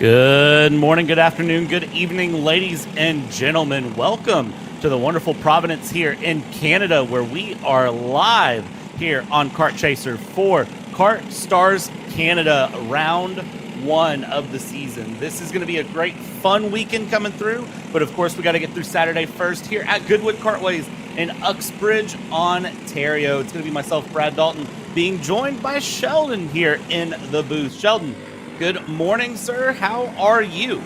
Good morning, good afternoon, good evening, ladies and gentlemen. Welcome to the wonderful Providence here in Canada, where we are live here on Kart Chaser for KartStars Canada Round 1 of the season. This is going to be a great, fun weekend coming through, but of course we got to get through Saturday first here at Goodwood Kartways in Uxbridge, Ontario. It's going to be myself, Brad Dalton, being joined by Sheldon here in the booth. Sheldon, good morning, sir. How are you?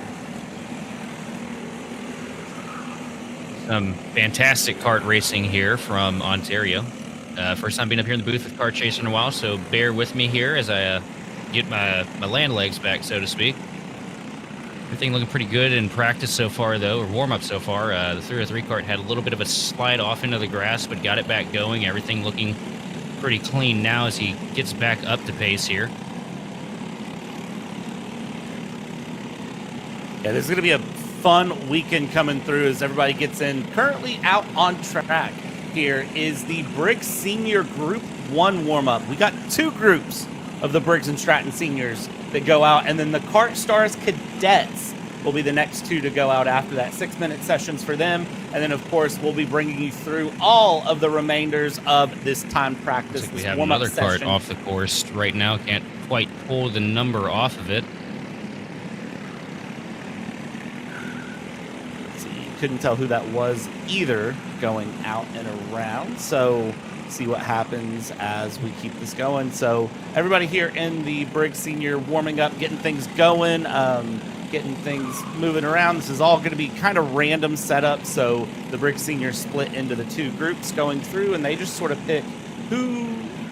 Fantastic kart racing here from Ontario. First time being up here in the booth with Kart Chaser in a while, so bear with me here as I get my land legs back, so to speak. Everything looking pretty good in practice so far, though, or warm-up so far. The 303 kart had a little bit of a slide off into the grass, but got it back going. Everything looking pretty clean now as he gets back up to pace here. Yeah, this is going to be a fun weekend coming through as everybody gets in. Currently out on track here is the Briggs Senior Group 1 warm-up. We got two groups of the Briggs and Stratton Seniors that go out, and then the KartStars Cadets will be the next two to go out after that. 6-minute sessions for them, and then, of course, we'll be bringing you through all of the remainders of this time practice. Looks like we have another kart off the course right now. Can't quite pull the number off of it. Couldn't tell who that was either going out and around, so see what happens as we keep this going. So everybody here in the Briggs Senior warming up, getting things going, getting things moving around. This is all going to be kind of random setup, so the Briggs Senior split into the two groups going through, and they just sort of pick who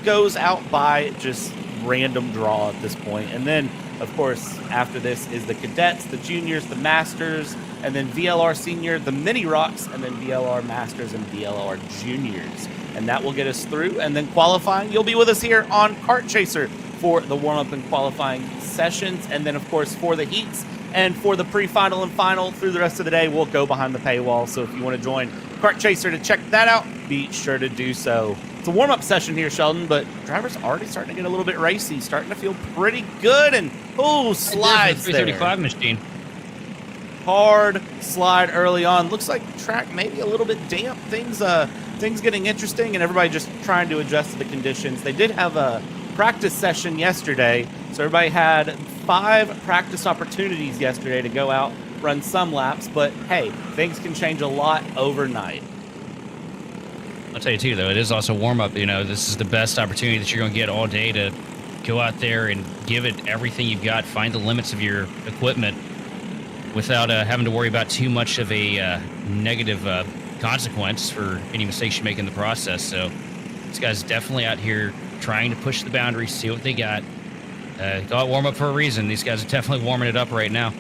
goes out by just random draw at this point. And then, of course, after this is the Cadets, the Juniors, the Masters, and then VLR Senior, the Mini Roks, and then VLR Masters and VLR Juniors. And that will get us through. And then qualifying, you'll be with us here on Kart Chaser for the warm-up and qualifying sessions. And then, of course, for the heats and for the pre-final and final through the rest of the day, we'll go behind the paywall. So if you want to join Kart Chaser to check that out, be sure to do so. It's a warm-up session here, Sheldon, but drivers already starting to get a little bit racy, starting to feel pretty good. And, oh, slides there. 335 machine. Hard slide early on. Looks like the track maybe a little bit damp. Things getting interesting, and everybody just trying to adjust to the conditions. They did have a practice session yesterday, so everybody had 5 practice opportunities yesterday to go out, run some laps, but hey, things can change a lot overnight. I'll tell you too, though, it is also warm-up. You know, this is the best opportunity that you're going to get all day to go out there and give it everything you've got, find the limits of your equipment without having to worry about too much of a negative consequence for any mistakes you make in the process. So this guy's definitely out here trying to push the boundaries, see what they got. Call it warm-up for a reason. These guys are definitely warming it up right now.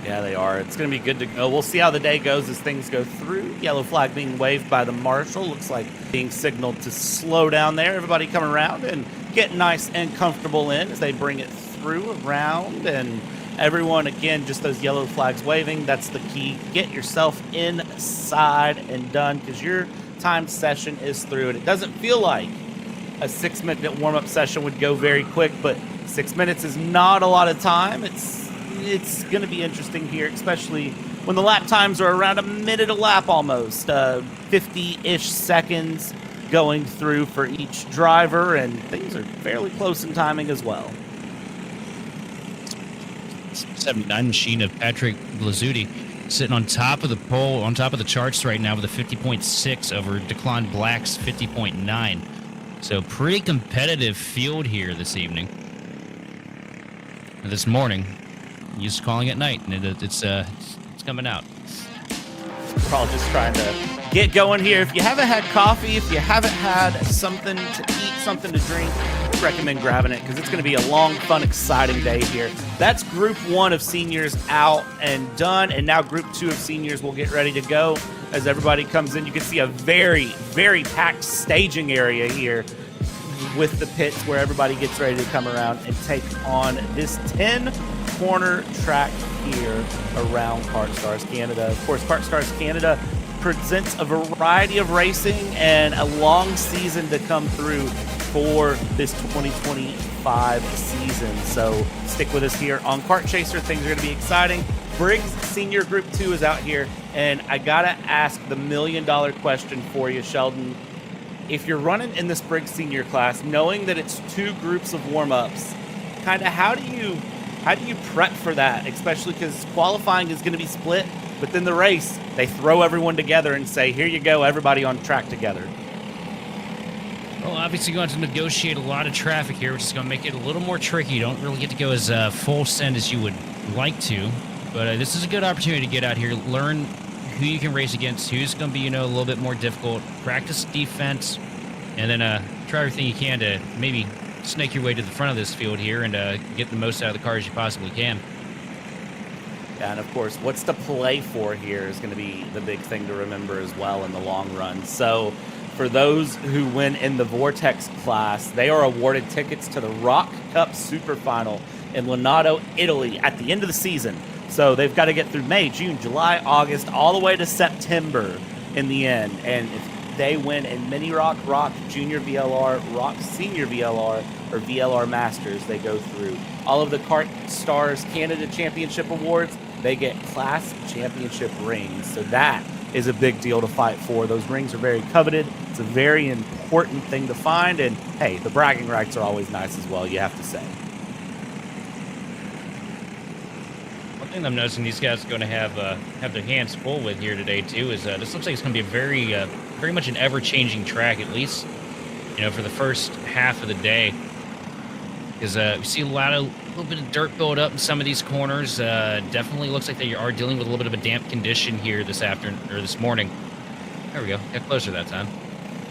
Yeah, they are. It's going to be good to go. We'll see how the day goes as things go through. Yellow flag being waved by the marshal. Looks like being signaled to slow down there. Everybody coming around and get nice and comfortable in as they bring it through around. And everyone, again, just those yellow flags waving. That's the key. Get yourself inside and done because your timed session is through. And it doesn't feel like a 6-minute warm-up session would go very quick, but 6 minutes is not a lot of time. It's going to be interesting here, especially when the lap times are around a minute a lap almost, 50-ish seconds going through for each driver, and things are fairly close in timing as well. 79 machine of Patrick Blazzuti sitting on top of the pole, on top of the charts right now with a 50.6 over Declan Black's 50.9. So pretty competitive field here this evening. This morning. He's calling at night, and it's coming out. We're all just trying to get going here. If you haven't had coffee, if you haven't had something to eat, something to drink, I recommend grabbing it because it's going to be a long, fun, exciting day here. That's Group 1 of seniors out and done, and now Group 2 of seniors will get ready to go as everybody comes in. You can see a very, very packed staging area here with the pits where everybody gets ready to come around and take on this 10-corner track here around KartStars Canada. Of course, KartStars Canada presents a variety of racing and a long season to come through for this 2025 season. So stick with us here on Kart Chaser. Things are going to be exciting. Briggs Senior Group 2 is out here, and I got to ask the million-dollar question for you, Sheldon. If you're running in this Briggs Senior class, knowing that it's 2 groups of warm-ups, kind of how do you prep for that, especially because qualifying is going to be split, but then the race, they throw everyone together and say, here you go, everybody on track together. Well, obviously going to negotiate a lot of traffic here, which is going to make it a little more tricky. You don't really get to go as full send as you would like to, but this is a good opportunity to get out here, learn who you can race against, who's going to be, a little bit more difficult, practice defense, and then try everything you can to maybe snake your way to the front of this field here and get the most out of the cars you possibly can. Yeah, and of course, what's to play for here is going to be the big thing to remember as well in the long run. So for those who win in the Vortex class, they are awarded tickets to the Rok Cup Super Final in Lonato, Italy at the end of the season. So they've got to get through May, June, July, August, all the way to September in the end. And if they win in Mini Rok, Rok Junior VLR, Rok Senior VLR, or VLR Masters, they go through all of the KartStars Canada Championship awards. They get class championship rings. So that is a big deal to fight for. Those rings are very coveted. It's a very important thing to find. And hey, the bragging rights are always nice as well, you have to say. One thing I'm noticing these guys are going to have their hands full with here today too is this looks like it's going to be a very much an ever-changing track, at least for the first half of the day. Because we see a little bit of dirt build up in some of these corners. Definitely looks like they are dealing with a little bit of a damp condition here this morning. There we go. Got closer that time.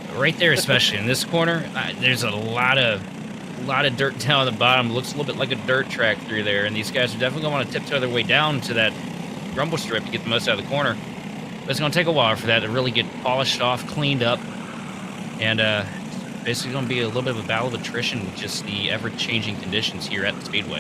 But right there, especially in this corner, there's a lot of dirt down at the bottom. Looks a little bit like a dirt track through there, and these guys are definitely going to want to tiptoe their way down to that rumble strip to get the most out of the corner. But it's going to take a while for that to really get polished off, cleaned up, and basically going to be a little bit of a battle of attrition with just the ever-changing conditions here at the Speedway.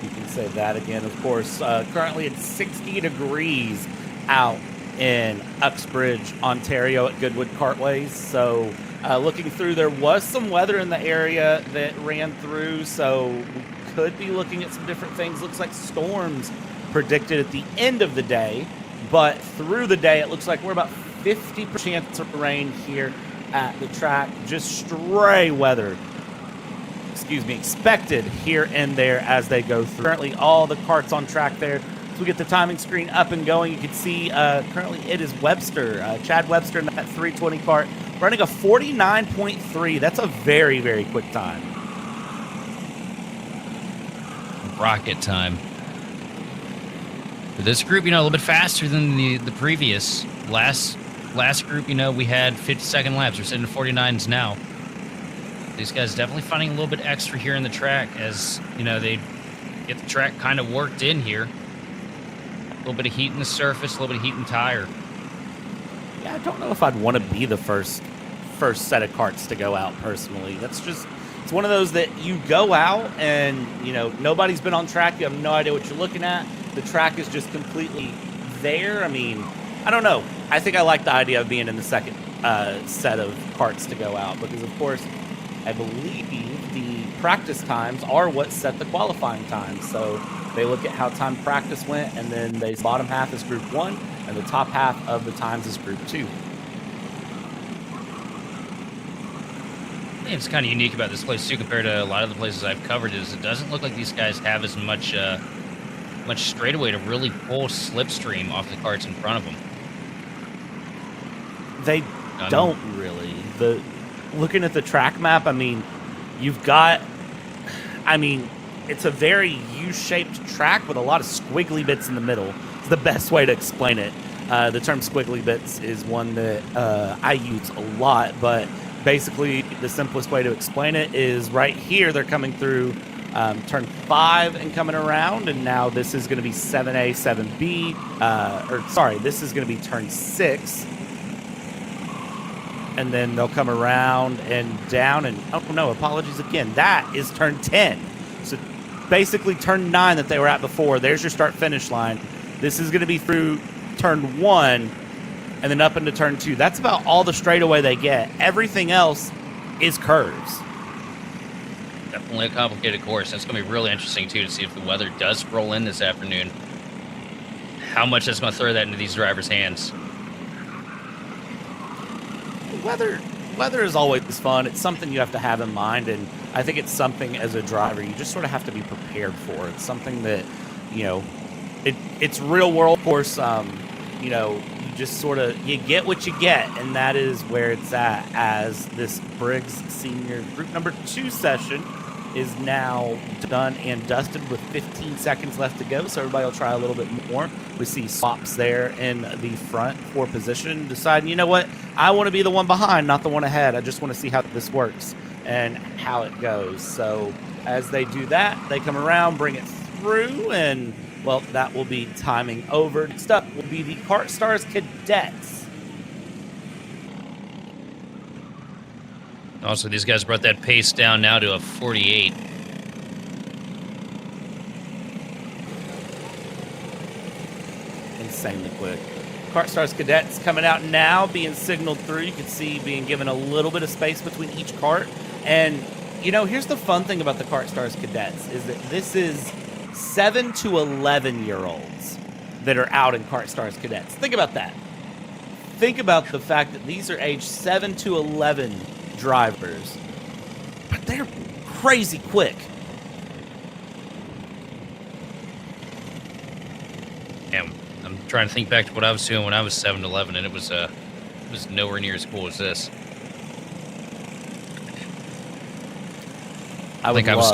You can say that again, of course. Currently it's 60 degrees out in Uxbridge, Ontario at Goodwood Kartways. So looking through, there was some weather in the area that ran through, so we could be looking at some different things. Looks like storms predicted at the end of the day, but through the day it looks like we're about 50% chance of rain here at the track. Just stray weather, expected here and there as they go through. Currently all the karts on track there. So we get the timing screen up and going. You can see currently it is Webster, Chad Webster in that 320 kart, running a 49.3. That's a very, very quick time. Rocket time. For this group, a little bit faster than the previous. Last group, we had 50-second laps. We're sitting at 49s now. These guys definitely finding a little bit extra here in the track as, they get the track kind of worked in here. A little bit of heat in the surface, a little bit of heat in the tire. Yeah, I don't know if I'd want to be the first set of karts to go out personally. It's one of those that you go out and, nobody's been on track. You have no idea what you're looking at. The track is just completely there. I mean, I don't know. I think I like the idea of being in the second set of karts to go out because, of course, I believe the practice times are what set the qualifying times. So they look at how time practice went, and then the bottom half is Group 1, and the top half of the times is Group 2. I think it's kind of unique about this place, too, compared to a lot of the places I've covered, is it doesn't look like these guys have as much straightaway to really pull slipstream off the karts in front of them. They don't really. Looking at the track map, it's a very U-shaped track with a lot of squiggly bits in the middle. It's the best way to explain it. The term squiggly bits is one that I use a lot, but basically the simplest way to explain it is right here they're coming through turn 5 and coming around, and now this is going to be 7A, 7B, this is going to be turn 6. And then they'll come around and down and, oh no, apologies again. That is turn 10. So basically turn 9 that they were at before. There's your start-finish line. This is going to be through turn 1 and then up into turn 2. That's about all the straightaway they get. Everything else is curves. Definitely a complicated course. That's going to be really interesting, too, to see if the weather does roll in this afternoon. How much that's going to throw that into these drivers' hands. Weather is always fun. It's something you have to have in mind, and I think it's something as a driver you just sort of have to be prepared for. It's something that, you know, it's real world course. You know, you just sort of, you get what you get, and that is where it's at, as this Briggs Senior Group Number 2 session is now done and dusted with 15 seconds left to go, so everybody will try a little bit more. We see swaps there in the front for position, deciding, you know what, I want to be the one behind, not the one ahead. I just want to see how this works and how it goes. So as they do that, they come around, bring it through, and, well, that will be timing over. Next up will be the KartStars Cadets. Also, these guys brought that pace down now to a 48. Insanely quick. KartStars Cadets coming out now, being signaled through. You can see being given a little bit of space between each cart. And, you know, here's the fun thing about the KartStars Cadets is that this is 7 to 11-year-olds that are out in KartStars Cadets. Think about that. Think about the fact that these are aged 7 to 11 drivers, but they're crazy quick. Yeah, I'm trying to think back to what I was doing when I was 7 to 11, and it was nowhere near as cool as this. I think I was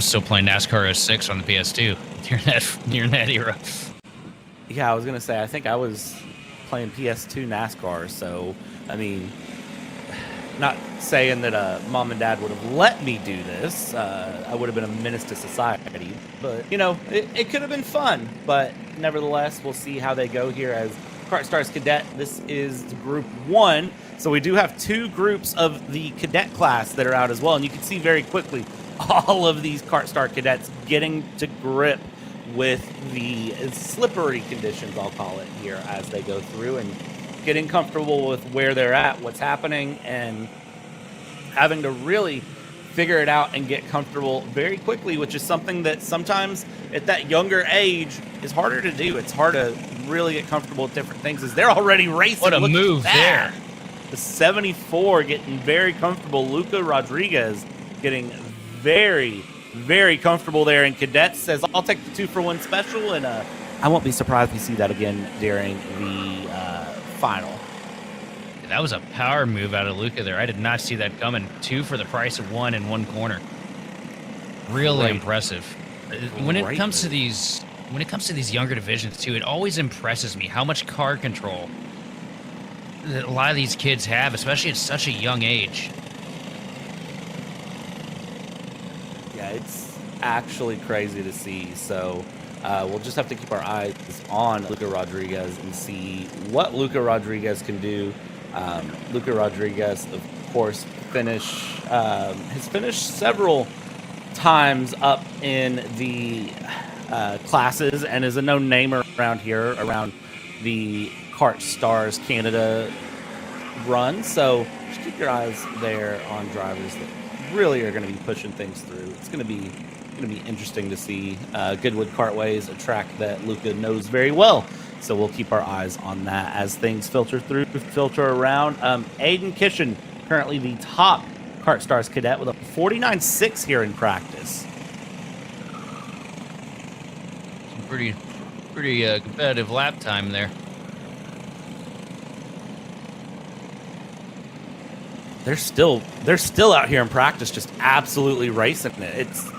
still playing NASCAR 06 on the PS2 during that era. Yeah, I was gonna say I think I was playing PS2 NASCAR, so I mean, not saying that mom and dad would have let me do this. I would have been a menace to society. But, you know, it could have been fun. But nevertheless, we'll see how they go here as KartStars Cadet. This is Group 1. So we do have 2 groups of the Cadet class that are out as well. And you can see very quickly all of these KartStar Cadets getting to grip with the slippery conditions, I'll call it, here as they go through and getting comfortable with where they're at, what's happening, and having to really figure it out and get comfortable very quickly, which is something that sometimes at that younger age is harder to do. It's hard to really get comfortable with different things as they're already racing. What a move there. The 74 getting very comfortable. Luca Rodriguez getting very, very comfortable there. And Cadet says, I'll take the 2-for-1 special, and I won't be surprised if we see that again during the final. That was a power move out of Luca there. I did not see that coming. 2 for the price of 1 in one corner. Really impressive. When it comes to these younger divisions too, it always impresses me how much car control that a lot of these kids have, especially at such a young age. Yeah, it's actually crazy to see. So we'll just have to keep our eyes on Luca Rodriguez and see what Luca Rodriguez can do. Luca Rodriguez, of course, has finished several times up in the classes and is a no-namer around here, around the KartStars Canada run. So just keep your eyes there on drivers that really are going to be pushing things through. It's going to be interesting to see. Goodwood Kartways, a track that Luca knows very well. So we'll keep our eyes on that as things filter around. Aiden Kishin, currently the top KartStars Cadet with a 49.6 here in practice. Some pretty competitive lap time there. They're still out here in practice, just absolutely racing it. It's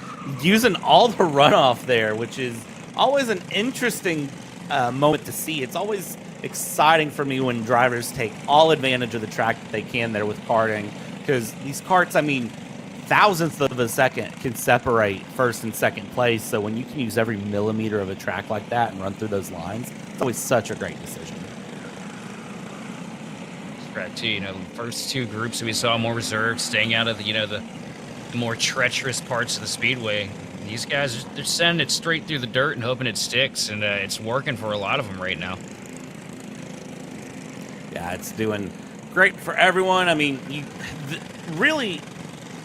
using all the runoff there, which is always an interesting moment to see. It's always exciting for me when drivers take all advantage of the track that they can there with karting, because these karts, I mean, thousandths of a second can separate first and second place. So when you can use every millimeter of a track like that and run through those lines, it's always such a great decision. Right, too. You know, the first 2 groups we saw more reserved, staying out of the, the more treacherous parts of the speedway. These guys, they're sending it straight through the dirt and hoping it sticks, and it's working for a lot of them right now. Yeah, it's doing great for everyone. I mean, really,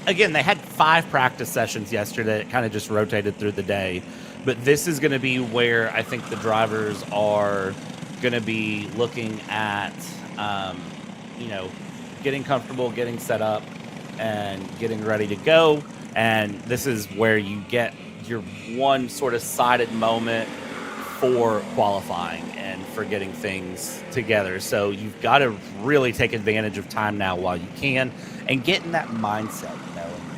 again, they had 5 practice sessions yesterday. It kind of just rotated through the day. But this is going to be where I think the drivers are going to be looking at, getting comfortable, getting set up, and getting ready to go. And this is where you get your one sort of sided moment for qualifying and for getting things together. So you've got to really take advantage of time now while you can and get in that mindset.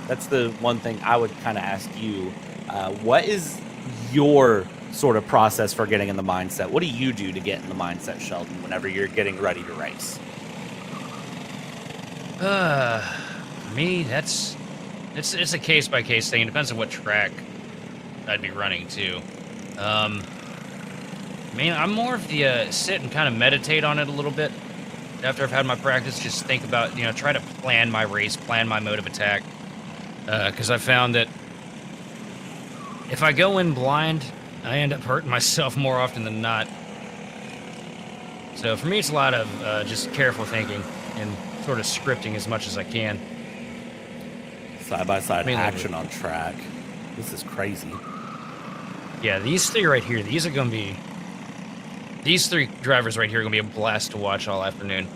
That's the one thing I would kind of ask you. What is your sort of process for getting in the mindset? What do you do to get in the mindset, Sheldon, whenever you're getting ready to race? For me, it's a case by case thing. It depends on what track I'd be running too. I'm more of the sit and kind of meditate on it a little bit after I've had my practice. Just think about, try to plan my race, plan my mode of attack. Because I found that if I go in blind, I end up hurting myself more often than not. So for me, it's a lot of just careful thinking and sort of scripting as much as I can. Side-by-side action on track. This is crazy. Yeah, these 3 right here, these 3 drivers right here are going to be a blast to watch all afternoon.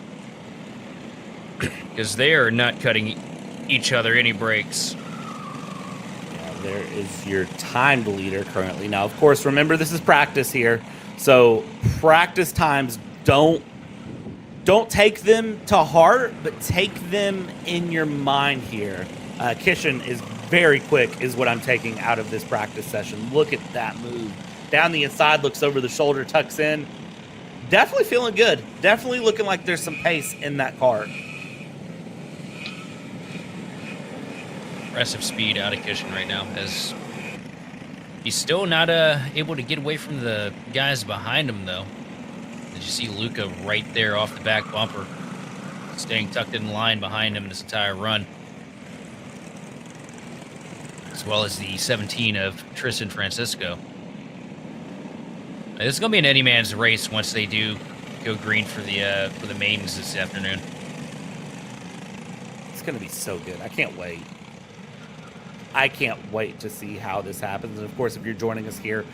Because they are not cutting each other any breaks. Yeah, there is your timed leader currently. Now, of course, remember this is practice here. So practice times, don't take them to heart, but take them in your mind here. Kishin is very quick is what I'm taking out of this practice session. Look at that move. Down the inside, looks over the shoulder, tucks in. Definitely feeling good. Definitely looking like there's some pace in that car. Impressive speed out of Kishin right now, as he's still not able to get away from the guys behind him, though. Did you see Luca right there off the back bumper, staying tucked in line behind him this entire run? As well as the 17 of Tristan Francisco. This is going to be an any man's race once they do go green for the mains this afternoon. It's going to be so good. I can't wait. I can't wait to see how this happens. And of course, if you're joining us here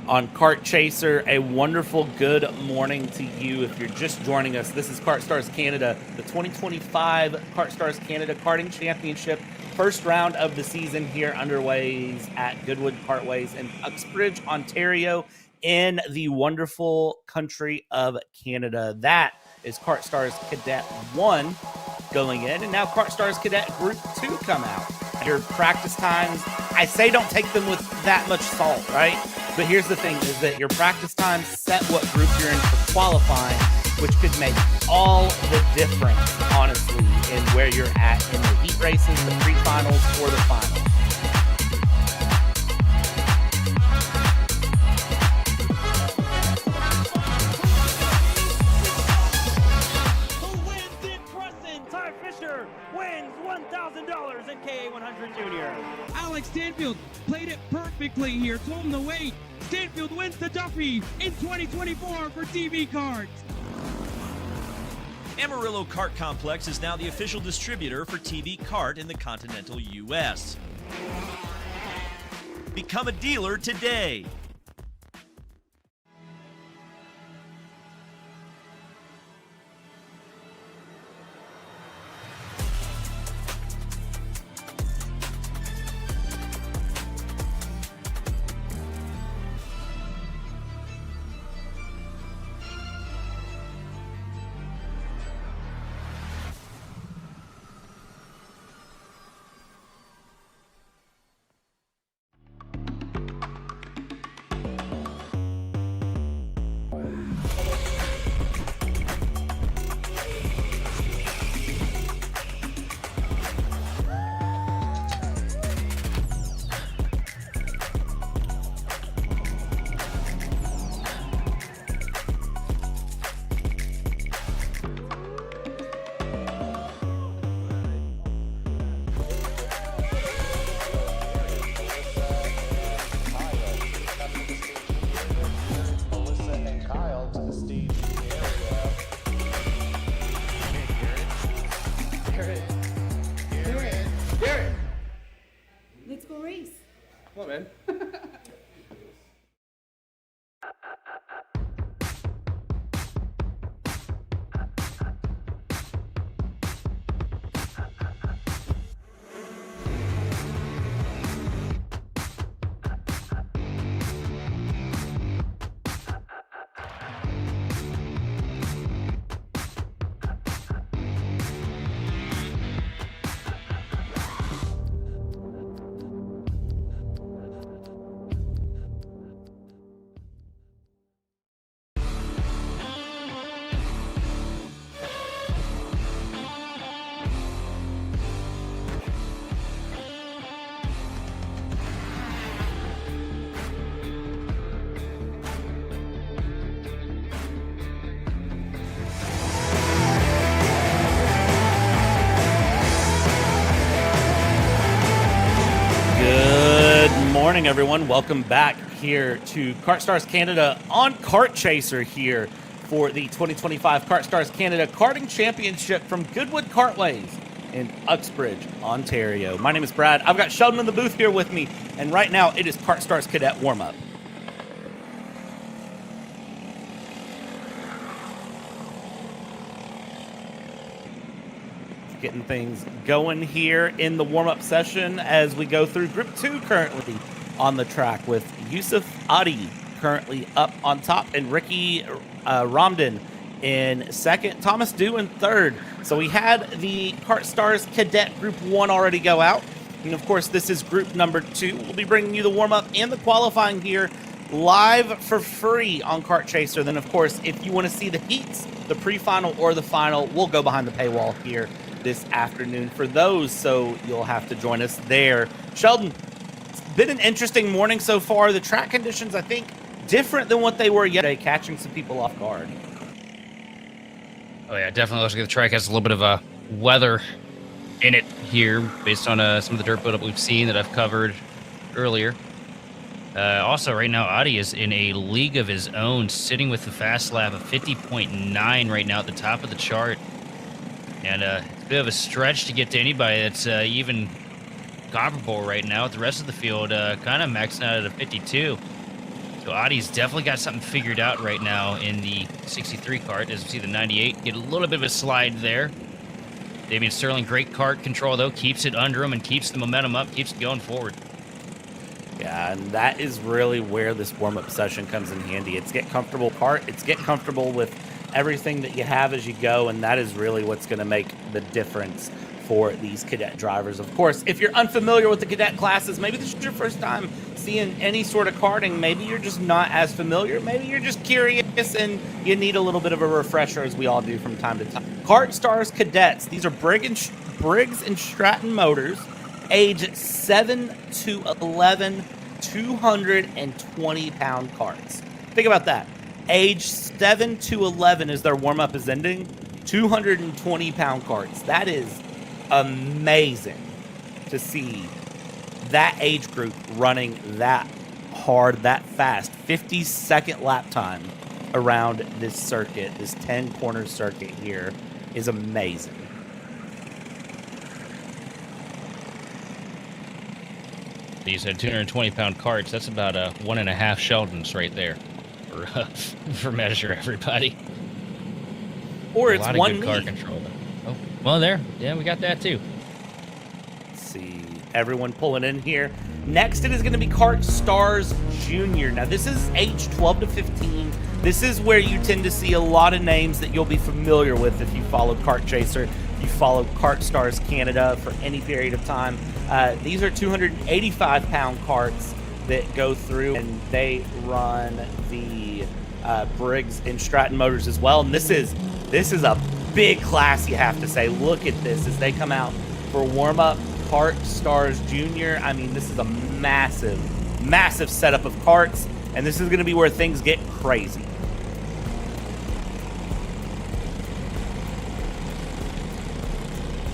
on Kart Chaser, a wonderful good morning to you. If you're just joining us, this is KartStars Canada, the 2025 KartStars Canada Karting Championship. First round of the season here underway at Goodwood Kartways in Uxbridge, Ontario, in the wonderful country of Canada. That is KartStars Cadet 1 going in, and now KartStars Cadet Group 2 come out. Your practice times, I say don't take them with that much salt, right? But here's the thing, is that your practice times set what group you're in for qualifying, which could make all the difference, honestly, in where you're at in the heat races, the pre-finals, or the finals. Wins $1,000 in KA100 Junior. Alex Stanfield played it perfectly here, told him to wait. Stanfield wins the Duffy in 2024 for TV Kart. Amarillo Kart Complex is now the official distributor for TV Kart in the continental U.S. Become a dealer today. morning, everyone. Welcome back here to KartStars Canada on Kart Chaser here for the 2025 KartStars Canada Karting Championship from Goodwood Kartways in Uxbridge, Ontario. My name is Brad. I've got Sheldon in the booth here with me, and right now it is KartStars Cadet Warmup. Getting things going here in the warm-up session as we go through Group 2 currently on the track with Yusuf Adi currently up on top and Ricky Ramden in second, Thomas Dew in third. So we had the KartStars Cadet Group 1 already go out. And of course, this is Group number 2. We'll be bringing you the warm-up and the qualifying here live for free on Kart Chaser. Then, of course, if you want to see the heats, the pre-final or the final, we'll go behind the paywall here this afternoon for those, so you'll have to join us there. Sheldon, it's been an interesting morning so far. The track conditions, I think, different than what they were yesterday, catching some people off guard. Oh yeah, definitely looks like the track has a little bit of weather in it here based on some of the dirt buildup we've seen that I've covered earlier. Also, right now, Adi is in a league of his own, sitting with the fast lap of 50.9 right now at the top of the chart. And it's a bit of a stretch to get to anybody that's even comparable right now. With the rest of the field kind of maxing out at a 52. So Adi's definitely got something figured out right now in the 63 kart. As we see the 98 get a little bit of a slide there. Damian Sterling, great kart control though. Keeps it under him and keeps the momentum up, keeps it going forward. Yeah, and that is really where this warm-up session comes in handy. It's get comfortable kart. It's get comfortable with everything that you have as you go, and that is really what's going to make the difference for these cadet drivers. Of course, if you're unfamiliar with the cadet classes, maybe this is your first time seeing any sort of karting, maybe you're just not as familiar, maybe you're just curious and you need a little bit of a refresher, as we all do from time to time. KartStars Cadets, these are Briggs and Stratton motors, age 7 to 11, 220-pound karts. Think about that. Age 7 to 11 as their warm-up is ending, 220-pound karts. That is amazing to see that age group running that hard, that fast. 50-second lap time around this circuit, this 10-corner circuit here is amazing. These 220-pound karts, that's about 1.5 Sheldons right there. For measure, everybody. Or it's a lot one of good car control. Oh, well, there. Yeah, we got that too. Let's see everyone pulling in here. Next, it is going to be KartStars Junior. Now, this is age 12 to 15. This is where you tend to see a lot of names that you'll be familiar with if you follow Kart Chaser, if you follow KartStars Canada for any period of time. These are 285-pound karts that go through, and they run the Briggs and Stratton motors as well. And this is a big class, you have to say. Look at this as they come out for warm-up. KartStars Junior. I mean, this is a massive setup of karts, and this is going to be where things get crazy.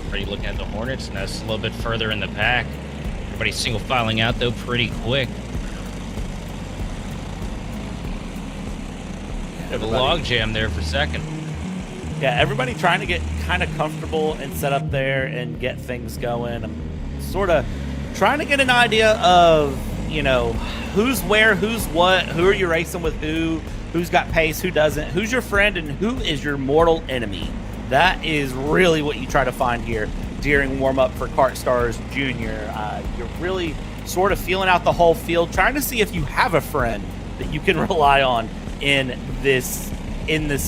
Already looking at the Hornets, and that's a little bit further in the pack. Everybody's single filing out though pretty quick. Have a log jam there for second. Yeah, everybody trying to get kind of comfortable and set up there and get things going. I'm sort of trying to get an idea of, you know, who's where, who's what, who are you racing with who's got pace, who doesn't, who's your friend, and who is your mortal enemy. That is really what you try to find here during warm-up for KartStars Junior. You're really sort of feeling out the whole field, trying to see if you have a friend that you can rely on in this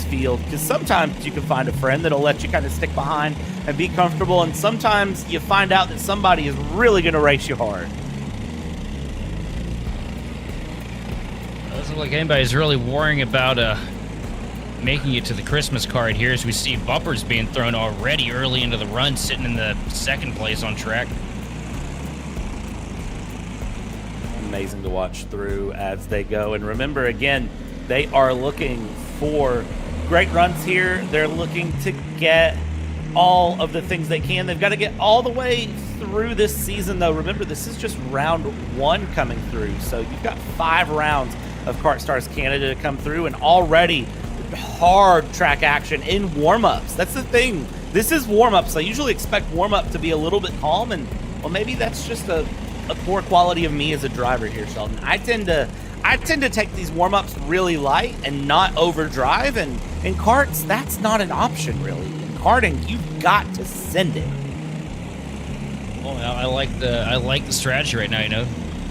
field, because sometimes you can find a friend that'll let you kind of stick behind and be comfortable, and sometimes you find out that somebody is really going to race you hard. Doesn't look like anybody's really worrying about making it to the Christmas card here, as we see bumpers being thrown already early into the run, sitting in the second place on track. Amazing to watch through as they go. And remember, again, they are looking for great runs here. They're looking to get all of the things they can. They've got to get all the way through this season, though, remember, this is just round 1 coming through. So you've got 5 rounds of KartStars Canada to come through, and already hard track action in warm-ups. That's the thing. This is warm-ups. I usually expect warm-up to be a little bit calm, and, well, maybe that's just a poor quality of me as a driver here, Sheldon. I tend to take these warm-ups really light and not overdrive, and in karts, that's not an option, really. In karting, you've got to send it. Well, I like the strategy right now. You know,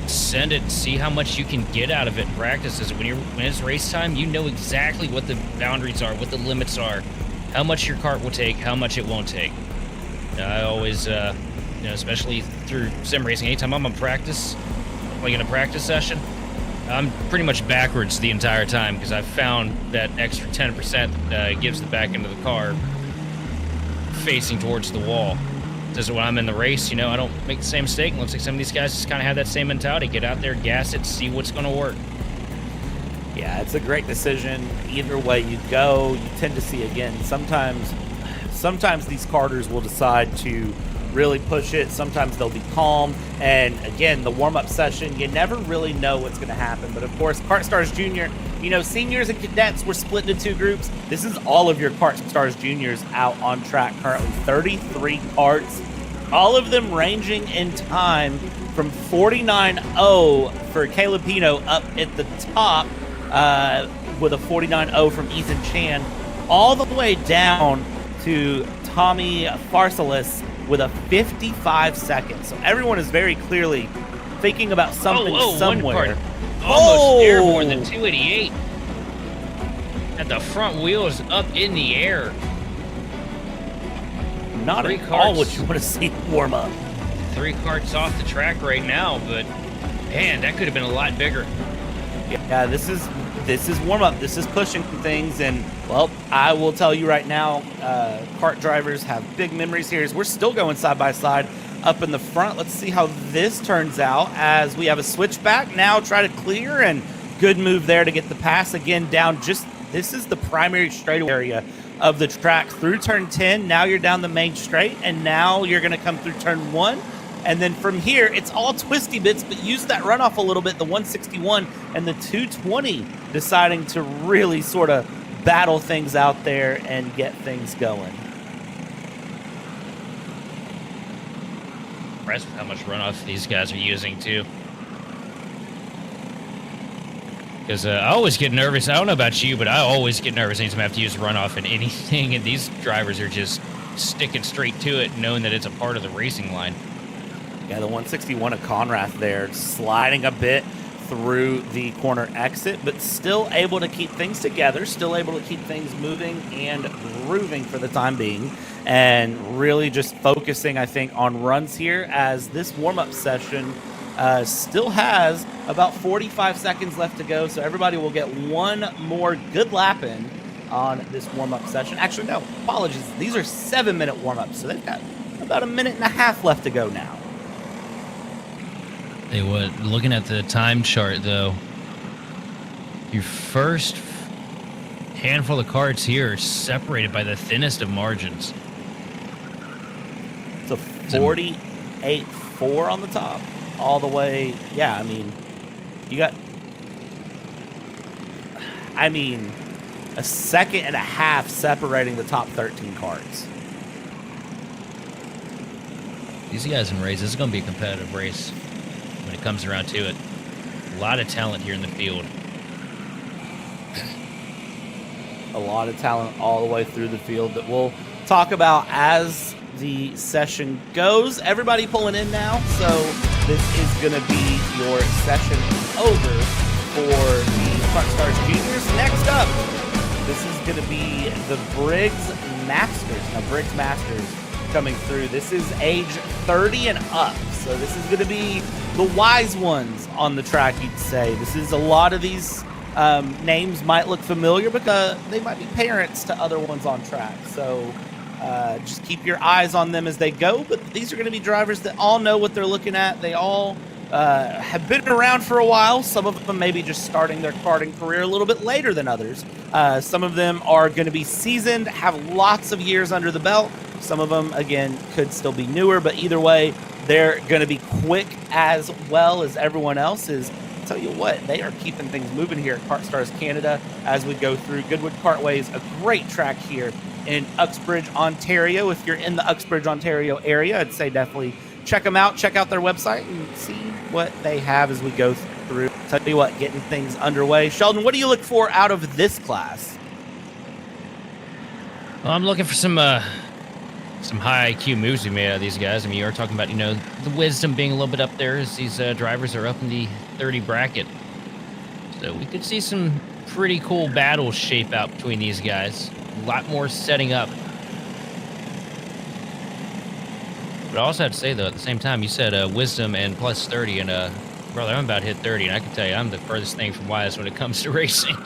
send it, see how much you can get out of it in practices. When it's race time, you know exactly what the boundaries are, what the limits are, how much your kart will take, how much it won't take. I always, you know, especially through sim racing, anytime I'm on practice, like in a practice session, I'm pretty much backwards the entire time because I've found that extra 10% gives the back end of the car facing towards the wall. So when I'm in the race, you know, I don't make the same mistake. Looks like some of these guys just kind of have that same mentality. Get out there, gas it, see what's going to work. Yeah, it's a great decision. Either way you go, you tend to see, again, sometimes these karters will decide to really push it. Sometimes they'll be calm. And again, the warm-up session, you never really know what's going to happen. But of course, KartStars Junior, you know, seniors and cadets, we're split into 2 groups. This is all of your KartStars Juniors out on track currently. 33 karts, all of them ranging in time from 49.0 for Caleb Pino up at the top with a 49.0 from Ethan Chan, all the way down to Tommy Farsalis with a 55 seconds. So everyone is very clearly thinking about something somewhere. Almost airborne, the 288. And the front wheel is up in the air. Not at all what you want to see warm up. 3 karts off the track right now, but man, that could have been a lot bigger. Yeah, this is warm up. This is pushing things, and well, I will tell you right now, kart drivers have big memories here. As we're still going side by side up in the front. Let's see how this turns out as we have a switchback now. Try to clear, and good move there to get the pass again down. This is the primary straightaway area of the track through turn 10. Now you're down the main straight, and now you're going to come through turn 1. And then from here, it's all twisty bits, but use that runoff a little bit, the 161 and the 220, deciding to really sort of battle things out there and get things going. Impressed with how much runoff these guys are using, too. Because I always get nervous. I don't know about you, but I always get nervous anytime I have to use runoff in anything, and these drivers are just sticking straight to it, knowing that it's a part of the racing line. Yeah, the 161 of Conrath there, sliding a bit through the corner exit, but still able to keep things together, still able to keep things moving and grooving for the time being, and really just focusing, I think, on runs here as this warm-up session still has about 45 seconds left to go, so everybody will get one more good lap in on this warm-up session. Actually, no, apologies. These are 7-minute warm-ups, so they've got about 1.5 minutes left to go now. Hey, what? Looking at the time chart, though, your first handful of karts here are separated by the thinnest of margins. It's a 48.4 on the top, all the way. Yeah, I mean, you got, a second and a half separating the top 13 karts. These guys in race, this is going to be a competitive race when it comes around to it. A lot of talent here in the field. A lot of talent all the way through the field that we'll talk about as the session goes. Everybody pulling in now, so this is going to be your session over for the KartStars Juniors. Next up, this is going to be the Briggs Masters. Now, Briggs Masters coming through. This is age 30 and up, so this is going to be the wise ones on the track, you'd say. This is a lot of these names might look familiar because they might be parents to other ones on track. So just keep your eyes on them as they go. But these are going to be drivers that all know what they're looking at. They all have been around for a while. Some of them maybe just starting their karting career a little bit later than others. Some of them are going to be seasoned, have lots of years under the belt. Some of them, again, could still be newer. But either way, They're going to be quick as well as everyone else is. Tell you what, they are keeping things moving here at KartStars Canada as we go through Goodwood Kartways, a great track here in Uxbridge, Ontario. If you're in the Uxbridge, Ontario area, I'd say definitely check them out. Check out their website and see what they have as we go through. Tell you what, getting things underway. Sheldon, what do you look for out of this class? Well, I'm looking for some high IQ moves we made out of these guys. I mean, you are talking about, the wisdom being a little bit up there as these drivers are up in the 30 bracket. So we could see some pretty cool battles shape out between these guys. A lot more setting up. But I also have to say, though, at the same time, you said wisdom and plus 30, and brother, I'm about to hit 30, and I can tell you I'm the furthest thing from wise when it comes to racing.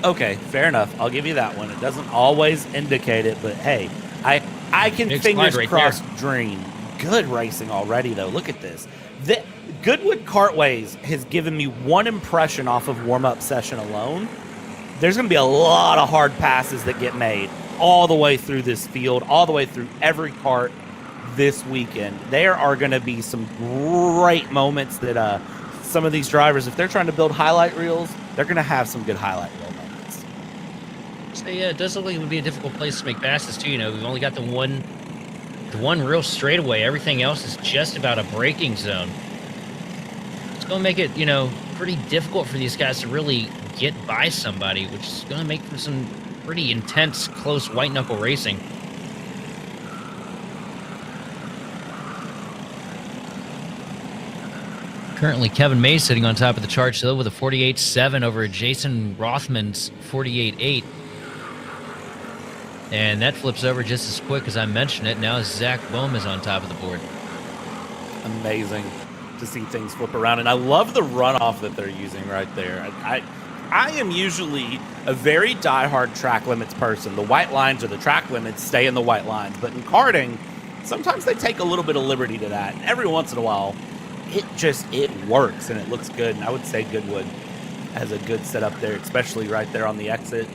Okay, fair enough. I'll give you that one. It doesn't always indicate it, but hey, I can Big fingers slide right crossed dream. Good racing already, though. Look at this. The Goodwood Kartways has given me one impression off of warm-up session alone. There's going to be a lot of hard passes that get made all the way through this field, all the way through every kart this weekend. There are going to be some great moments that some of these drivers, if they're trying to build highlight reels, they're going to have some good highlight reel moments. So yeah, it does look like it would be a difficult place to make passes too. We've only got the one real straightaway. Everything else is just about a braking zone. It's going to make it, pretty difficult for these guys to really get by somebody, which is going to make for some pretty intense, close white knuckle racing. Currently, Kevin May sitting on top of the charts, though, with a 48.7 over Jason Rothman's 48.8. And that flips over just as quick as I mentioned it. Now Zach Bohm is on top of the board. Amazing to see things flip around. And I love the runoff that they're using right there. I am usually a very diehard track limits person. The white lines or the track limits stay in the white lines. But in karting, sometimes they take a little bit of liberty to that. And every once in a while, it works and it looks good. And I would say Goodwood has a good setup there, especially right there on the exit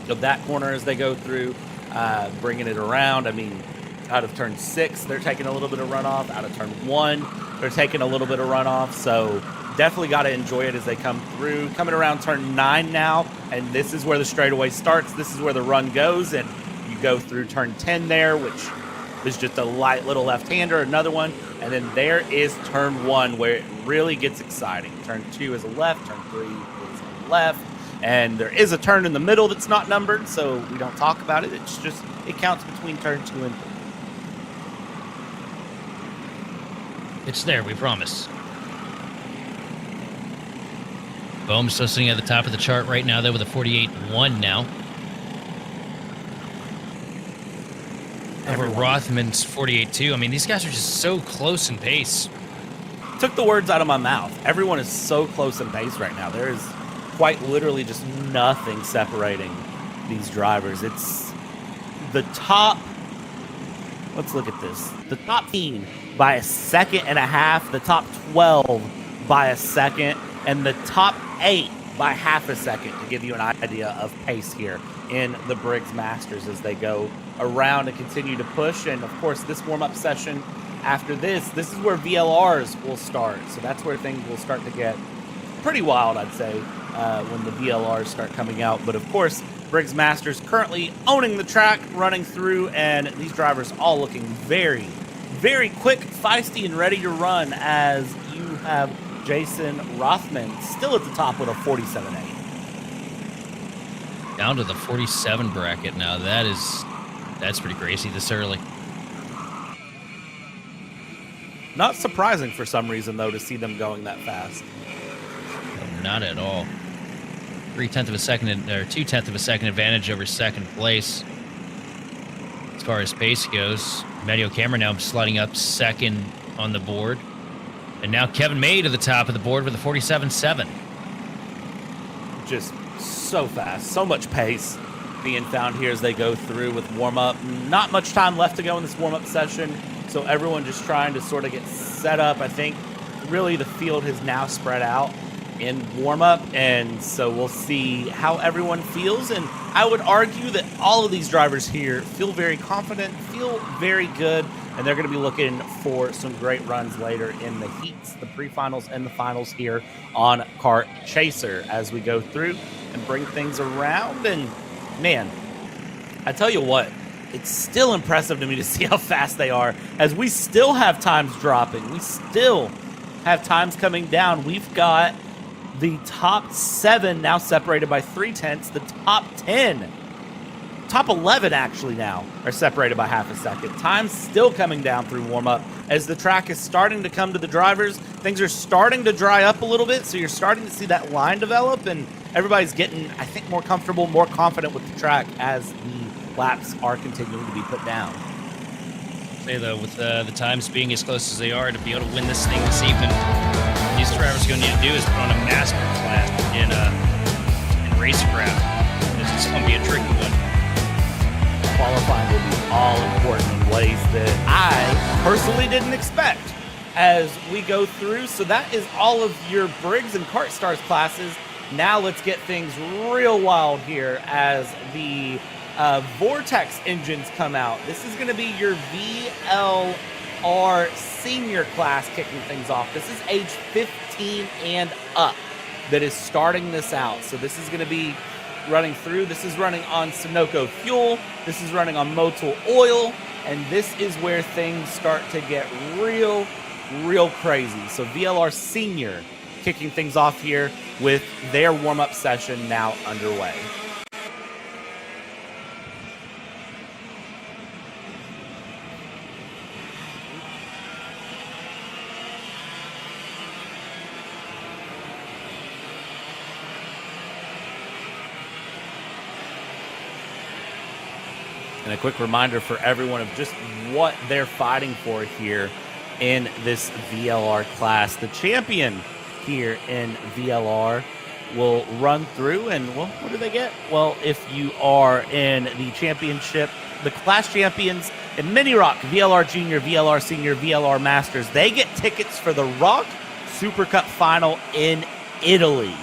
of that corner as they go through, bringing it around. I mean, out of turn 6, they're taking a little bit of runoff. Out of turn 1, they're taking a little bit of runoff. So definitely got to enjoy it as they come through. Coming around turn 9 now, and this is where the straightaway starts. This is where the run goes, and you go through turn 10 there, which is just a light little left-hander, another one. And then there is turn 1 where it really gets exciting. Turn 2 is a left, turn 3 is a left. And there is a turn in the middle that's not numbered, so we don't talk about it. It's just, it counts between turn 2 and 3. It's there, we promise. Bohm's still sitting at the top of the chart right now, though, with a 48.1 now. Over Rothman's 48.2. I mean, these guys are just so close in pace. Took the words out of my mouth. Everyone is so close in pace right now. There is quite literally just nothing separating these drivers. It's the top, let's look at this. The top 15 by a second and a half, the top 12 by a second, and the top 8 by half a second, to give you an idea of pace here in the Briggs Masters as they go around and continue to push. And of course, this warm-up session after this is where VLRs will start. So that's where things will start to get pretty wild, I'd say, when the VLRs start coming out. But of course, Briggs Masters currently owning the track, running through, and these drivers all looking very, very quick, feisty, and ready to run, as you have Jason Rothman still at the top with a 47.8. Down to the 47 bracket now. That's pretty crazy this early. Not surprising for some reason, though, to see them going that fast. Not at all. 0.3 of a second, or 0.2 of a second advantage over second place. As far as pace goes, Mario Cameron now sliding up second on the board. And now Kevin May to the top of the board with a 47.7. Just so fast, so much pace being found here as they go through with warm-up. Not much time left to go in this warm-up session, so everyone just trying to sort of get set up. I think really the field has now spread out in warm-up, and so we'll see how everyone feels. And I would argue that all of these drivers here feel very confident, feel very good and they're going to be looking for some great runs later in the heats, the pre-finals, and the finals here on Kart Chaser as we go through and bring things around. And man, I tell you what, it's still impressive to me to see how fast they are, as we still have times dropping. We still have times coming down. We've got the top 7 now separated by 0.3. The top 10, top 11 actually now are separated by half a second. Time's still coming down through warm-up as the track is starting to come to the drivers. Things are starting to dry up a little bit, so you're starting to see that line develop, and everybody's getting, I think, more comfortable, more confident with the track as the laps are continuing to be put down. Say though, with the times being as close as they are, to be able to win this thing this evening, these drivers are going to need to do is put on a master class in racecraft. This is going to be a tricky one. Qualifying will be all important in ways that I personally didn't expect as we go through. So that is all of your Briggs and KartStars classes. Now let's get things real wild here as the Vortex engines come out. This is going to be your VLR Senior class kicking things off. This is age 15 and up that is starting this out. So this is going to be running through. This is running on Sunoco fuel. This is running on Motul oil. And this is where things start to get real crazy. So VLR Senior kicking things off here with their warm-up session now underway. And a quick reminder for everyone of just what they're fighting for here in this VLR class. The champion here in VLR will run through, and well, what do they get? Well, if you are in the championship, the class champions in Mini Rok, VLR Junior, VLR Senior, VLR Masters, they get tickets for the Rok Super Cup final in Italy.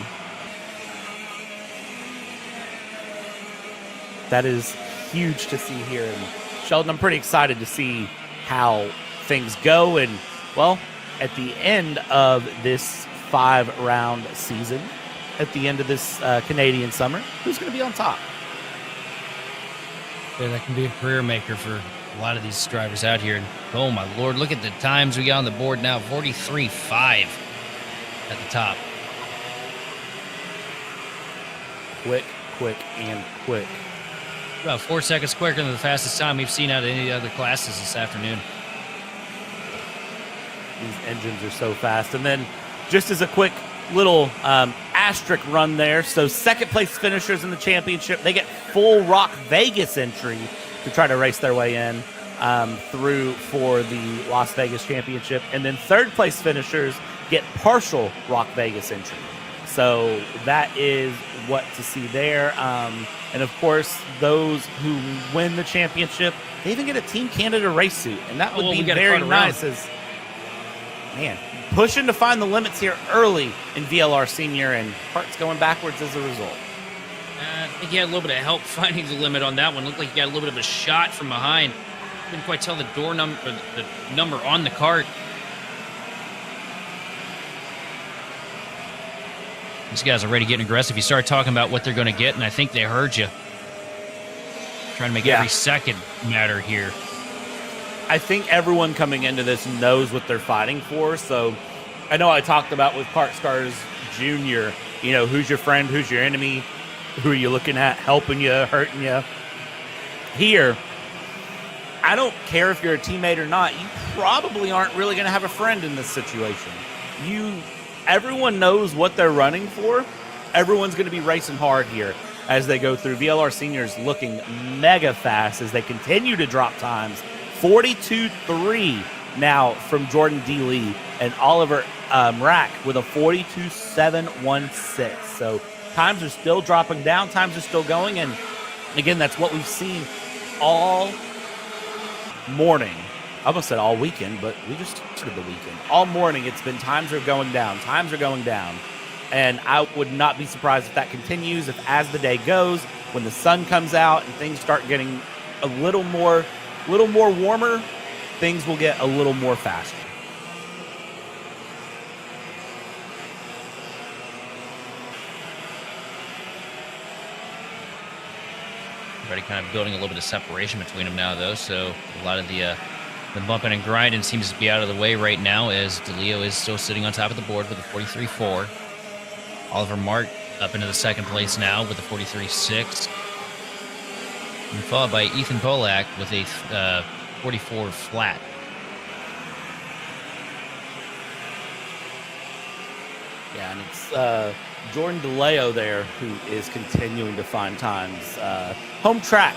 That is huge to see here. And Sheldon, I'm pretty excited to see how things go. And, well, at the end of this 5-round season, at the end of this Canadian summer, who's going to be on top? Yeah, that can be a career maker for a lot of these drivers out here. And, oh, my Lord, look at the times we got on the board now. 43.5 at the top. Quick, and quick. About 4 seconds quicker than the fastest time we've seen out of any other classes this afternoon. These engines are so fast. And then just as a quick little asterisk run there, so second place finishers in the championship, they get full Rok Vegas entry to try to race their way in through for the Las Vegas championship. And then third place finishers get partial Rok Vegas entry. So that is what to see there. And, of course, those who win the championship, they even get a Team Canada race suit. And that would be very nice as, man, pushing to find the limits here early in VLR Senior, and Kart's going backwards as a result. I think he had a little bit of help finding the limit on that one. Looked like he got a little bit of a shot from behind. Couldn't quite tell the door number, the number on the cart. These guys are already getting aggressive. You start talking about what they're going to get, and I think they heard you. Trying to make every second matter here. I think everyone coming into this knows what they're fighting for. So I know I talked about with KartStars Junior, you know, who's your friend, who's your enemy, who are you looking at, helping you, hurting you. Here, I don't care if you're a teammate or not. You probably aren't really going to have a friend in this situation. Everyone knows what they're running for. Everyone's going to be racing hard here as they go through. VLR Seniors looking mega fast as they continue to drop times. 42.3 now from Jordan D. Lee and Oliver Rack with a 42.716. So times are still dropping down. Times are still going. And again, that's what we've seen all morning. I almost said all weekend, but we just started the weekend. All morning, it's been times are going down. Times are going down. And I would not be surprised if that continues, if as the day goes, when the sun comes out and things start getting a little more warmer, things will get a little more faster. Everybody kind of building a little bit of separation between them now, though. So a lot of the bumping and grinding seems to be out of the way right now, as DeLeo is still sitting on top of the board with a 43.4. Oliver Mark up into the second place now with a 43.6. And followed by Ethan Polak with a 44 flat. Yeah, and it's Jordan DeLeo there who is continuing to find times. Home track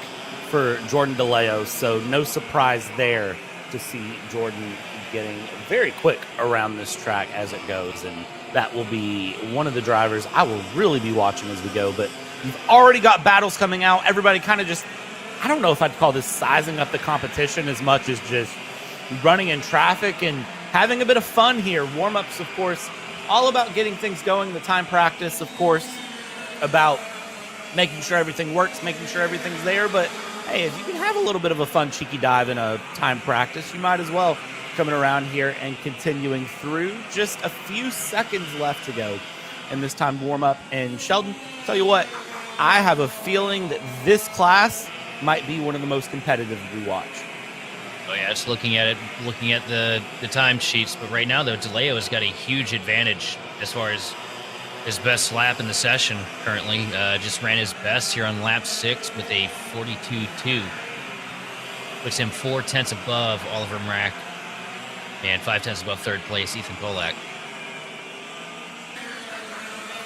for Jordan DeLeo, so no surprise there to see Jordan getting very quick around this track as it goes. And that will be one of the drivers I will really be watching as we go. But you've already got battles coming out. Everybody kind of just, I don't know if I'd call this sizing up the competition as much as just running in traffic and having a bit of fun here. Warm-ups, of course, all about getting things going. The time practice, of course, about making sure everything works, making sure everything's there. But hey, if you can have a little bit of a fun cheeky dive in a time practice, you might as well. Coming around here and continuing through. Just a few seconds left to go in this time warm-up. And Sheldon, tell you what, I have a feeling that this class might be one of the most competitive we watch. Oh yeah, just looking at it, looking at the time sheets. But right now, though, DeLeo has got a huge advantage as far as his best lap in the session currently. Just ran his best here on lap 6 with a 42.2. Puts him 0.4 above Oliver Mrack and 0.5 above third place Ethan Polak.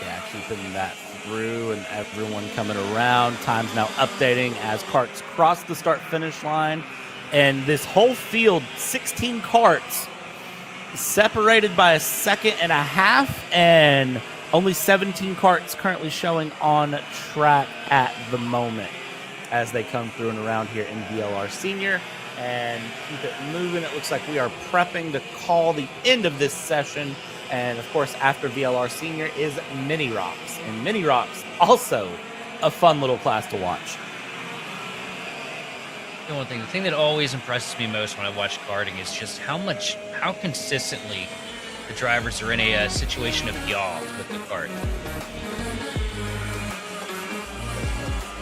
Yeah, keeping that through and everyone coming around. Time's now updating as karts cross the start-finish line. And this whole field, 16 karts, separated by a second and a half, and only 17 karts currently showing on track at the moment as they come through and around here in VLR Senior. And keep it moving. It looks like we are prepping to call the end of this session. And, of course, after VLR Senior is Mini Rocks. And Mini Rocks, also a fun little class to watch. The thing that always impresses me most when I watch karting is just how consistently the drivers are in a situation of yaw with the kart.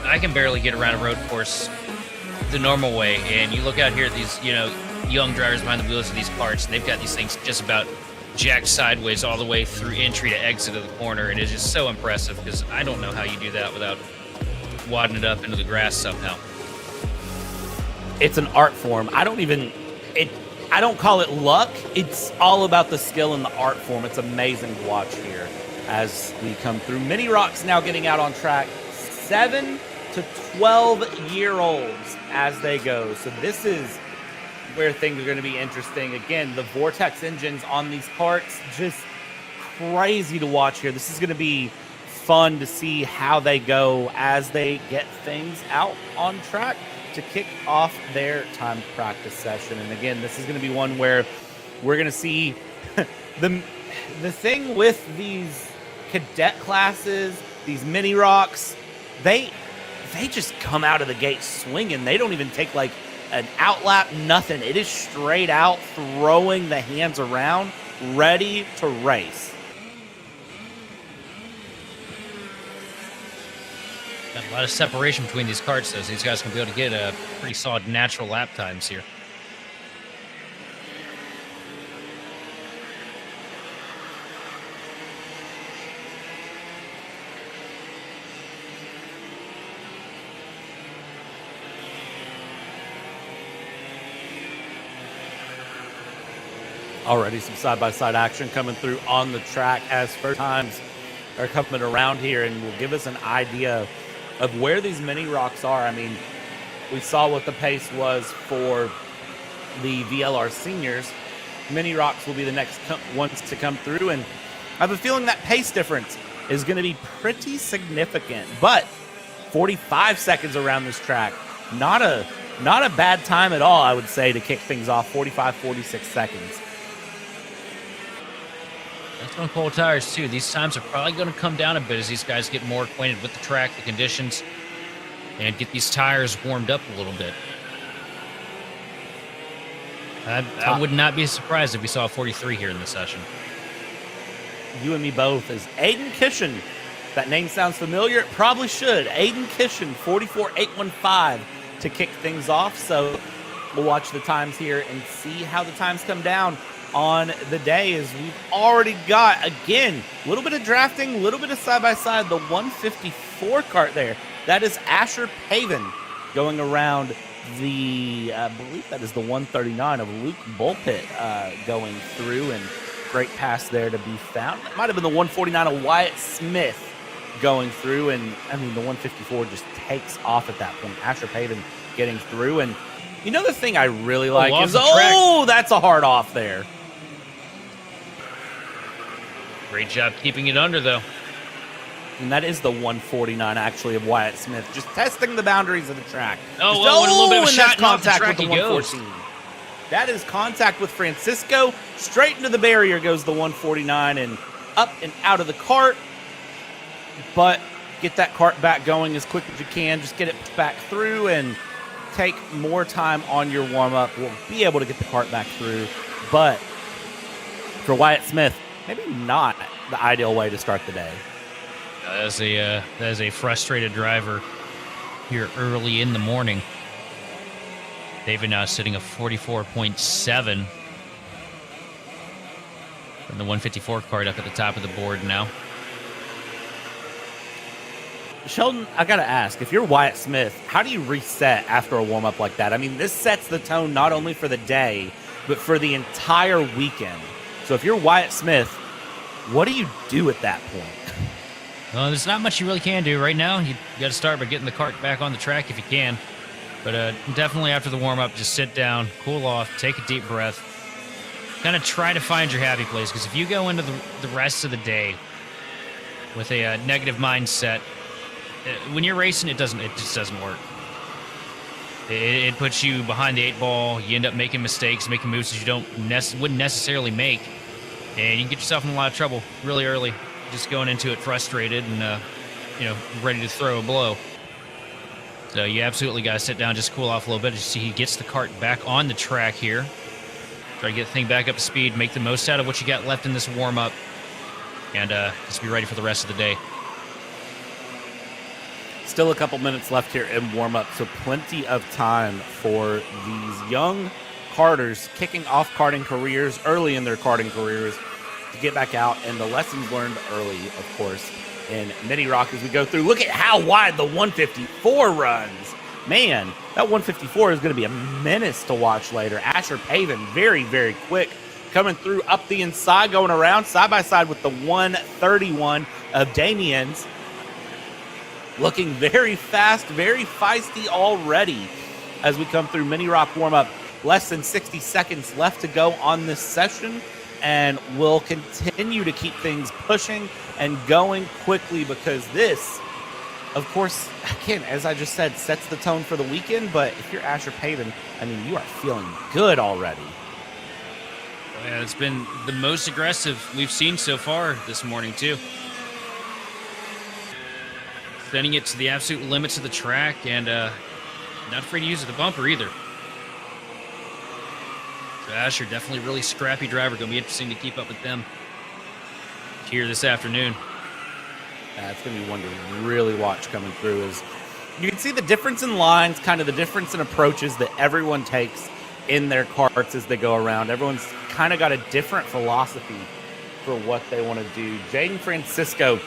I can barely get around a road course the normal way, and you look out here at these, young drivers behind the wheels of these karts, and they've got these things just about jacked sideways all the way through entry to exit of the corner, and it's just so impressive because I don't know how you do that without wadding it up into the grass somehow. It's an art form. I don't call it luck. It's all about the skill and the art form. It's amazing to watch here as we come through. Mini Rocks now getting out on track. 7 to 12-year-olds as they go. So this is where things are going to be interesting. Again, the Vortex engines on these karts, just crazy to watch here. This is going to be fun to see how they go as they get things out on track to kick off their time practice session. And again, this is going to be one where we're going to see the thing with these cadet classes, these Mini Rocks, they just come out of the gate swinging. They don't even take like an outlap, nothing. It is straight out throwing the hands around, ready to race. Got a lot of separation between these karts, though, so these guys can be able to get a pretty solid natural lap times here. Already some side-by-side action coming through on the track as first times are coming around here, and will give us an idea of where these Mini Rocks are. I mean, we saw what the pace was for the VLR Seniors. Mini Rocks will be the next ones to come through, and I have a feeling that pace difference is going to be pretty significant. But 45 seconds around this track, not a bad time at all, I would say, to kick things off. 45, 46 seconds. That's on cold tires, too. These times are probably going to come down a bit as these guys get more acquainted with the track, the conditions, and get these tires warmed up a little bit. I would not be surprised if we saw a 43 here in this session. You and me both. Is Aiden Kishin. That name sounds familiar. It probably should. Aiden Kishin, 44.815 to kick things off. So we'll watch the times here and see how the times come down on the day, as we've already got, again, a little bit of drafting, a little bit of side-by-side, the 154 cart there. That is Asher Paven going around the, I believe that is the 139 of Luke Bullpit going through, and great pass there to be found. It might have been the 149 of Wyatt Smith going through, and I mean, the 154 just takes off at that point. Asher Paven getting through, and you know the thing I really like is, that's a hard off there. Great job keeping it under, though. And that is the 149, actually, of Wyatt Smith, just testing the boundaries of the track. Oh, well, a little bit of a shot off the contact track with the he goes. 114. That is contact with Francisco. Straight into the barrier goes the 149, and up and out of the cart. But get that cart back going as quick as you can. Just get it back through and take more time on your warm-up. We'll be able to get the cart back through. But for Wyatt Smith, maybe not the ideal way to start the day. That is a frustrated driver here early in the morning. David now sitting a 44.7. And the 154 cart up at the top of the board now. Sheldon, I got to ask, if you're Wyatt Smith, how do you reset after a warm-up like that? I mean, this sets the tone not only for the day, but for the entire weekend. So if you're Wyatt Smith, what do you do at that point? Well, there's not much you really can do right now. You got to start by getting the cart back on the track if you can. But definitely after the warm-up, just sit down, cool off, take a deep breath. Kind of try to find your happy place, because if you go into the rest of the day with a negative mindset, when you're racing, it just doesn't work. It puts you behind the 8 ball. You end up making mistakes, making moves that you wouldn't necessarily make, and you can get yourself in a lot of trouble really early, just going into it frustrated and ready to throw a blow. So you absolutely got to sit down, just cool off a little bit. Just see he gets the cart back on the track here. Try to get the thing back up to speed, make the most out of what you got left in this warm-up, and just be ready for the rest of the day. Still a couple minutes left here in warm-up, so plenty of time for these young karters kicking off karting careers early in their karting careers to get back out, and the lessons learned early, of course, in Mini Rok as we go through. Look at how wide the 154 runs. Man, that 154 is going to be a menace to watch later. Asher Paven, very, very quick, coming through up the inside, going around side-by-side with the 131 of Damien's. Looking very fast, very feisty already as we come through Mini Rok warm-up. Less than 60 seconds left to go on this session, and we'll continue to keep things pushing and going quickly, because this, of course, again, as I just said, sets the tone for the weekend. But if you're Asher Paven, I mean, you are feeling good already. Yeah, it's been the most aggressive we've seen so far this morning, too. Sending it to the absolute limits of the track, and not afraid to use the bumper either. So Asher, definitely a really scrappy driver. Going to be interesting to keep up with them here this afternoon. It's going to be one to really watch coming through. Is you can see the difference in lines, kind of the difference in approaches that everyone takes in their karts as they go around. Everyone's kind of got a different philosophy for what they want to do. Jaden Francisco,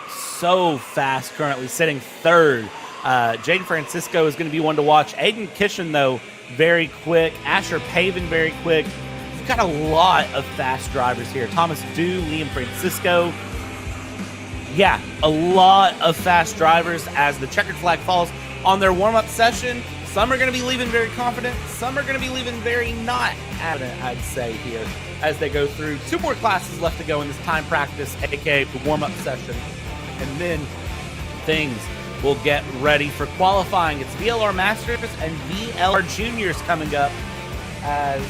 so fast, currently sitting third. Jaden Francisco is going to be one to watch. Aiden Kishin, though, very quick. Asher Paven, very quick. You've got a lot of fast drivers here. Thomas Dew, Liam Francisco. Yeah, a lot of fast drivers as the checkered flag falls on their warm-up session. Some are going to be leaving very confident. Some are going to be leaving very not confident, I'd say, here as they go through. 2 more classes left to go in this time practice, aka the warm-up session. And then things will get ready for qualifying. It's VLR Masters and VLR Juniors coming up, as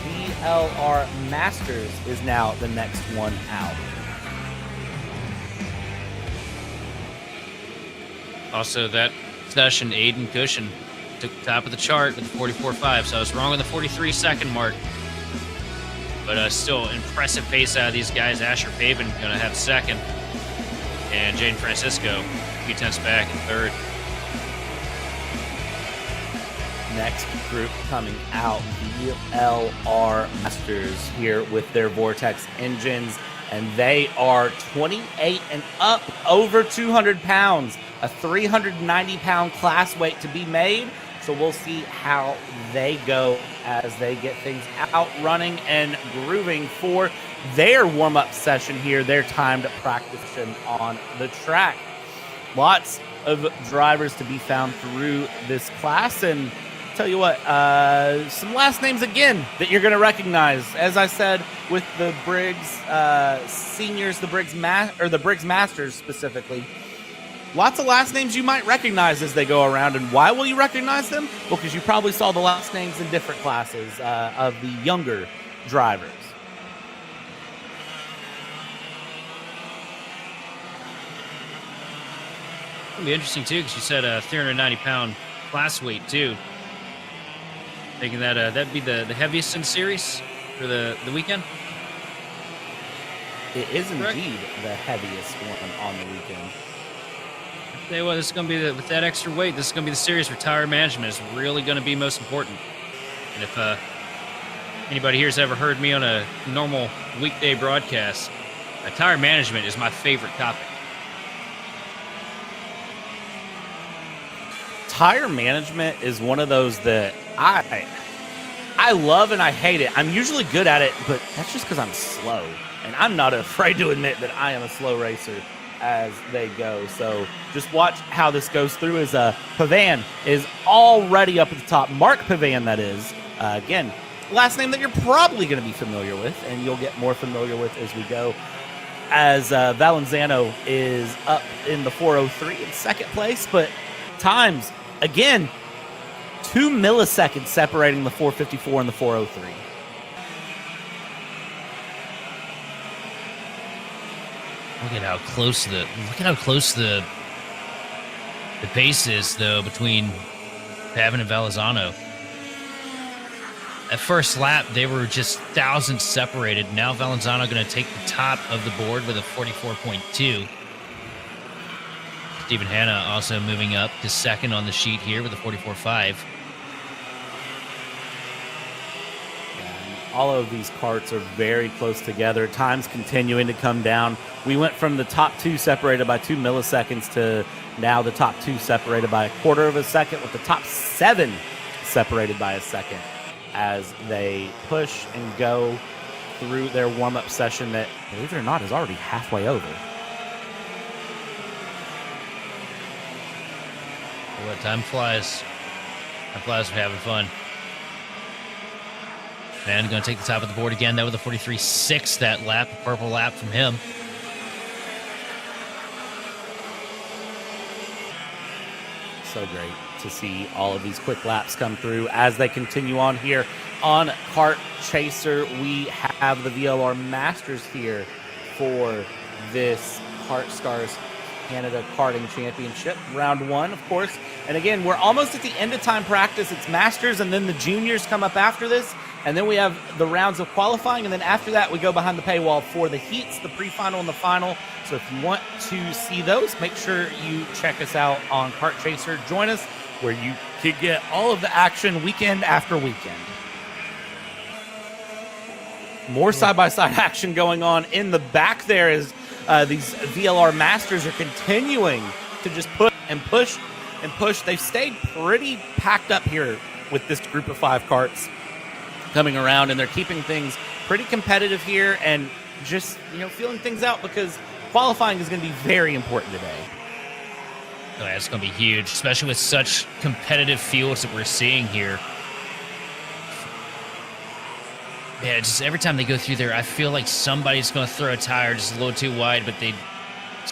VLR Masters is now the next one out. Also, that session, Aiden Cushion took the top of the chart with the 44.5, so I was wrong on the 43-second mark. But still, impressive pace out of these guys. Asher Pavin going to have second, and Jaden Francisco, a few tenths back in third. Next group coming out, VLR Masters here with their Vortex engines, and they are 28 and up, over 200 pounds, a 390-pound class weight to be made. So we'll see how they go as they get things out running and grooving for their warm-up session here, their timed practice on the track. Lots of drivers to be found through this class, and tell you what, some last names again that you're going to recognize. As I said, with the Briggs seniors, the Briggs Masters specifically, lots of last names you might recognize as they go around. And why will you recognize them? Well, because you probably saw the last names in different classes of the younger drivers. It'll be interesting too, because you said a 390-pound class weight too. Thinking that that'd be the heaviest in series for the weekend. It is Correct. indeed the heaviest one on the weekend. Tell you what, this is going to be with that extra weight. This is going to be the series where tire management is really going to be most important. And if anybody here has ever heard me on a normal weekday broadcast, tire management is my favorite topic. Tire management is one of those that I love and I hate it. I'm usually good at it, but that's just because I'm slow. And I'm not afraid to admit that I am a slow racer as they go. So just watch how this goes through as Pavan is already up at the top. Mark Pavan, that is. Again, last name that you're probably going to be familiar with, and you'll get more familiar with as we go. As Valenziano is up in the 403 in second place, but times, again, 2 milliseconds separating the 454 and the 403. Look at how close the pace is though between Pavin and Valenzano. At first lap, they were just thousandths separated. Now Valenzano going to take the top of the board with a 44.2. Stephen Hanna also moving up to second on the sheet here with a 44.5. All of these karts are very close together. Times continuing to come down. We went from the top two separated by 2 milliseconds to now the top two separated by a quarter of a second, with the top 7 separated by a second as they push and go through their warm-up session that, believe it or not, is already halfway over. Well, time flies. Time flies. We're having fun. And going to take the top of the board again. That with a 43.6 that lap, a purple lap from him. So great to see all of these quick laps come through as they continue on here on Kart Chaser. We have the VLR Masters here for this KartStars Canada Karting Championship, round 1, of course. And again, we're almost at the end of time practice. It's Masters, and then the Juniors come up after this. And then we have the rounds of qualifying, and then after that, we go behind the paywall for the heats, the pre-final, and the final. So if you want to see those, make sure you check us out on Kart Chaser. Join us where you can get all of the action weekend after weekend. More side-by-side action going on in the back there as these VLR Masters are continuing to just put and push and push. They've stayed pretty packed up here with this group of 5 karts coming around, and they're keeping things pretty competitive here and just, feeling things out because qualifying is going to be very important today. Oh, yeah, it's going to be huge, especially with such competitive fields that we're seeing here. Yeah, just every time they go through there, I feel like somebody's going to throw a tire just a little too wide, but these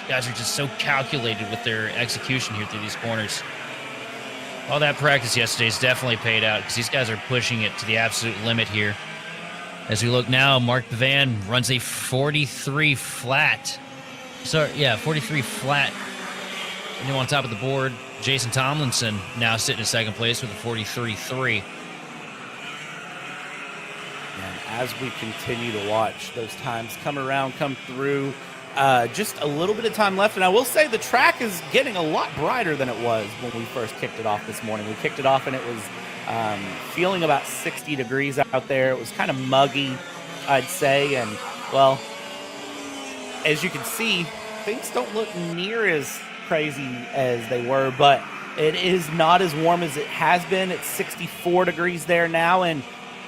guys are just so calculated with their execution here through these corners. All that practice yesterday's definitely paid out because these guys are pushing it to the absolute limit here. As we look now, Mark Pavan runs a 43 flat. So, yeah, 43 flat And then on top of the board, Jason Tomlinson now sitting in second place with a 43.3. And as we continue to watch those times come through, just a little bit of time left. And I will say the track is getting a lot brighter than it was when we first kicked it off this morning. We kicked it off and it was feeling about 60 degrees out there. It was kind of muggy, I'd say. And, well, as you can see, things don't look near as crazy as they were, but it is not as warm as it has been. It's 64 degrees there now, and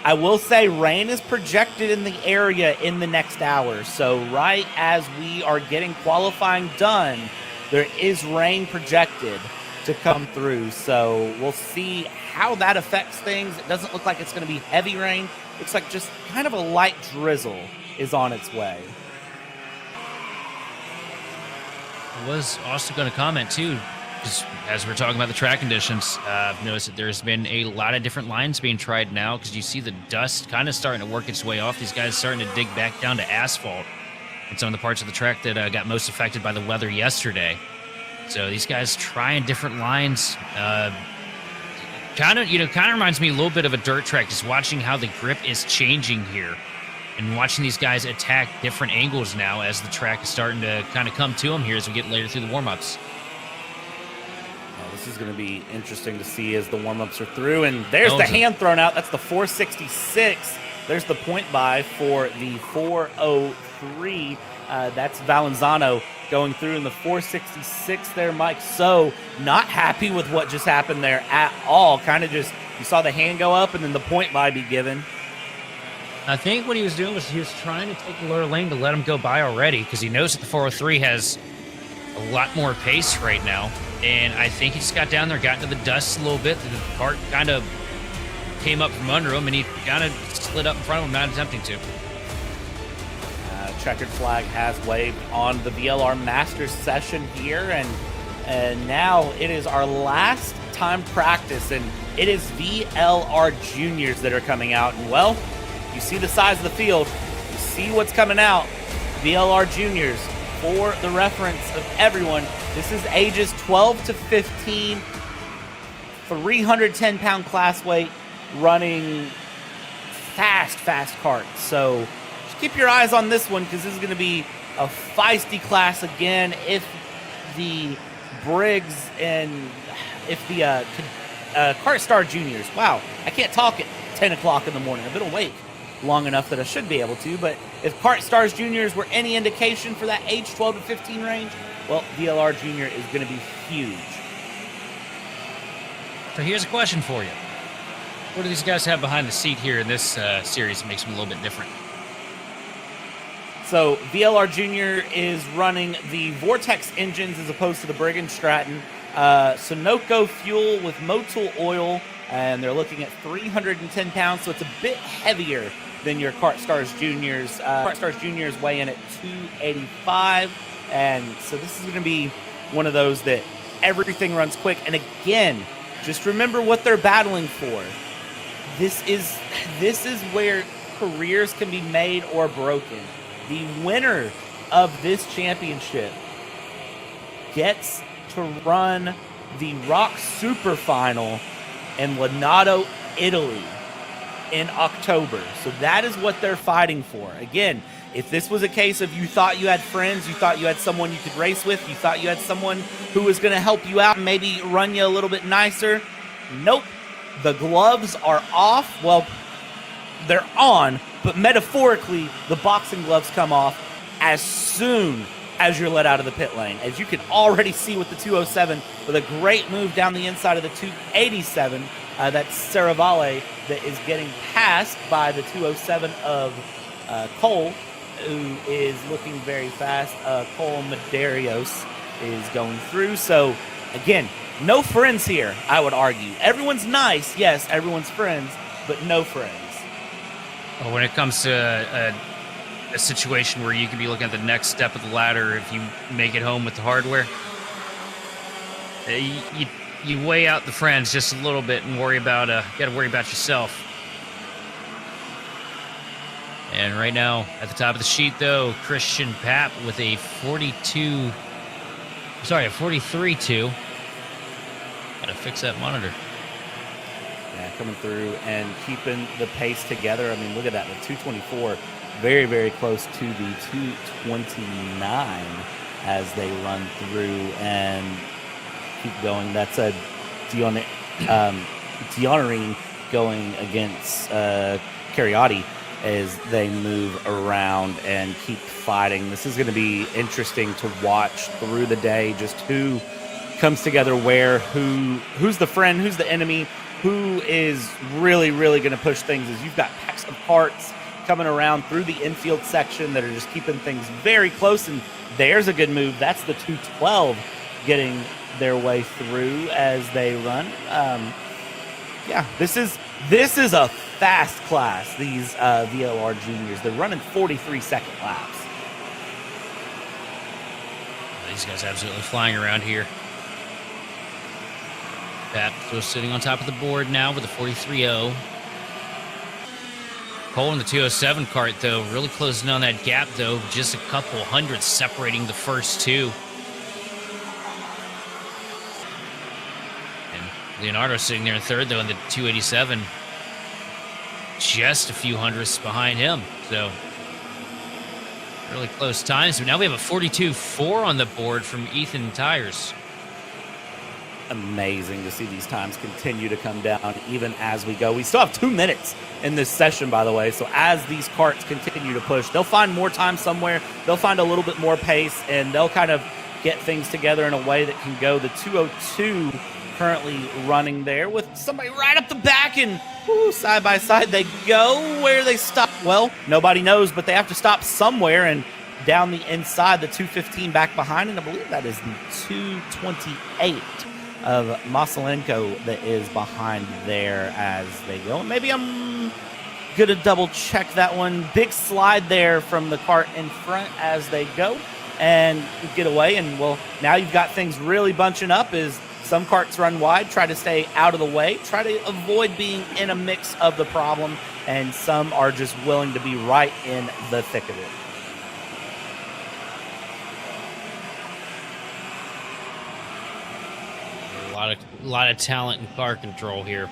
I will say rain is projected in the area in the next hour. So right as we are getting qualifying done, there is rain projected to come through. So we'll see how that affects things. It doesn't look like it's going to be heavy rain. Looks like just kind of a light drizzle is on its way. I was also going to comment too, because as we're talking about the track conditions, I've noticed that there's been a lot of different lines being tried now, because you see the dust kind of starting to work its way off. These guys starting to dig back down to asphalt in some of the parts of the track that got most affected by the weather yesterday. So these guys trying different lines. Kind of reminds me a little bit of a dirt track, just watching how the grip is changing here. And watching these guys attack different angles now as the track is starting to kind of come to them here as we get later through the warm-ups. This is going to be interesting to see as the warm-ups are through. And there's the hand thrown out. That's the 466. There's the point by for the 403. That's Valenzuela going through in the 466 there, Mike. So not happy with what just happened there at all. Kind of just, you saw the hand go up and then the point by be given. I think what he was doing was he was trying to take the lower lane to let him go by already, because he knows that the 403 has a lot more pace right now. And I think he just got down there, got into the dust a little bit. The cart kind of came up from under him, and he kind of slid up in front of him, not attempting to. Checkered flag has waved on the VLR Master session here, and now it is our last time practice, and it is VLR Juniors that are coming out. And, well, you see the size of the field. You see what's coming out. VLR Juniors, for the reference of everyone, this is ages 12 to 15, 310-pound class weight, running fast karts. So just keep your eyes on this one, because this is going to be a feisty class again. If the Briggs and if the KartStars Juniors, wow, I can't talk at 10 o'clock in the morning. I've been awake long enough that I should be able to, but if KartStars Juniors were any indication for that age 12 to 15 range, well, VLR Junior is going to be huge. So here's a question for you. What do these guys have behind the seat here in this series that makes them a little bit different? So VLR Junior is running the Vortex engines as opposed to the Briggs Stratton. Sunoco fuel with Motul oil, and they're looking at 310 pounds, so it's a bit heavier than your KartStars Juniors. KartStars Juniors weigh in at 285, and so this is going to be one of those that everything runs quick. And again, just remember what they're battling for. This is where careers can be made or broken. The winner of this championship gets to run the Rok Super Final in Lonato, Italy in October. So that is what they're fighting for. Again, if this was a case of you thought you had friends, you thought you had someone you could race with, you thought you had someone who was going to help you out and maybe run you a little bit nicer, nope. The gloves are off. Well, they're on, but metaphorically, the boxing gloves come off as soon as you're let out of the pit lane. As you can already see with the 207, with a great move down the inside of the 287, that's Saravale that is getting passed by the 207 of Cole, who is looking very fast. Cole Medeiros is going through. So, again, no friends here, I would argue. Everyone's nice. Yes, everyone's friends, but no friends. Well, when it comes to a situation where you could be looking at the next step of the ladder if you make it home with the hardware, you weigh out the friends just a little bit and worry about got to worry about yourself. And right now at the top of the sheet, though, Christian Papp with a 42 Sorry, a 43.2. Gotta fix that monitor. Yeah, coming through and keeping the pace together. I mean, look at that. The 224, very, very close to the 229 as they run through and keep going. That's a Dionarine going against Cariotti as they move around and keep fighting. This is going to be interesting to watch through the day, just who comes together where, who's the friend, who's the enemy, who is really, really going to push things. As you've got packs of parts coming around through the infield section that are just keeping things very close, and there's a good move. That's the 212 getting their way through as they run. Yeah, this is a fast class, these VLR juniors. They're running 43-second laps. These guys absolutely flying around here. Pat still sitting on top of the board now with a 43.0. Cole in the 207 cart, though, really closing on that gap, though. Just a couple hundred separating the first two. And Leonardo sitting there in third, though, in the 287. Just a few hundredths behind him. So, really close times. But now we have a 42.4 on the board from Ethan Tires. Amazing to see these times continue to come down even as we go. We still have 2 minutes in this session, by the way. So as these carts continue to push, they'll find more time somewhere. They'll find a little bit more pace, and they'll kind of get things together in a way that can go. The 202 currently running there with somebody right up the back, and side by side they go. Where they stop, well, nobody knows, but they have to stop somewhere, and down the inside, the 215 back behind, and I believe that is the 228 of Masalenko that is behind there as they go. Maybe I'm gonna double check that one. Big slide there from the cart in front as they go and get away. And well, now you've got things really bunching up as some carts run wide, try to stay out of the way, try to avoid being in a mix of the problem, and some are just willing to be right in the thick of it. A lot of talent and car control here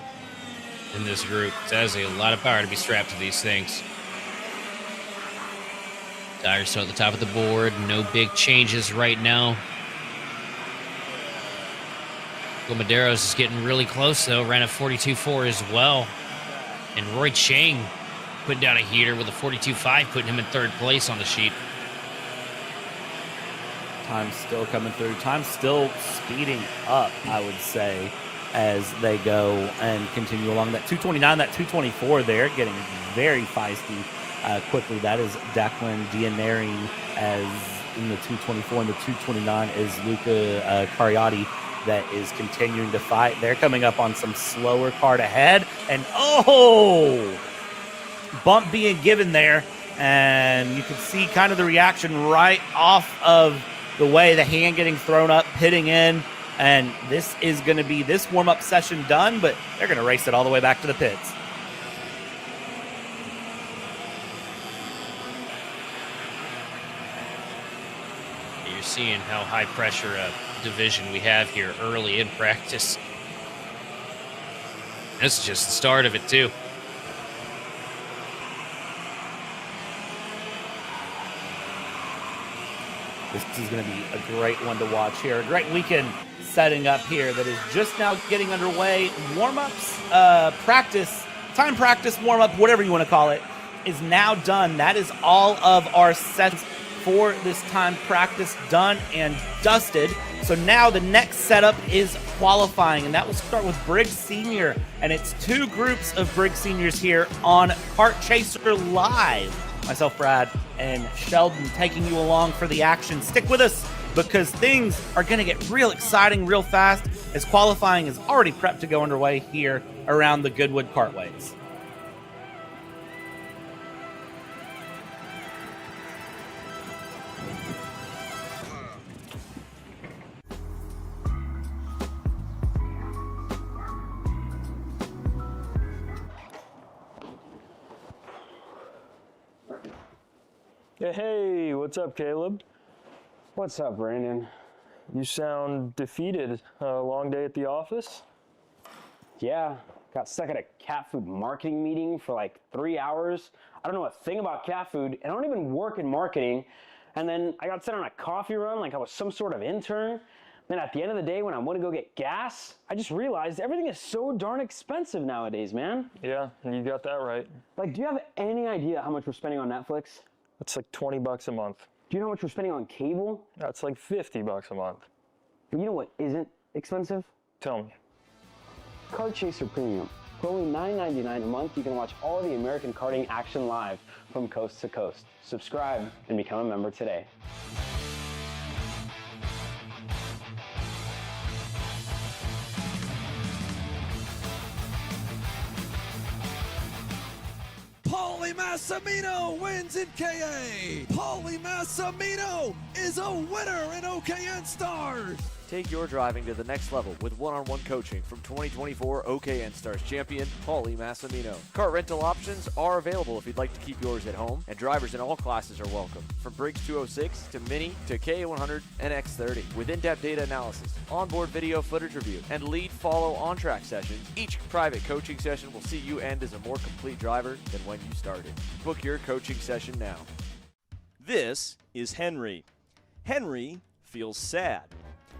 in this group. It has a lot of power to be strapped to these things. Tires still at the top of the board. No big changes right now. Maderos is getting really close, though. Ran a 42.4 as well. And Roy Chang put down a heater with a 42.5, putting him in third place on the sheet. Time still coming through. Time still speeding up, I would say, as they go and continue along. That 229, that 224 there, getting very feisty quickly. That is Declan Dianeri as in the 224, and the 229 is Luca Cariotti that is continuing to fight. They're coming up on some slower cart ahead, and bump being given there, and you can see kind of the reaction right off of the way the hand getting thrown up, hitting in, and this is going to be this warm-up session done, but they're going to race it all the way back to the pits. You're seeing how high pressure a division we have here early in practice. This is just the start of it, too. This is going to be a great one to watch here. A great weekend setting up here that is just now getting underway. Warm-ups, practice, time practice, warm-up, whatever you want to call it, is now done. That is all of our sets for this time practice done and dusted. So now the next setup is qualifying, and that will start with Briggs Senior. And it's two groups of Briggs Seniors here on Kart Chaser Live. Myself, Brad, and Sheldon taking you along for the action. Stick with us because things are going to get real exciting real fast as qualifying is already prepped to go underway here around the Goodwood Kartways. Hey, what's up, Caleb? What's up, Brandon? You sound defeated. A long day at the office? Yeah, got stuck at a cat food marketing meeting for like 3 hours. I don't know a thing about cat food, and I don't even work in marketing. And then I got sent on a coffee run like I was some sort of intern. Then at the end of the day, when I want to go get gas, I just realized everything is so darn expensive nowadays, man. Yeah, you got that right. Like, do you have any idea how much we're spending on Netflix? That's like 20 bucks a month. Do you know how much we're spending on cable? That's like 50 bucks a month. But you know what isn't expensive? Tell me. Kart Chaser Premium. For only $9.99 a month, you can watch all the American karting action live from coast to coast. Subscribe and become a member today. Paulie Massimino wins in KA. Paulie Massimino is a winner in OKN Stars. Take your driving to the next level with one-on-one coaching from 2024 OKN-Stars champion, Paulie Massimino. Kart rental options are available if you'd like to keep yours at home, and drivers in all classes are welcome, from Briggs 206 to Mini to KA100 and X30. With in-depth data analysis, onboard video footage review, and lead-follow on-track sessions, each private coaching session will see you end as a more complete driver than when you started. Book your coaching session now. This is Henry. Henry feels sad.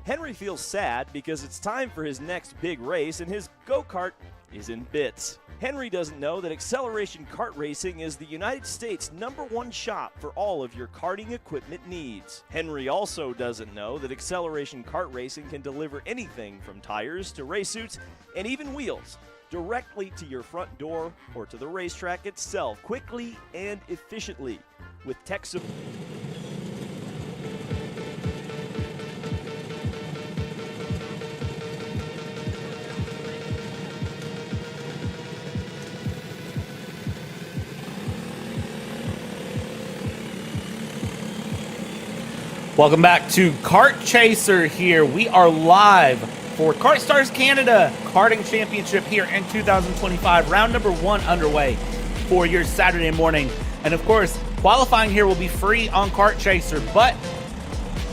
Henry feels sad because it's time for his next big race and his go-kart is in bits. Henry doesn't know that Acceleration Kart Racing is the United States' #1 shop for all of your karting equipment needs. Henry also doesn't know that Acceleration Kart Racing can deliver anything from tires to race suits and even wheels directly to your front door or to the racetrack itself quickly and efficiently with tech support. Welcome back to Kart Chaser here. We are live for KartStars Canada Karting Championship here in 2025. Round number 1 underway for your Saturday morning. And of course, qualifying here will be free on Kart Chaser, but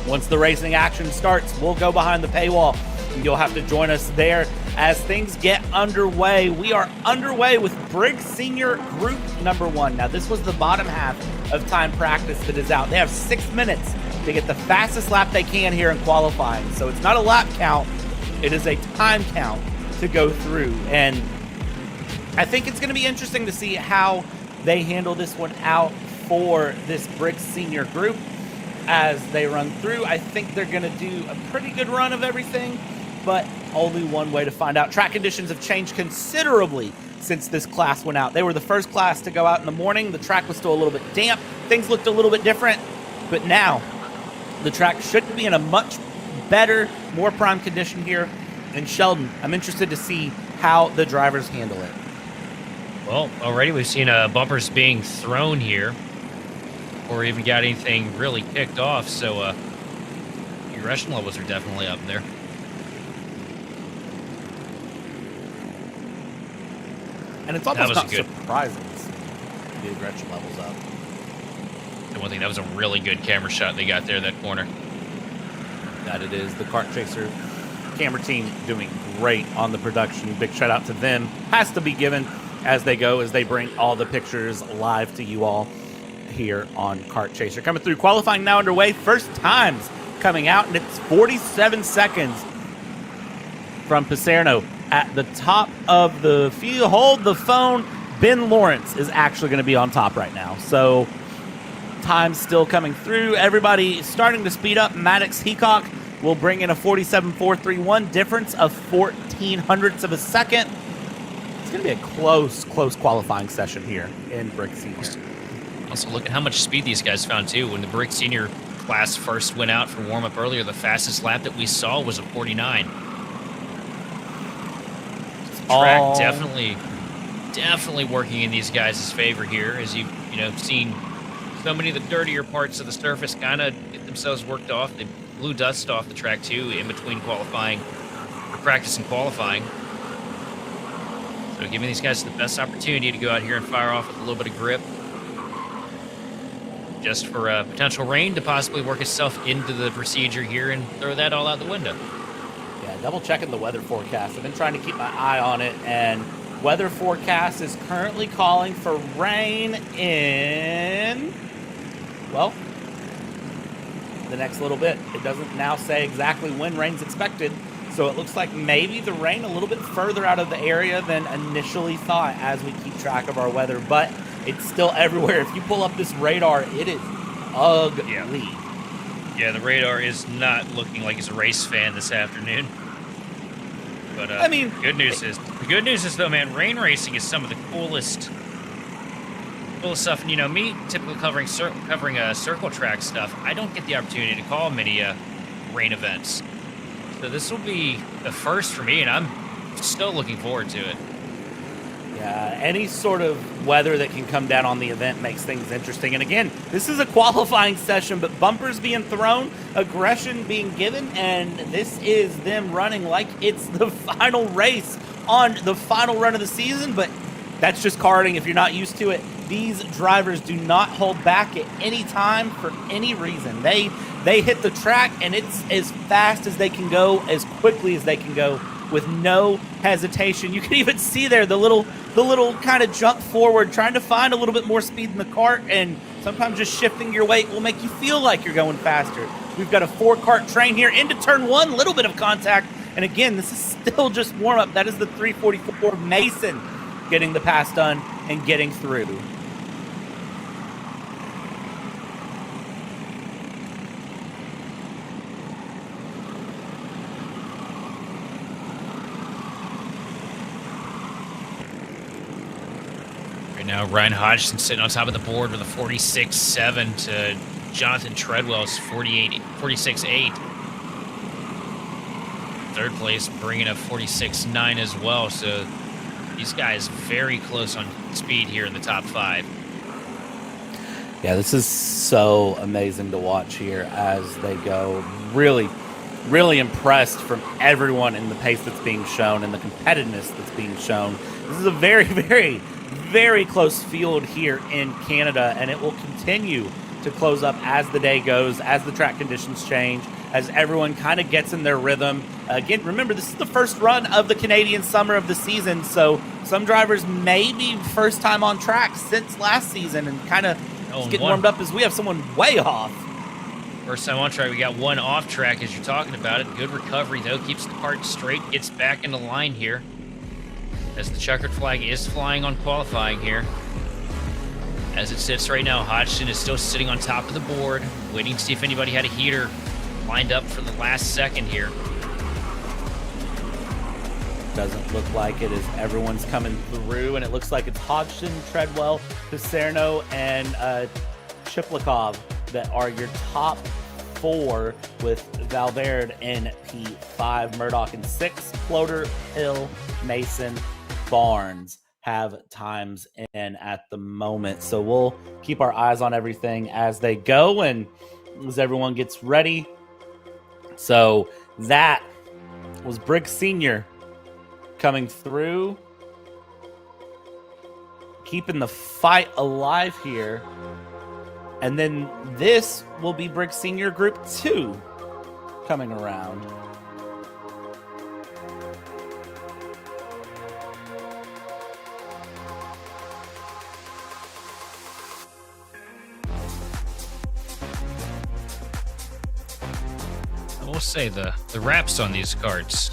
once the racing action starts, we'll go behind the paywall. And you'll have to join us there as things get underway. We are underway with Briggs Senior Group number 1. Now, this was the bottom half of time practice that is out. They have 6 minutes to get the fastest lap they can here in qualifying. So it's not a lap count, it is a time count to go through. And I think it's going to be interesting to see how they handle this one out for this Briggs Senior Group as they run through. I think they're going to do a pretty good run of everything, but only one way to find out. Track conditions have changed considerably since this class went out. They were the first class to go out in the morning. The track was still a little bit damp. Things looked a little bit different, but now the track should be in a much better, more prime condition here in Sheldon. I'm interested to see how the drivers handle it. Well, already we've seen bumpers being thrown here, or even got anything really kicked off. So aggression levels are definitely up there. And it's almost not surprising to see the aggression levels up. And one thing, that was a really good camera shot they got there, that corner. That it is. The Kart Chaser camera team doing great on the production. Big shout out to them. Has to be given as they go, as they bring all the pictures live to you all here on Kart Chaser. Coming through, qualifying now underway. First times coming out, and it's 47 seconds from Paserno at the top of the field. Hold the phone. Ben Lawrence is actually going to be on top right now. So time still coming through. Everybody starting to speed up. Maddox Heacock will bring in a 47.431, difference of 0.14 of a second. It's going to be a close qualifying session here in Briggs Senior. Also, look at how much speed these guys found, too. When the Briggs Senior class first went out for warm-up earlier, the fastest lap that we saw was a 49. Track definitely working in these guys' favor here, as you've seen so many of the dirtier parts of the surface kind of get themselves worked off. They blew dust off the track too in between qualifying, or practice and qualifying. So giving these guys the best opportunity to go out here and fire off with a little bit of grip. just for potential rain to possibly work itself into the procedure here and throw that all out the window. Yeah, double checking the weather forecast. I've been trying to keep my eye on it, and weather forecast is currently calling for rain in, well, the next little bit. It doesn't now say exactly when rain's expected, so it looks like maybe the rain a little bit further out of the area than initially thought as we keep track of our weather, but it's still everywhere. If you pull up this radar, it is ugly. Yeah, the radar is not looking like it's a race fan this afternoon. But I mean, the good news is though, man, rain racing is some of the coolest stuff. And you know, me typically covering circle track stuff, I don't get the opportunity to call many rain events. So this will be the first for me, and I'm still looking forward to it. Yeah, any sort of weather that can come down on the event makes things interesting. And again, this is a qualifying session, but bumpers being thrown, aggression being given, and this is them running like it's the final race on the final run of the season. But that's just karting. If you're not used to it, these drivers do not hold back at any time for any reason. They hit the track, and it's as fast as they can go, as quickly as they can go, with no hesitation. You can even see there the little kind of jump forward, trying to find a little bit more speed in the kart, and sometimes just shifting your weight will make you feel like you're going faster. We've got a 4-kart train here into turn 1, little bit of contact, and again, this is still just warm-up. That is the 344 Mason getting the pass done and getting through. Now Ryan Hodgson sitting on top of the board with a 46.7 to Jonathan Treadwell's 46.8. Third place bringing up 46.9 as well. So these guys very close on speed here in the top 5. Yeah, this is so amazing to watch here as they go. Really, really impressed from everyone in the pace that's being shown and the competitiveness that's being shown. This is a very, very, very close field here in Canada, and it will continue to close up as the day goes, as the track conditions change, as everyone kind of gets in their rhythm. Again, remember, this is the first run of the Canadian summer of the season, so some drivers may be first time on track since last season and kind of getting warmed up as we have someone way off. First time on track, we got one off track as you're talking about it. Good recovery, though, keeps the kart straight, gets back into line here, as the checkered flag is flying on qualifying here. As it sits right now, Hodgson is still sitting on top of the board, waiting to see if anybody had a heater lined up for the last second here. Doesn't look like it as everyone's coming through, and it looks like it's Hodgson, Treadwell, Picerno, and Chiplikov that are your top 4, with Valverde in P5, Murdoch in 6, Floater, Hill, Mason, Barnes have times in at the moment. So we'll keep our eyes on everything as they go and as everyone gets ready. So that was Briggs Senior coming through, keeping the fight alive here. And then this will be Briggs Senior Group 2 coming around. I will say the wraps on these karts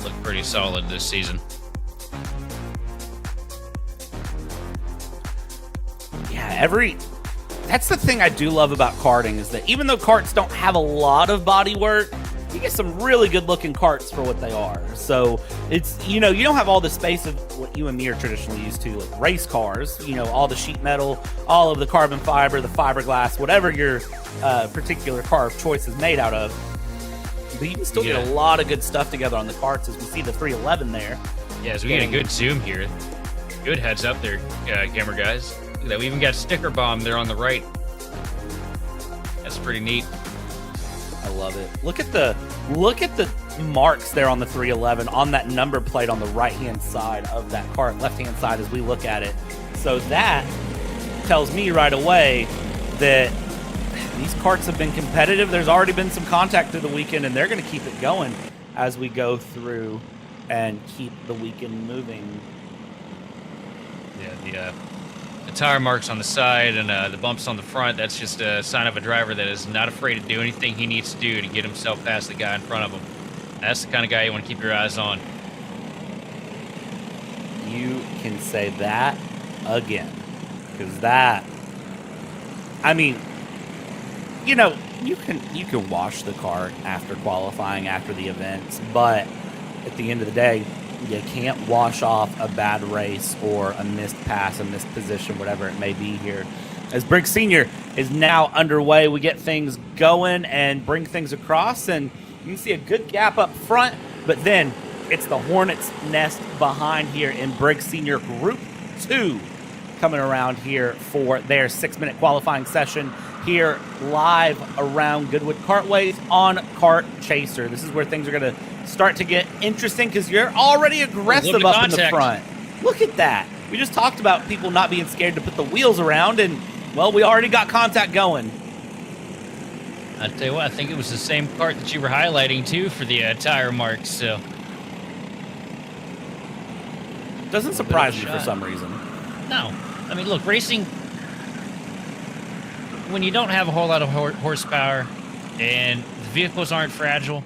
look pretty solid this season. Yeah, that's the thing I do love about karting, is that even though karts don't have a lot of body work, you get some really good looking karts for what they are. So it's, you don't have all the space of what you and me are traditionally used to, like race cars, all the sheet metal, all of the carbon fiber, the fiberglass, whatever your particular car of choice is made out of. But you can still get a lot of good stuff together on the karts, as we see the 311 there. Yeah, so we get a good zoom here. Good heads up there, camera guys. Look at that. We even got sticker bomb there on the right. That's pretty neat. I love it. Look at the marks there on the 311 on that number plate on the right-hand side of that kart, left-hand side as we look at it. So that tells me right away that These karts have been competitive. There's already been some contact through the weekend, and they're going to keep it going as we go through and keep the weekend moving. Yeah, the tire marks on the side and the bumps on the front, that's just a sign of a driver that is not afraid to do anything he needs to do to get himself past the guy in front of him. That's the kind of guy you want to keep your eyes on. You can say that again, because that, I mean, you know, you can wash the car after qualifying, after the events, but at the end of the day, you can't wash off a bad race or a missed pass, a missed position, whatever it may be here. As Briggs Senior is now underway, we get things going and bring things across, and you can see a good gap up front, but then it's the Hornet's Nest behind here in Briggs Senior Group 2 coming around here for their 6-minute qualifying session here live around Goodwood Kartways on Kart Chaser. This is where things are going to start to get interesting because you're already aggressive up in the front. Look at that. We just talked about people not being scared to put the wheels around, and, well, we already got contact going. I'll tell you what, I think it was the same kart that you were highlighting, too, for the tire marks, so... Doesn't surprise me for some reason. No. I mean, look, racing, when you don't have a whole lot of horsepower and the vehicles aren't fragile,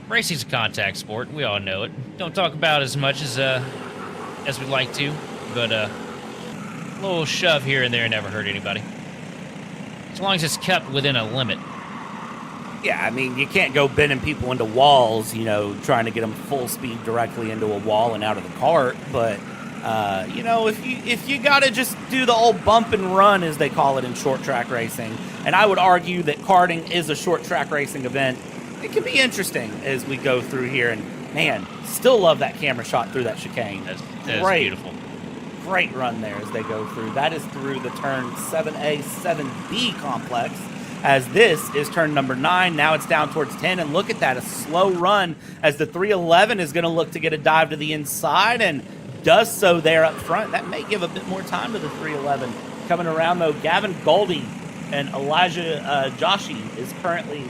racing's a contact sport. We all know it. Don't talk about it as much as we'd like to, but a little shove here and there never hurt anybody. As long as it's kept within a limit. Yeah, I mean, you can't go bending people into walls, you know, trying to get them full speed directly into a wall and out of the cart. But, you know, if you got to just do the old bump and run, as they call it in short track racing, and I would argue that karting is a short track racing event, it can be interesting as we go through here. And, man, still love that camera shot through that chicane. That's great, beautiful. Great run there as they go through. That is through the turn 7A, 7B complex. As this is turn number 9, now it's down towards 10, and look at that, a slow run as the 311 is going to look to get a dive to the inside and does so there up front. That may give a bit more time to the 311. Coming around, though, Gavin Goldie and Elijah Joshi is currently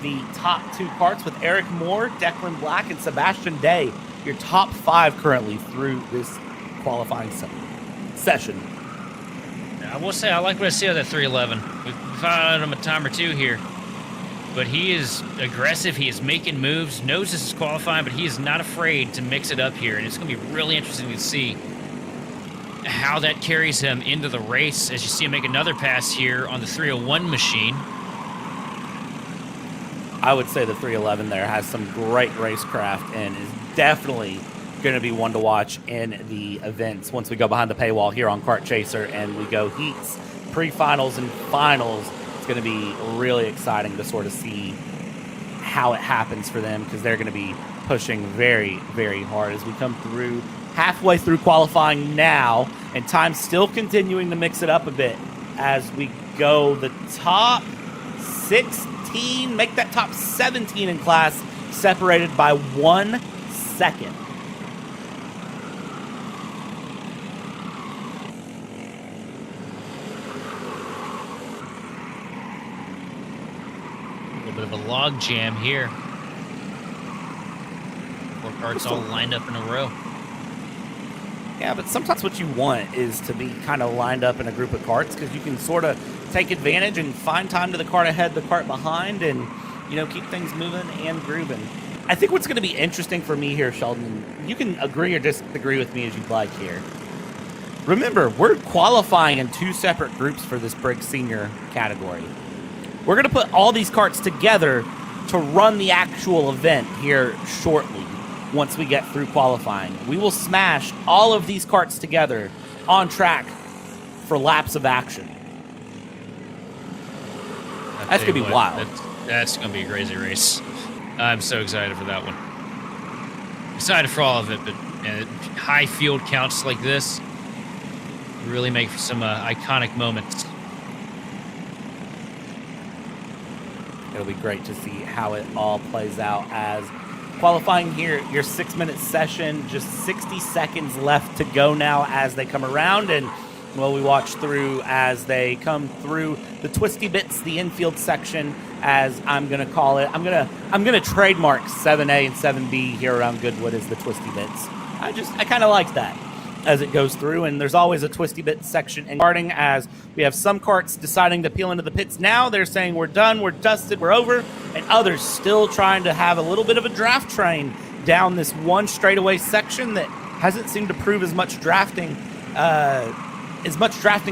the top 2 karts with Eric Moore, Declan Black, and Sebastian Day. Your top 5 currently through this qualifying session. I will say, I like what I see on that 311. We found him a time or two here. But he is aggressive. He is making moves. Knows this is qualifying, but he is not afraid to mix it up here. And it's going to be really interesting to see how that carries him into the race as you see him make another pass here on the 301 machine. I would say the 311 there has some great racecraft and is definitely going to be one to watch in the events once we go behind the paywall here on Kart Chaser and we go heats, pre-finals, and finals. It's going to be really exciting to sort of see how it happens for them because they're going to be pushing very, very hard as we come through halfway through qualifying now, and time still continuing to mix it up a bit as we go the top 16, make that top 17 in class separated by 1 second. Bit of a log jam here. 4 karts all lined up in a row. Yeah, but sometimes what you want is to be kind of lined up in a group of karts because you can sort of take advantage and find time to the kart ahead, the kart behind, and, you know, keep things moving and grooving. I think what's going to be interesting for me here, Sheldon, you can agree or disagree with me as you'd like here. Remember, we're qualifying in 2 separate groups for this Briggs Senior category. We're going to put all these karts together to run the actual event here shortly once we get through qualifying. We will smash all of these karts together on track for laps of action. That's going to be wild. That's going to be a crazy race. I'm so excited for that one. Excited for all of it, but high field counts like this really make for some iconic moments. It'll be great to see how it all plays out as qualifying here, your 6-minute session, just 60 seconds left to go now as they come around. And Well, we watch through as they come through the twisty bits, the infield section, as I'm gonna call it. I'm gonna trademark 7A and 7B here around Goodwood as the twisty bits. I kind of like that as it goes through, and there's always a twisty bit section in karting as we have some karts deciding to peel into the pits now. They're saying we're done, we're dusted, we're over, and others still trying to have a little bit of a draft train down this one straightaway section that hasn't seemed to prove as much drafting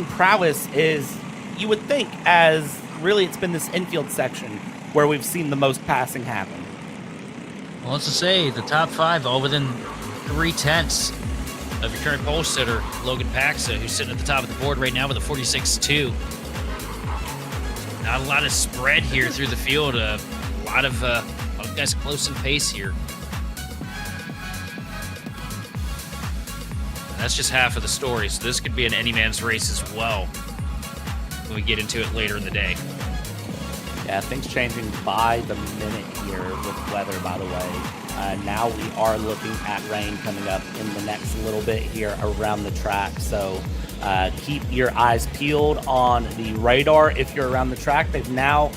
prowess as you would think, as really it's been this infield section where we've seen the most passing happen. Well, let's just say the top 5 all within 3/10 of your current pole sitter, Logan Paxa, who's sitting at the top of the board right now with a 46.2. Not a lot of spread here through the field. A lot of guys close in pace here. And that's just half of the story, so this could be an any man's race as well when we get into it later in the day. Yeah, things changing by the minute here with weather, by the way. Now we are looking at rain coming up in the next little bit here around the track. So keep your eyes peeled on the radar if you're around the track. They've now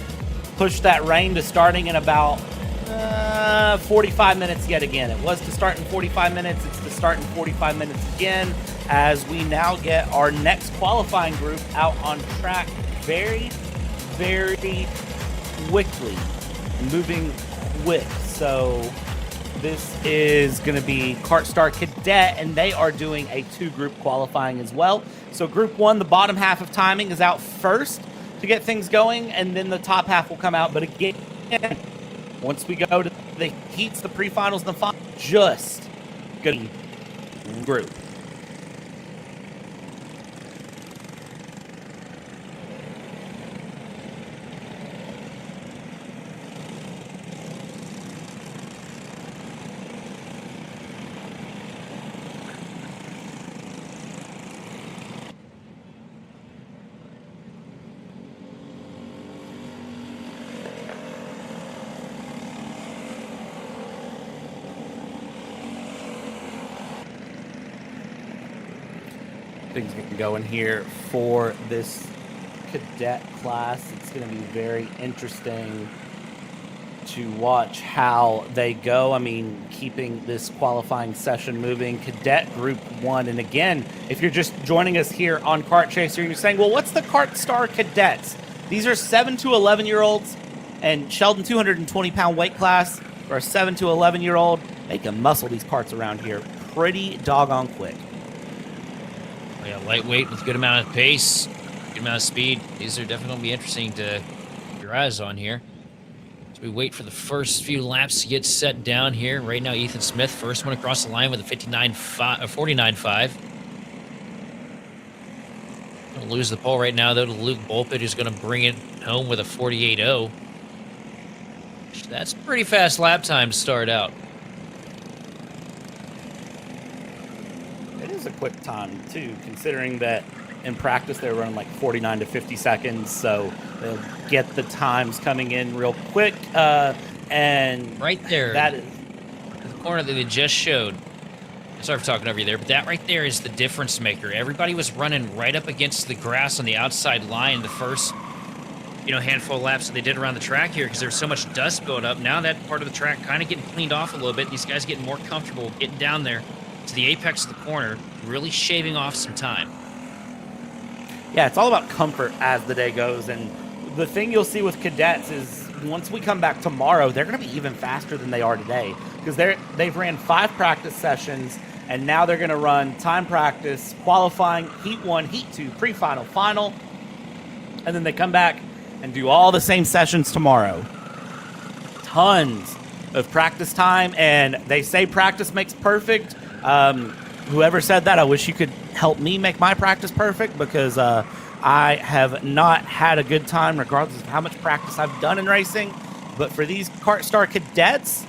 pushed that rain to starting in about 45 minutes yet again. It was to start in 45 minutes. It's to start in 45 minutes again as we now get our next qualifying group out on track very, very quickly, moving quick. So this is going to be KartStars Cadet, and they are doing a 2-group qualifying as well. So group 1, the bottom half of timing, is out first to get things going, and then the top half will come out. But again, once we go to the heats, the pre-finals, and the finals, just good group. Things getting going here for this cadet class. It's going to be very interesting to watch how they go. I mean, keeping this qualifying session moving. Cadet Group 1. And again, if you're just joining us here on Kart Chaser, you're saying, well, what's the KartStars Cadets? These are 7 to 11-year-olds, and Sheldon 220-pound weight class for a 7 to 11-year-old. They can muscle these karts around here pretty doggone quick. Yeah, lightweight with good amount of pace, good amount of speed. These are definitely going to be interesting to keep your eyes on here. So we wait for the first few laps to get set down here. Right now, Ethan Smith, first one across the line with a 49.5. Going to lose the pole right now, though, to Luke Bolpit, who's going to bring it home with a 48.0. That's pretty fast lap time to start out. A quick time too, considering that in practice they're running like 49 to 50 seconds, so they'll get the times coming in real quick. And right there, that is the corner that they just showed. Sorry for talking over you there, but that right there is the difference maker. Everybody was running right up against the grass on the outside line the first, handful of laps that they did around the track here because there was so much dust built up. Now that part of the track kind of getting cleaned off a little bit. These guys getting more comfortable getting down there to the apex of the corner, really shaving off some time. Yeah, it's all about comfort as the day goes, and the thing you'll see with cadets is once we come back tomorrow, they're going to be even faster than they are today because they've ran 5 practice sessions, and now they're going to run time practice, qualifying, heat 1, heat 2, pre-final, final, and then they come back and do all the same sessions tomorrow. Tons of practice time, and they say practice makes perfect. Whoever said that, I wish you could help me make my practice perfect because I have not had a good time regardless of how much practice I've done in racing. But for these KartStars Cadets,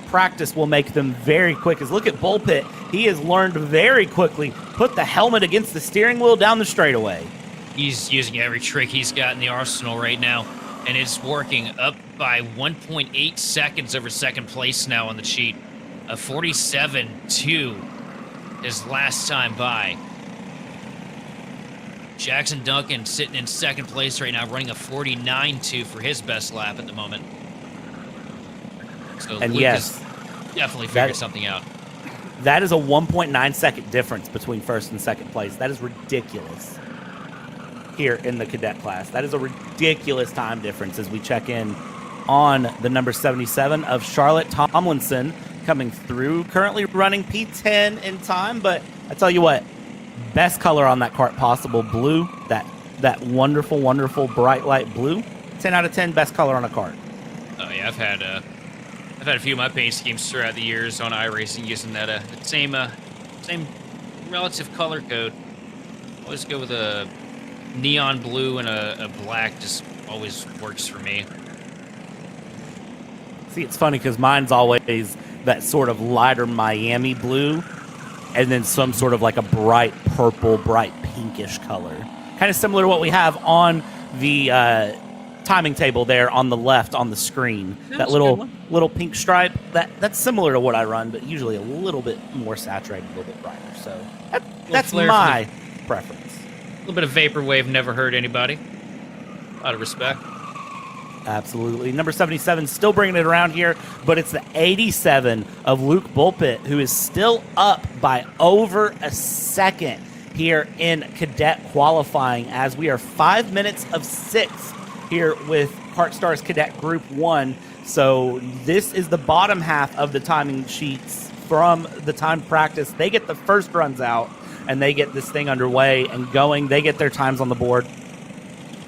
practice will make them very quick. As look at Bullpit, he has learned very quickly, put the helmet against the steering wheel down the straightaway. He's using every trick he's got in the arsenal right now, and it's working. Up by 1.8 seconds over second place now on the sheet. A 47.2 his last time by. Jackson Duncan sitting in second place right now, running a 49.2 for his best lap at the moment. So And Luke yes, has definitely figured something out. that is a 1.9 second difference between first and second place. That is ridiculous here in the cadet class. That is a ridiculous time difference as we check in on the number 77 of Charlotte Tomlinson coming through, currently running P10 in time. But I tell you what, best color on that kart possible, blue, that wonderful, wonderful bright light blue. 10 out of 10, best color on a kart. Oh yeah, I've had a few of my paint schemes throughout the years on iRacing using that same relative color code. Always go with a neon blue and a black. Just always works for me. See, it's funny because mine's always that sort of lighter Miami blue and then some sort of like a bright purple, bright pinkish color. Kind of similar to what we have on the timing table there on the left on the screen. That little pink stripe, that's similar to what I run, but usually a little bit more saturated, a little bit brighter. So that's my preference. A little bit of vaporwave never hurt anybody. A lot of respect. Absolutely. Number 77 still bringing it around here, but it's the 87 of Luke Bulpett, who is still up by over a second here in cadet qualifying, as we are 5 minutes of 6 here with KartStars Cadet Group 1. So this is the bottom half of the timing sheets from the time practice. They get the first runs out, and they get this thing underway and going. They get their times on the board.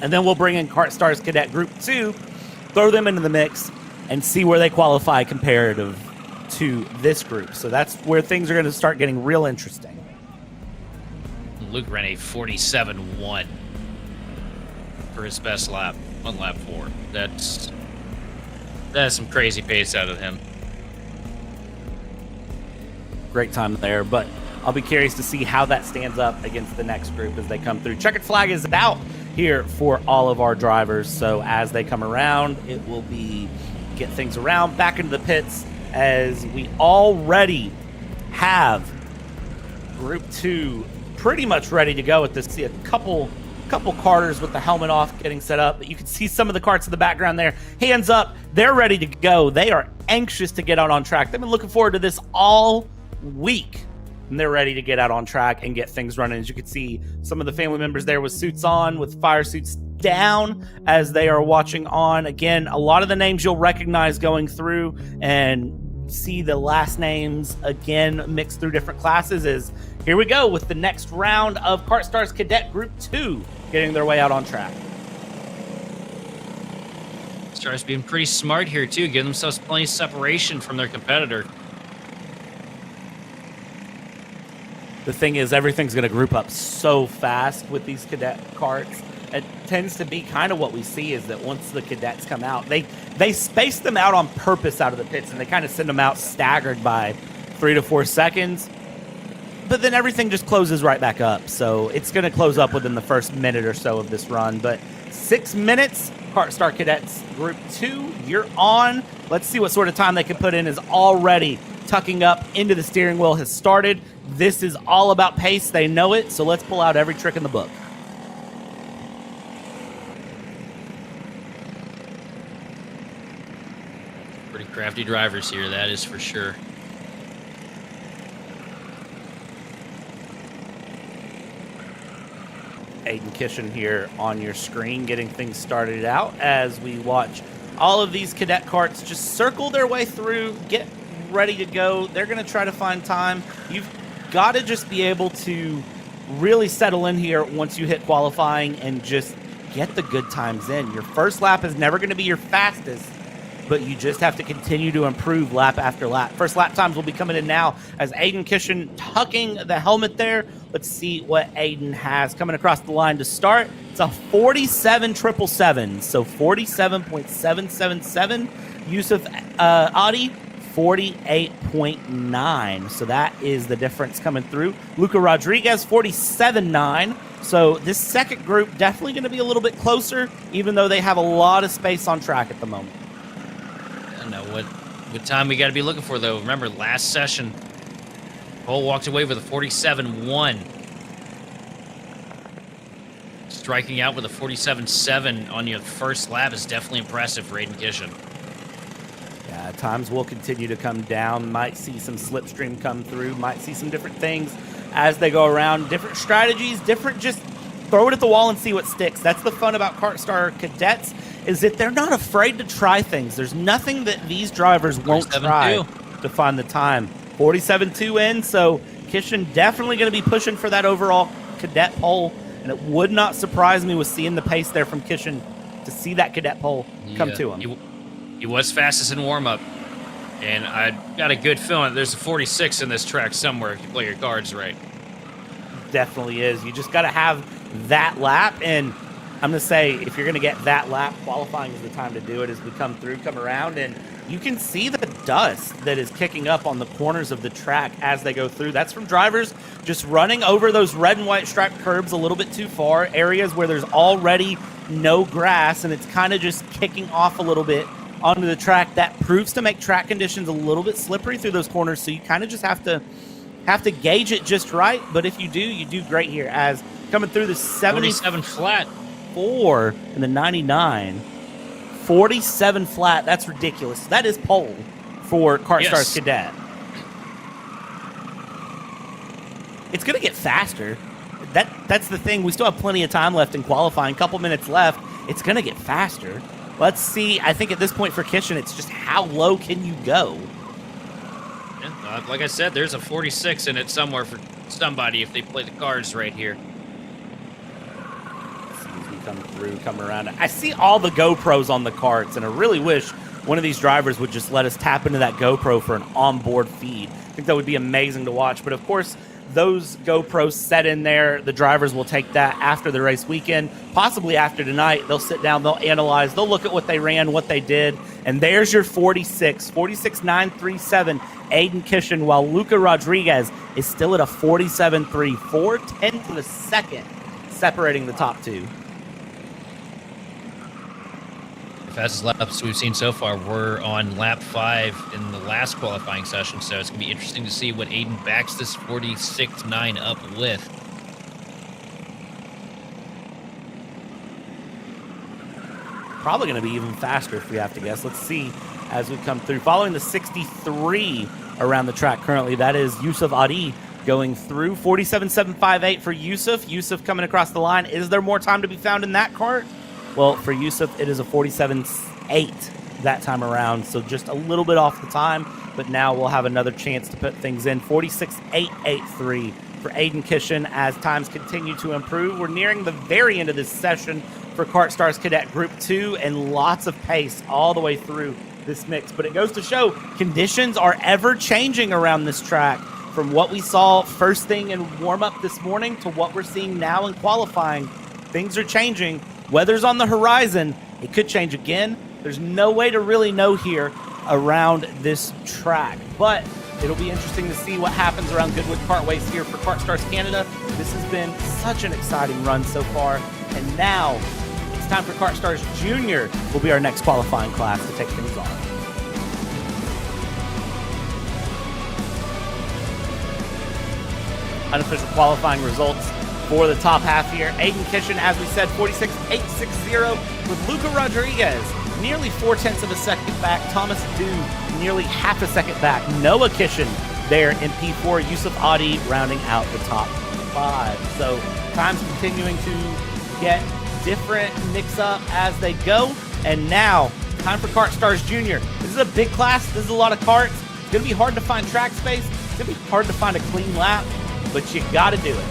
And then we'll bring in KartStars Cadet Group 2, throw them into the mix, and see where they qualify comparative to this group. So that's where things are going to start getting real interesting. Luke ran a 47.1 for his best lap on lap 4. That's some crazy pace out of him. Great time there, but I'll be curious to see how that stands up against the next group as they come through. Checkered flag is out here for all of our drivers, so as they come around, it will be get things around back into the pits, as we already have Group 2 pretty much ready to go at this. See a couple karters with the helmet off getting set up, but you can see some of the karts in the background there. Hands up, they're ready to go. They are anxious to get out on track. They've been looking forward to this all week, and they're ready to get out on track and get things running. As you can see, some of the family members there with suits on, with fire suits down, as they are watching on. Again, a lot of the names you'll recognize going through, and see the last names again mixed through different classes. Is here we go with the next round of KartStars Cadet Group 2 getting their way out on track. Stars being pretty smart here too, giving themselves plenty of separation from their competitor. The thing is, everything's going to group up so fast with these cadet karts. It tends to be kind of what we see, is that once the cadets come out, they space them out on purpose out of the pits, and they kind of send them out staggered by 3 to 4 seconds. But then everything just closes right back up. So it's going to close up within the first minute or so of this run. But 6 minutes, KartStar Cadets Group 2, you're on. Let's see what sort of time they can put in. Is already tucking up into the steering wheel, has started. This is all about pace. They know it. So let's pull out every trick in the book. Pretty crafty drivers here, that is for sure. Aiden Kishin here on your screen getting things started out as we watch all of these cadet karts just circle their way through, get ready to go. They're going to try to find time. You've got to just be able to really settle in here once you hit qualifying and just get the good times in. Your first lap is never going to be your fastest, but you just have to continue to improve lap after lap. First lap times will be coming in now as Aiden Kishin tucking the helmet there. Let's see what Aiden has coming across the line to start. It's a 47.777, so 47.777. Yusuf Adi, 48.9. So that is the difference coming through. Luca Rodriguez, 47.9. So this second group definitely going to be a little bit closer, even though they have a lot of space on track at the moment. I don't know what time we got to be looking for, though. Remember, last session, Cole walked away with a 47.1. striking out with a 47.7 on your first lap is definitely impressive for Aiden Kishin. Yeah, times will continue to come down. Might see some slipstream come through. Might see some different things as they go around. Different strategies, different just throw it at the wall and see what sticks. That's the fun about KartStar cadets, is that they're not afraid to try things. There's nothing that these drivers won't try to find the time. 47.2 in, so Kishin definitely going to be pushing for that overall cadet pole, and it would not surprise me with seeing the pace there from Kishin to see that cadet pole come to him. He was fastest in warm-up, and I got a good feeling there's a 46 in this track somewhere if you play your cards right. Definitely is. You just got to have that lap, and I'm going to say if you're going to get that lap, qualifying is the time to do it as we come around, and you can see the dust that is kicking up on the corners of the track as they go through. That's from drivers just running over those red and white striped curbs a little bit too far, areas where there's already no grass, and it's kind of just kicking off a little bit onto the track. That proves to make track conditions a little bit slippery through those corners, so you kind of just have to gauge it just right. But if you do great here as coming through the 47 flat. 4 and the 99. 47 flat. That's ridiculous. That is pole for KartStars Cadet. It's going to get faster. That's the thing. We still have plenty of time left in qualifying. Couple minutes left. It's going to get faster. Let's see. I think at this point for Kishin, it's just how low can you go? Yeah, like I said, there's a 46 in it somewhere for somebody if they play the cards right here. Come around. I see all the GoPros on the carts, and I really wish one of these drivers would just let us tap into that GoPro for an onboard feed. I think that would be amazing to watch. But of course, those GoPros set in there, the drivers will take that after the race weekend, possibly after tonight. They'll sit down, they'll analyze, they'll look at what they ran, what they did, and there's your 46.937 Aiden Kishin, while Luca Rodriguez is still at a 47.3, 4/10 to the second, separating the top two. The fastest laps we've seen so far were on lap 5 in the last qualifying session, so it's going to be interesting to see what Aiden backs this 46.9 up with. Probably going to be even faster if we have to guess. Let's see as we come through. Following the 63 around the track currently, that is Yusuf Adi going through. 47.758 for Yusuf. Yusuf coming across the line. Is there more time to be found in that cart? Well, for Yusuf, it is a 47.8 that time around, so just a little bit off the time, but now we'll have another chance to put things in. 46.883 for Aiden Kishin as times continue to improve. We're nearing the very end of this session for KartStars Cadet Group 2, and lots of pace all the way through this mix. But it goes to show conditions are ever changing around this track. From what we saw first thing in warm-up this morning to what we're seeing now in qualifying, things are changing. Weather's on the horizon. It could change again. There's no way to really know here around this track, but it'll be interesting to see what happens around Goodwood Kartways here for KartStars Canada. This has been such an exciting run so far, and now it's time for KartStars Junior will be our next qualifying class to take things on. Unofficial qualifying results for the top half here. Aiden Kishin, as we said, 46.860 with Luca Rodriguez nearly 4/10 of a second back. Thomas Dew nearly half a second back. Noah Kishin there in P4. Yusuf Adi rounding out the top 5. So times continuing to get different mix-up as they go. And now, time for KartStars Junior. This is a big class. This is a lot of karts. It's going to be hard to find track space. It's going to be hard to find a clean lap, but you got to do it.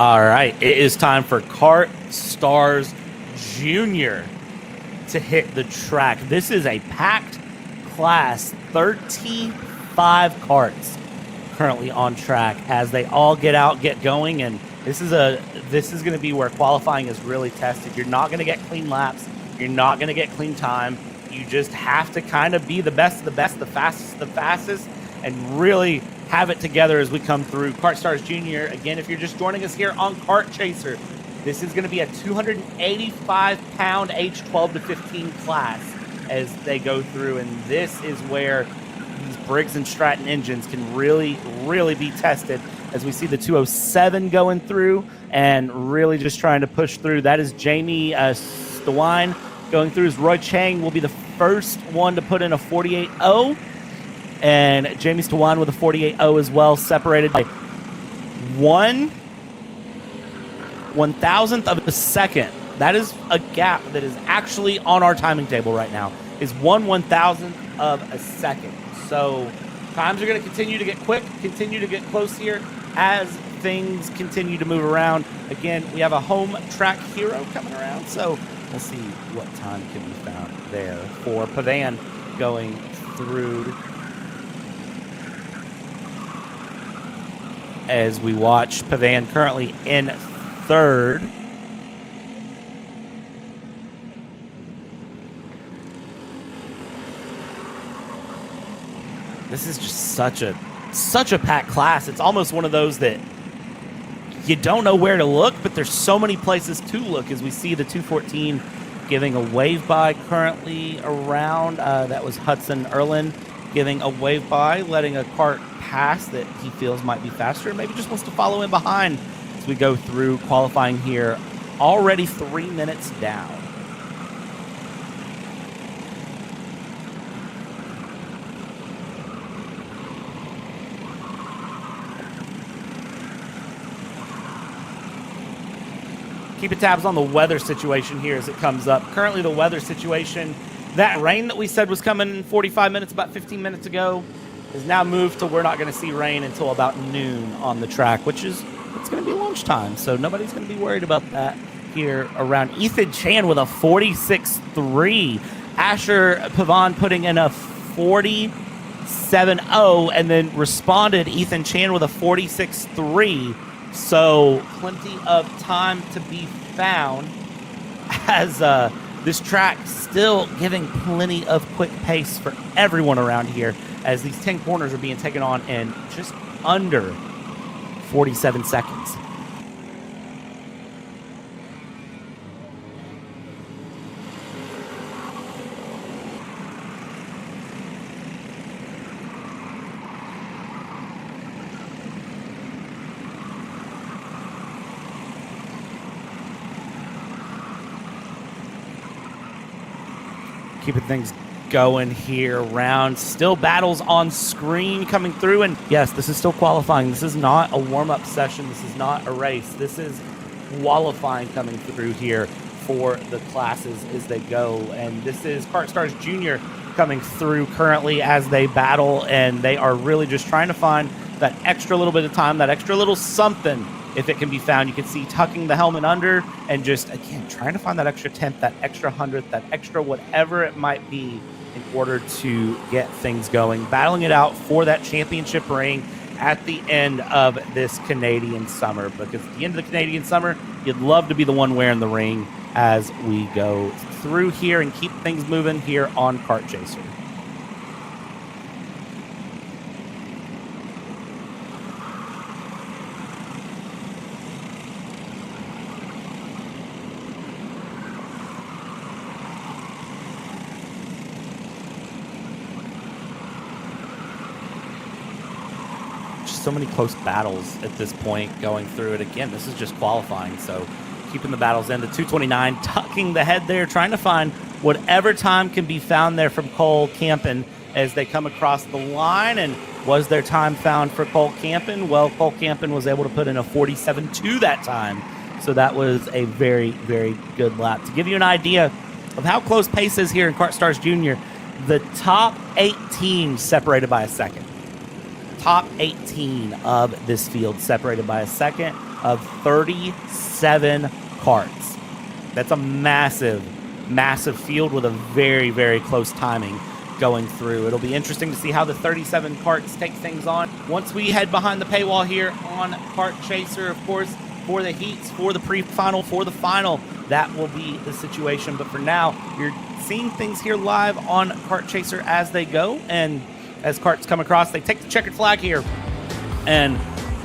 All right, it is time for KartStars Junior to hit the track. This is a packed class, 35 karts currently on track as they all get out, get going, and this is going to be where qualifying is really tested. You're not going to get clean laps. You're not going to get clean time. You just have to kind of be the best of the best, the fastest, and really have it together as we come through. KartStars Junior, again, if you're just joining us here on Kart Chaser, this is going to be a 285-pound age 12 to 15 class as they go through, and this is where these Briggs and Stratton engines can really, really be tested as we see the 207 going through and really just trying to push through. That is Jamie Stewine going through. As Roy Chang will be the first one to put in a 48.0, and Jamie Stewine with a 48.0 as well, separated by 1/1000th of a second. That is a gap that is actually on our timing table right now, is 1/1000th of a second. So times are going to continue to get quick, continue to get close here as things continue to move around. Again, we have a home track hero coming around, so we'll see what time can be found there for Pavan going through as we watch Pavan currently in third. This is just such a packed class. It's almost one of those that you don't know where to look, but there's so many places to look as we see the 214 giving a wave by currently around. That was Hudson Erlin giving a wave by, letting a kart pass that he feels might be faster, maybe just wants to follow in behind as we go through qualifying here. Already 3 minutes down. Keeping tabs on the weather situation here as it comes up. Currently the weather situation, that rain that we said was coming in 45 minutes, about 15 minutes ago, is now moved to we're not going to see rain until about noon on the track, which is, it's going to be lunchtime, so nobody's going to be worried about that here around. Ethan Chan with a 46.3. Asher Pavan putting in a 47.0, and then responded Ethan Chan with a 46.3. So plenty of time to be found as this track still giving plenty of quick pace for everyone around here as these 10 corners are being taken on in just under 47 seconds. Keeping things going here around. Still battles on screen coming through. And yes, this is still qualifying. This is not a warm-up session. This is not a race. This is qualifying coming through here for the classes as they go. And this is KartStars Junior coming through currently as they battle. And they are really just trying to find that extra little bit of time, that extra little something, if it can be found. You can see tucking the helmet under and just, again, trying to find that extra tenth, that extra hundredth, that extra whatever it might be in order to get things going. Battling it out for that championship ring at the end of this Canadian summer, because at the end of the Canadian summer, you'd love to be the one wearing the ring as we go through here and keep things moving here on Kart Chaser. So many close battles at this point going through it. Again, this is just qualifying, so keeping the battles in. The 229 tucking the head there, trying to find whatever time can be found there from Cole Campen as they come across the line. And was there time found for Cole Campen? Well, Cole Campen was able to put in a 47.2 that time, so that was a very, very good lap. To give you an idea of how close pace is here in KartStars Junior, the top 8 teams separated by a second. Top 18 of this field separated by a second. of 37 karts. That's a massive, massive field with a very, very close timing going through. It'll be interesting to see how the 37 karts take things on. Once we head behind the paywall here on Kart Chaser, of course, for the heats, for the pre-final, for the final, that will be the situation. But for now, you're seeing things here live on Kart Chaser as they go. And as karts come across, they take the checkered flag here. And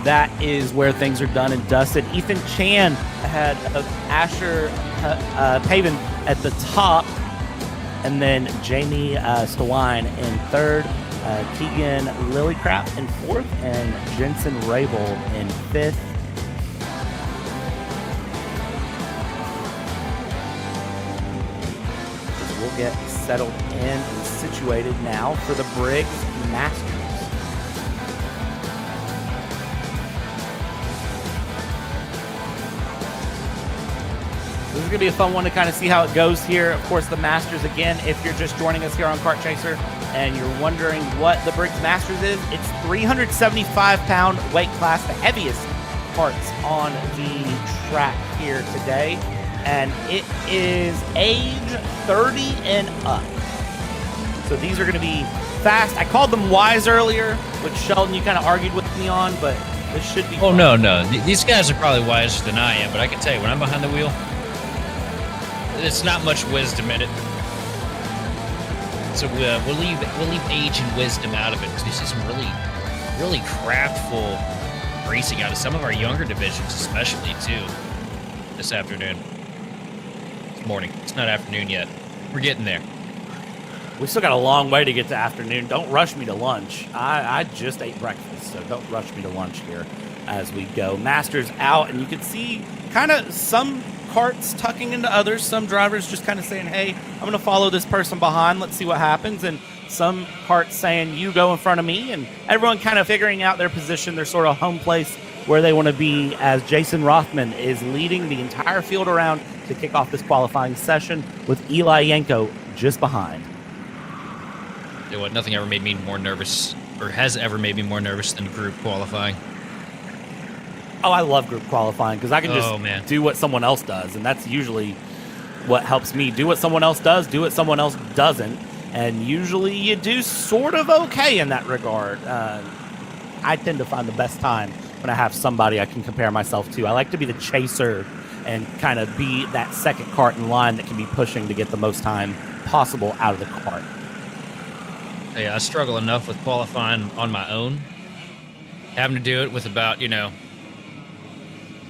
that is where things are done and dusted. Ethan Chan ahead of Asher Paven at the top. And then Jamie Stewine in third, Keegan Lillycraft in fourth, and Jensen Rabel in fifth. We'll get settled in and situated now for the Briggs Masters. This is going to be a fun one to kind of see how it goes here. Of course, the Masters, again, if you're just joining us here on Kart Chaser and you're wondering what the Briggs Masters is, it's 375-pound weight class, the heaviest karts on the track here today. And it is age 30 and up. So these are going to be fast. I called them wise earlier, which Sheldon, you kind of argued with me on, but this should be fun. No. These guys are probably wiser than I am, but I can tell you, when I'm behind the wheel, it's not much wisdom in it. So we'll leave age and wisdom out of it, because we see some really craftful racing out of some of our younger divisions, especially too, this afternoon. It's morning. It's not afternoon yet. We're getting there. We still got a long way to get to afternoon. Don't rush me to lunch. I just ate breakfast, so don't rush me to lunch here as we go. Masters out, and you can see kind of some karts tucking into others, some drivers just kind of saying, hey, I'm going to follow this person behind, let's see what happens, and some karts saying, you go in front of me, and everyone kind of figuring out their position, their sort of home place where they want to be, as Jason Rothman is leading the entire field around to kick off this qualifying session with Eli Yanko just behind. You know what, nothing ever made me more nervous, or has ever made me more nervous than group qualifying. Oh, I love group qualifying because I can just do what someone else does, and that's usually what helps me. Do what someone else does, do what someone else doesn't, and usually you do sort of okay in that regard. I tend to find the best time when I have somebody I can compare myself to. I like to be the chaser and kind of be that second kart in line that can be pushing to get the most time possible out of the kart. Yeah, I struggle enough with qualifying on my own. Having to do it with about,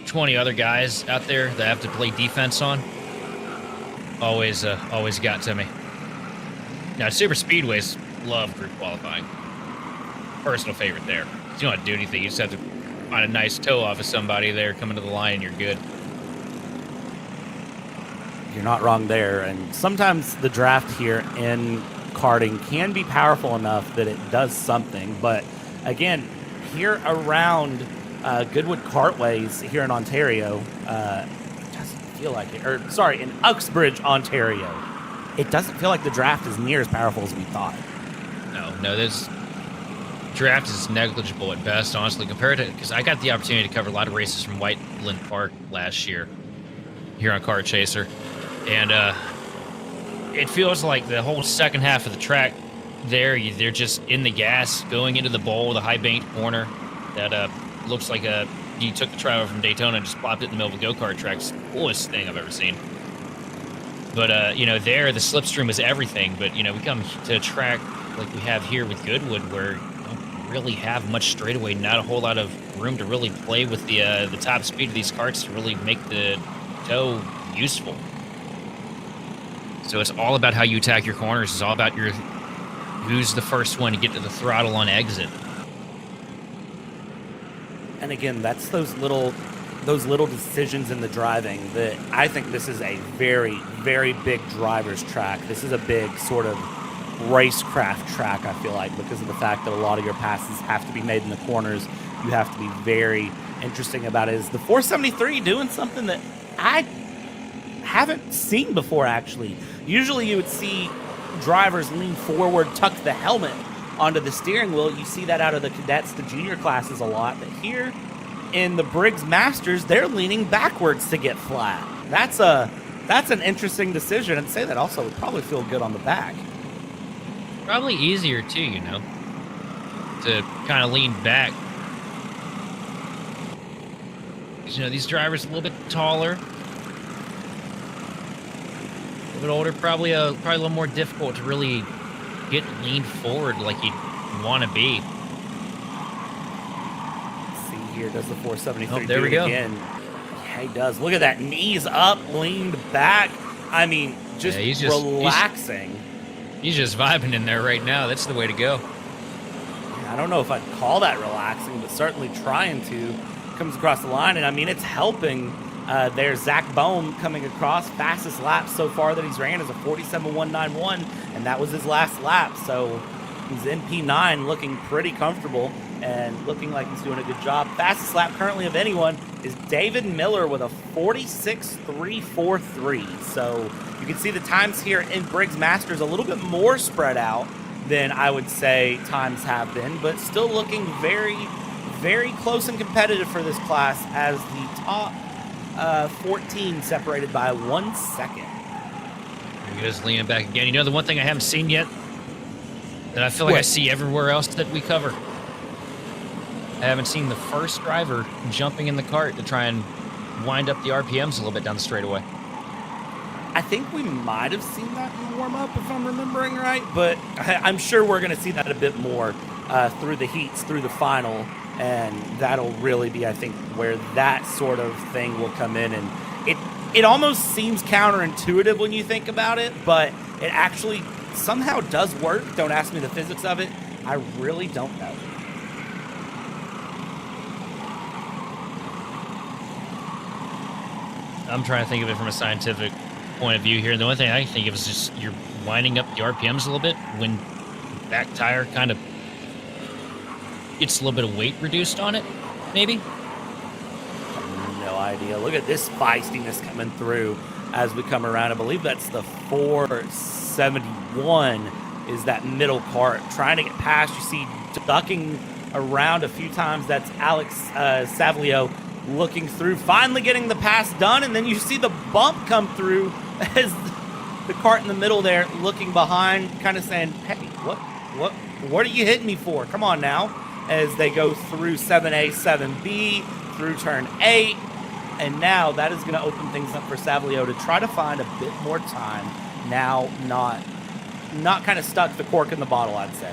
20 other guys out there that I have to play defense on. Always got to me. Now, super speedways love group qualifying. Personal favorite there. You don't have to do anything. You just have to find a nice toe off of somebody there coming to the line, and you're good. You're not wrong there. And sometimes the draft here in karting can be powerful enough that it does something. But again, here around Goodwood Kartways here in Ontario, it doesn't feel like it. Or, sorry, in Uxbridge, Ontario, it doesn't feel like the draft is near as powerful as we thought. No, this draft is negligible at best, honestly, compared to, because I got the opportunity to cover a lot of races from Whiteland Park last year here on Kart Chaser, and it feels like the whole second half of the track there, they're just in the gas, going into the bowl, the high banked corner that looks like you took the driver from Daytona and just plopped it in the middle of a go-kart track. It's the coolest thing I've ever seen. But, there, the slipstream is everything. But, we come to a track like we have here with Goodwood where you don't really have much straightaway, not a whole lot of room to really play with the top speed of these karts to really make the toe useful. So it's all about how you attack your corners. It's all about who's the first one to get to the throttle on exit. And again, that's those little decisions in the driving that I think this is a very, very big driver's track. This is a big sort of racecraft track, I feel like, because of the fact that a lot of your passes have to be made in the corners. You have to be very interesting about it. Is the 473 doing something that I haven't seen before, actually? Usually you would see drivers lean forward, tuck the helmet onto the steering wheel. You see that out of the cadets, the junior classes a lot, but here in the Briggs Masters, they're leaning backwards to get flat. That's an interesting decision. And say that also would probably feel good on the back. Probably easier too, you know, to kind of lean back. 'Cause, you know, these drivers are a little bit taller, a little bit older, probably a little more difficult to really get leaned forward like you want to be. Let's see here, does the 473 Oh, there do we it go. again? Yeah, he does. Look at that, knees up, leaned back. I mean, just Yeah, he's just- relaxing. He's just vibing in there right now. That's the way to go. I don't know if I'd call that relaxing, but certainly trying to. Comes across the line, and I mean, it's helping. There's Zach Bohm coming across. Fastest lap so far that he's ran is a 47.191, and that was his last lap. So he's in P9 looking pretty comfortable and looking like he's doing a good job. Fastest lap currently of anyone is David Miller with a 46.343. So you can see the times here in Briggs Masters a little bit more spread out than I would say times have been, but still looking very, very close and competitive for this class as the top 14 separated by 1 second. He goes leaning back again. You know, the one thing I haven't seen yet that I feel like I see everywhere else that we cover. I haven't seen the first driver jumping in the cart to try and wind up the RPMs a little bit down the straightaway. I think we might have seen that in warm-up, if I'm remembering right, but I'm sure we're going to see that a bit more through the heats, through the final, and that'll really be, I think, where that sort of thing will come in. And it almost seems counterintuitive when you think about it, but it actually somehow does work. Don't ask me the physics of it. I really don't know. I'm trying to think of it from a scientific point of view here. And the only thing I can think of is just you're winding up the RPMs a little bit when the back tire kind of gets a little bit of weight reduced on it, maybe? No idea. Look at this feistiness coming through as we come around. I believe that's the 471 is that middle cart. Trying to get past. You see ducking around a few times. That's Alex Savlio looking through, finally getting the pass done, and then you see the bump come through as the cart in the middle there looking behind, kind of saying, hey, what are you hitting me for? Come on now. As they go through 7A, 7B, through turn 8, and now that is going to open things up for Savlio to try to find a bit more time. Now not kind of stuck the cork in the bottle, I'd say.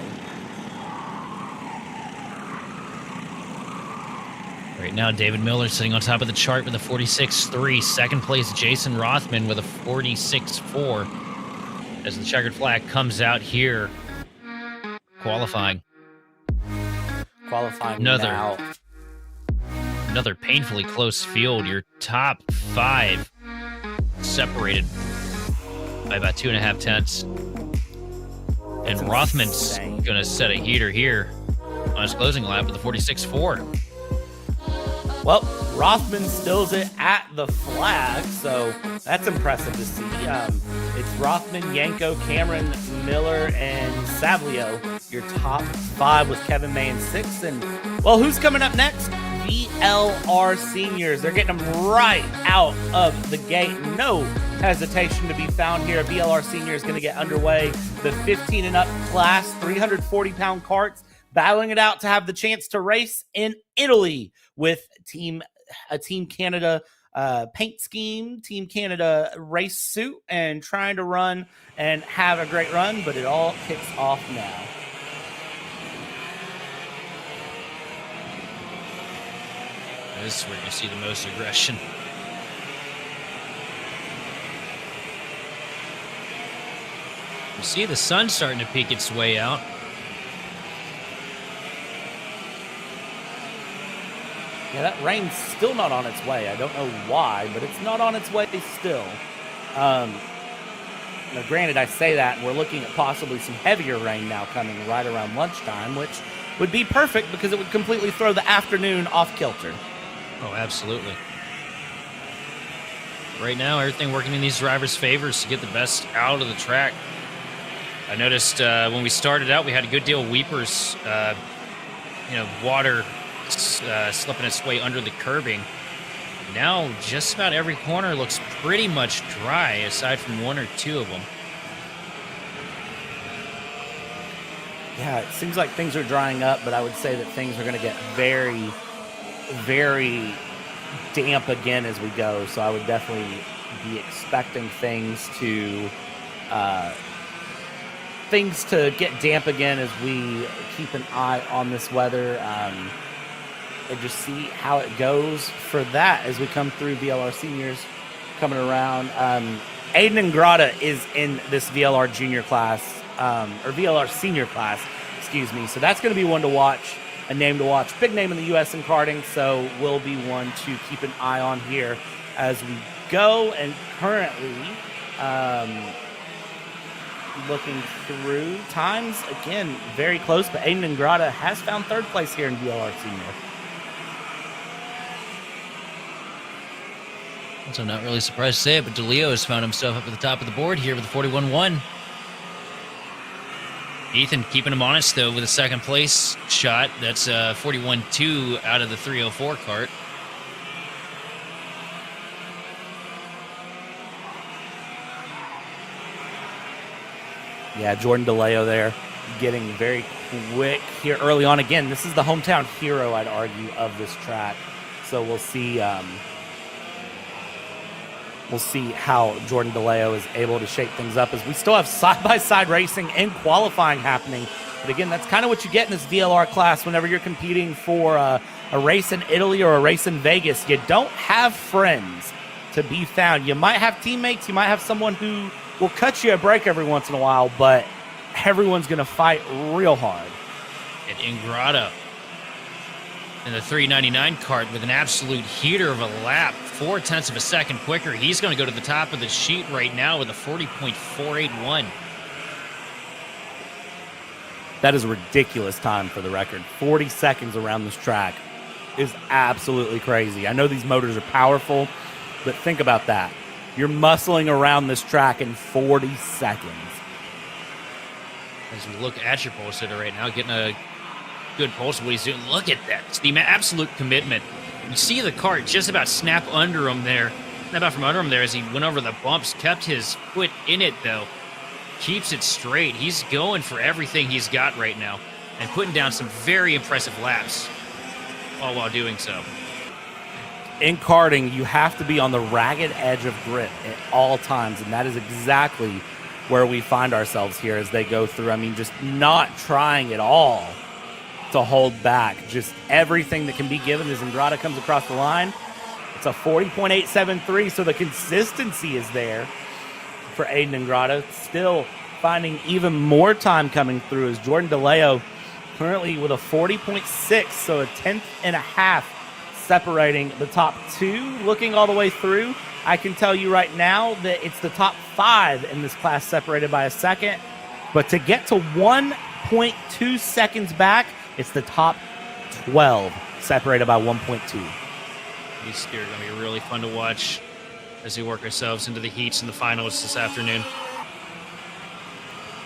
Right now, David Miller sitting on top of the chart with a 46.3. Second place, Jason Rothman with a 46.4. As the checkered flag comes out here, qualifying. Now. Another painfully close field. Your top 5 separated by about 2.5 tenths. And Rothman's going to set a heater here on his closing lap with a 46.4. Well, Rothman stills it at the flag, so that's impressive to see. It's Rothman, Yanko, Cameron, Miller, and Savlio, your top 5 with Kevin May in 6th. And, well, who's coming up next? VLR Seniors. They're getting them right out of the gate. No hesitation to be found here. VLR Senior is going to get underway. The 15 and up class, 340-pound carts, battling it out to have the chance to race in Italy with a Team Canada paint scheme, Team Canada race suit, and trying to run and have a great run, but it all kicks off now. This is where you're going to see the most aggression. You see the sun starting to peek its way out. Yeah, that rain's still not on its way. I don't know why, but it's not on its way still. Now, granted, I say that, and we're looking at possibly some heavier rain now coming right around lunchtime, which would be perfect because it would completely throw the afternoon off kilter. Oh, absolutely. Right now, everything working in these drivers' favors to get the best out of the track. I noticed when we started out, we had a good deal of weepers, water slipping its way under the curbing. Now, just about every corner looks pretty much dry, aside from one or two of them. Yeah, it seems like things are drying up, but I would say that things are going to get very, very damp again as we go. So I would definitely be expecting things to get damp again as we keep an eye on this weather. And just see how it goes for that as we come through. VLR seniors coming around. Aiden Ingrata is in this VLR junior class, or VLR senior class, excuse me. So that's going to be one to watch, a name to watch. Big name in the U.S. in karting, so will be one to keep an eye on here as we go. And currently, looking through times, again, very close, but Aiden Ingrata has found third place here in VLR senior. So I'm not really surprised to say it, but DeLeo has found himself up at the top of the board here with a 41-1. Ethan keeping him honest, though, with a second place shot. That's 41-2 out of the 304 cart. Yeah, Jordan DeLeo there getting very quick here early on. Again, this is the hometown hero, I'd argue, of this track. So we'll see how Jordan DeLeo is able to shake things up as we still have side-by-side racing and qualifying happening. But again, that's kind of what you get in this VLR class whenever you're competing for a race in Italy or a race in Vegas. You don't have friends to be found. You might have teammates. You might have someone who will cut you a break every once in a while, but everyone's going to fight real hard. And Ingrata in the 399 cart with an absolute heater of a lap, 0.4 of a second quicker. He's going to go to the top of the sheet right now with a 40.481. That is a ridiculous time for the record. 40 seconds around this track is absolutely crazy. I know these motors are powerful, but think about that. You're muscling around this track in 40 seconds. As we look at your pulse hitter right now, getting a good pulse of what he's doing. Look at that. It's the absolute commitment. You see the cart just about snap under him there. Snap out from under him there as he went over the bumps. Kept his foot in it, though. Keeps it straight. He's going for everything he's got right now and putting down some very impressive laps, all while doing so. In karting, you have to be on the ragged edge of grip at all times, and that is exactly where we find ourselves here as they go through. I mean, just not trying at all to hold back. Just everything that can be given as Ingrata comes across the line. It's a 40.873, so the consistency is there for Aiden Ingrata. Still finding even more time coming through as Jordan DeLeo currently with a 40.6, so a 10th and a half separating the top two. Looking all the way through, I can tell you right now that it's the top 5 in this class separated by a second. But to get to 1.2 seconds back, it's the top 12 separated by 1.2. These steers are going to be really fun to watch as we work ourselves into the heats and the finals this afternoon.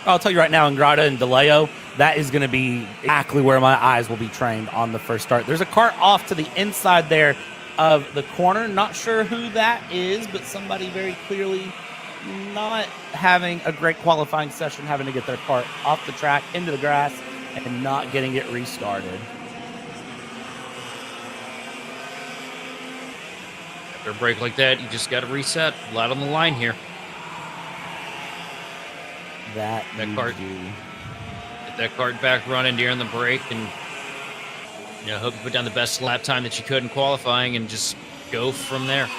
I'll tell you right now, Ingrata and DeLeo, that is going to be exactly where my eyes will be trained on the first start. There's a cart off to the inside there of the corner. Not sure who that is, but somebody very clearly not having a great qualifying session, having to get their cart off the track, into the grass, and not getting it restarted. After a break like that, you just got to reset. A lot on the line here. That cart. Get that cart back running during the break, and hope you put down the best lap time that you could in qualifying and just go from there.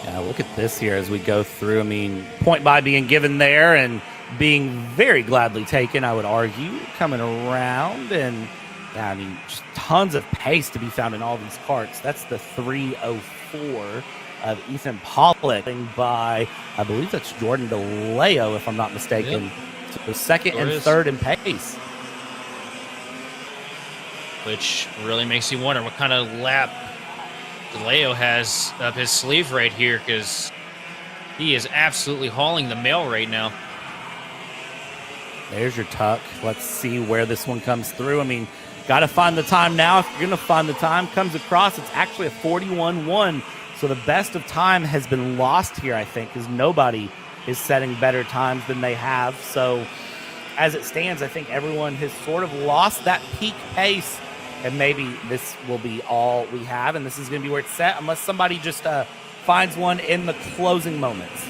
Yeah, look at this here as we go through. I mean, point by being given there and being very gladly taken, I would argue, coming around. And, yeah, I mean, just tons of pace to be found in all these carts. That's the 304 of Ethan Pollock by, I believe that's Jordan DeLeo, if I'm not mistaken. Yep. So second and third in pace. Which really makes you wonder what kind of lap DeLeo has up his sleeve right here, because he is absolutely hauling the mail right now. There's your tuck. Let's see where this one comes through. I mean, Got to find the time now. If you're going to find the time, comes across, it's actually a 41-1. So the best of time has been lost here, I think, because nobody is setting better times than they have. So as it stands, I think everyone has sort of lost that peak pace, and maybe this will be all we have, and this is going to be where it's set, unless somebody just finds one in the closing moments.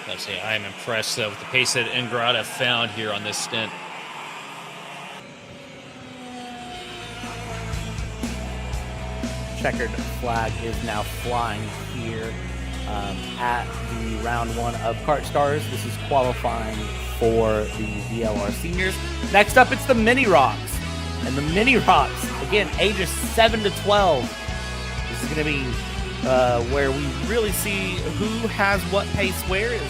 I'd say I am impressed with the pace that Ingrata found here on this stint. Checkered flag is now flying here at the round 1 of KartStars. This is qualifying for the VLR Seniors. Next up, it's the Mini Roks. And the Mini Roks, again, ages 7 to 12. This is going to be where we really see who has what pace where. Is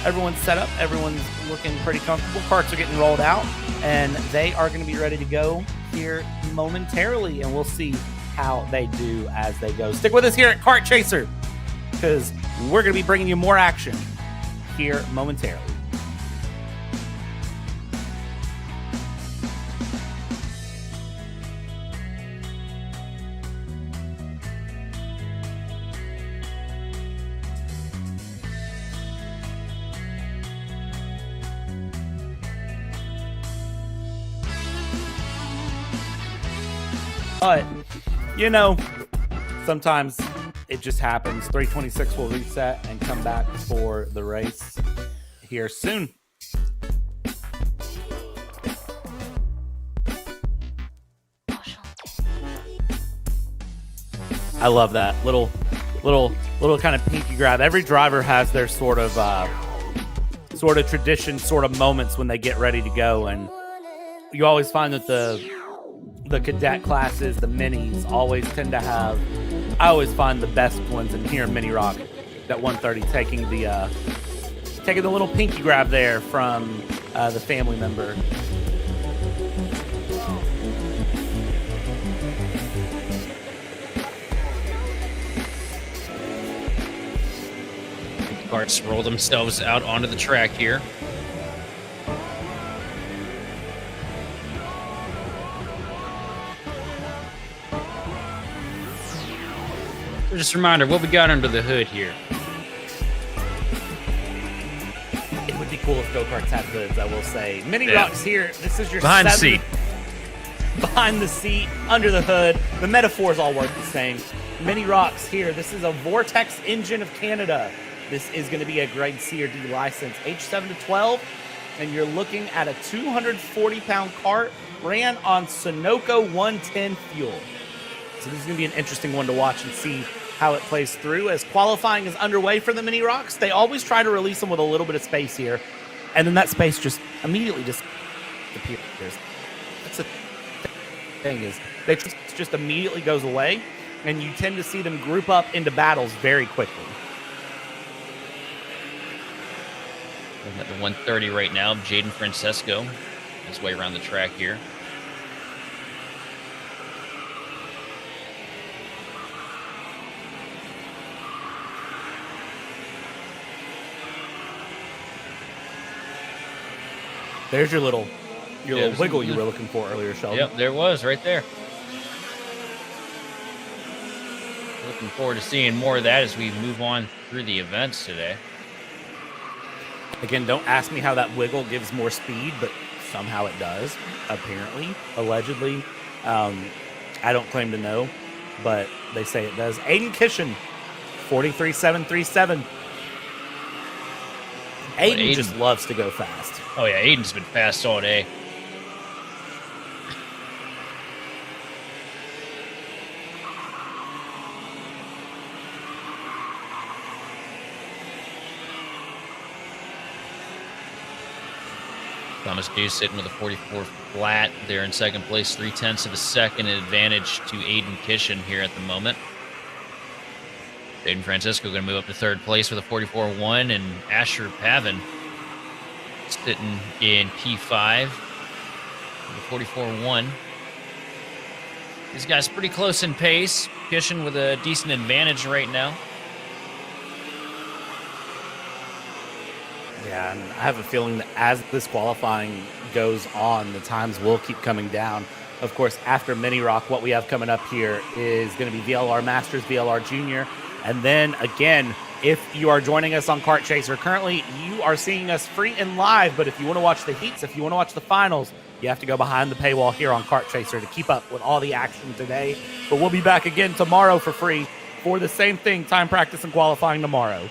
everyone's set up, everyone's looking pretty comfortable. Karts are getting rolled out, and they are going to be ready to go here momentarily, and we'll see how they do as they go. Stick with us here at Kart Chaser, because we're going to be bringing you more action here momentarily. But, you know, sometimes it just happens. 326 will reset and come back for the race here soon. I love that little kind of pinky grab. Every driver has their sort of tradition, sort of moments when they get ready to go, and you always find that the cadet classes, the minis, always tend to have, I always find the best ones in here in Mini Rok. That 130 taking the little pinky grab there from the family member. Karts roll themselves out onto the track here. So just a reminder, what we got under the hood here. It would be cool if go-karts had hoods, I will say. Mini Roks here. This is your behind the seat. Behind the seat, under the hood. The metaphors all work the same. Mini Roks here. This is a Vortex engine of Canada. This is going to be a grade C or D license. Age 7 to 12. And you're looking at a 240-pound kart ran on Sunoco 110 fuel. So this is going to be an interesting one to watch and see how it plays through. As qualifying is underway for the Mini Roks, they always try to release them with a little bit of space here. And then that space just immediately disappears. That's the thing, is they just immediately goes away, and you tend to see them group up into battles very quickly. We're at the 130 right now. Jaden Francesco, his way around the track here. There's your little wiggle you were looking for earlier, Sheldon. Yep, there it was right there. Looking forward to seeing more of that as we move on through the events today. Again, don't ask me how that wiggle gives more speed, but somehow it does, apparently, allegedly. I don't claim to know, but they say it does. Aiden Kishin, 43.737. Aiden just loves to go fast. Oh, yeah, Aiden's been fast all day. Thomas Day sitting with a 44 flat there in second place, 0.3 of a second advantage to Aiden Kishin here at the moment. Aiden Francisco going to move up to third place with a 44.1, and Asher Pavin sitting in P5 with a 44.1. These guys pretty close in pace. Kishin with a decent advantage right now. Yeah, and I have a feeling that as this qualifying goes on, the times will keep coming down. Of course, after Mini Rock, what we have coming up here is going to be VLR Masters, VLR Junior, and then again, if you are joining us on Kart Chaser currently, you are seeing us free and live, but if you want to watch the heats, if you want to watch the finals, you have to go behind the paywall here on Kart Chaser to keep up with all the action today. But we'll be back again tomorrow for free for the same thing, time, practice, and qualifying tomorrow.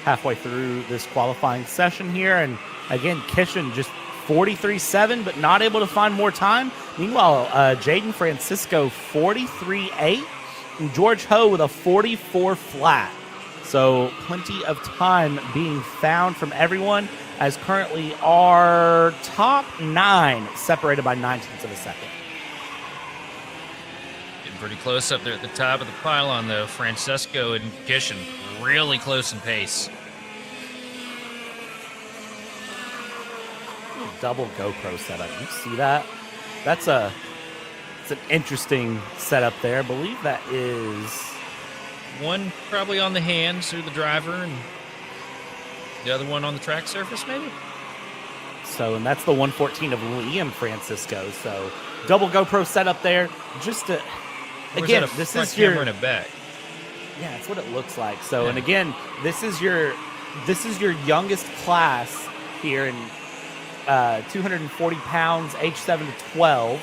Halfway through this qualifying session here, and again, Kishin just 43.7, but not able to find more time. Meanwhile, Jaden Francisco 43.8, and George Ho with a 44 flat. So plenty of time being found from everyone, as currently our top 9 separated by 9/10 of a second. Getting pretty close up there at the top of the pylon, though. Francesco and Kishin really close in pace. Double GoPro setup. You see that? It's an interesting setup there. I believe that is One probably on the hands through the driver, and the other one on the track surface, maybe? so, and that's the 114 of Liam Francisco. So double GoPro setup there. Just to Or again, that a this front is your camera and a back. yeah, that's what it looks like. So, Yeah. and again, this is your youngest class here in 240 pounds, age 7 to 12,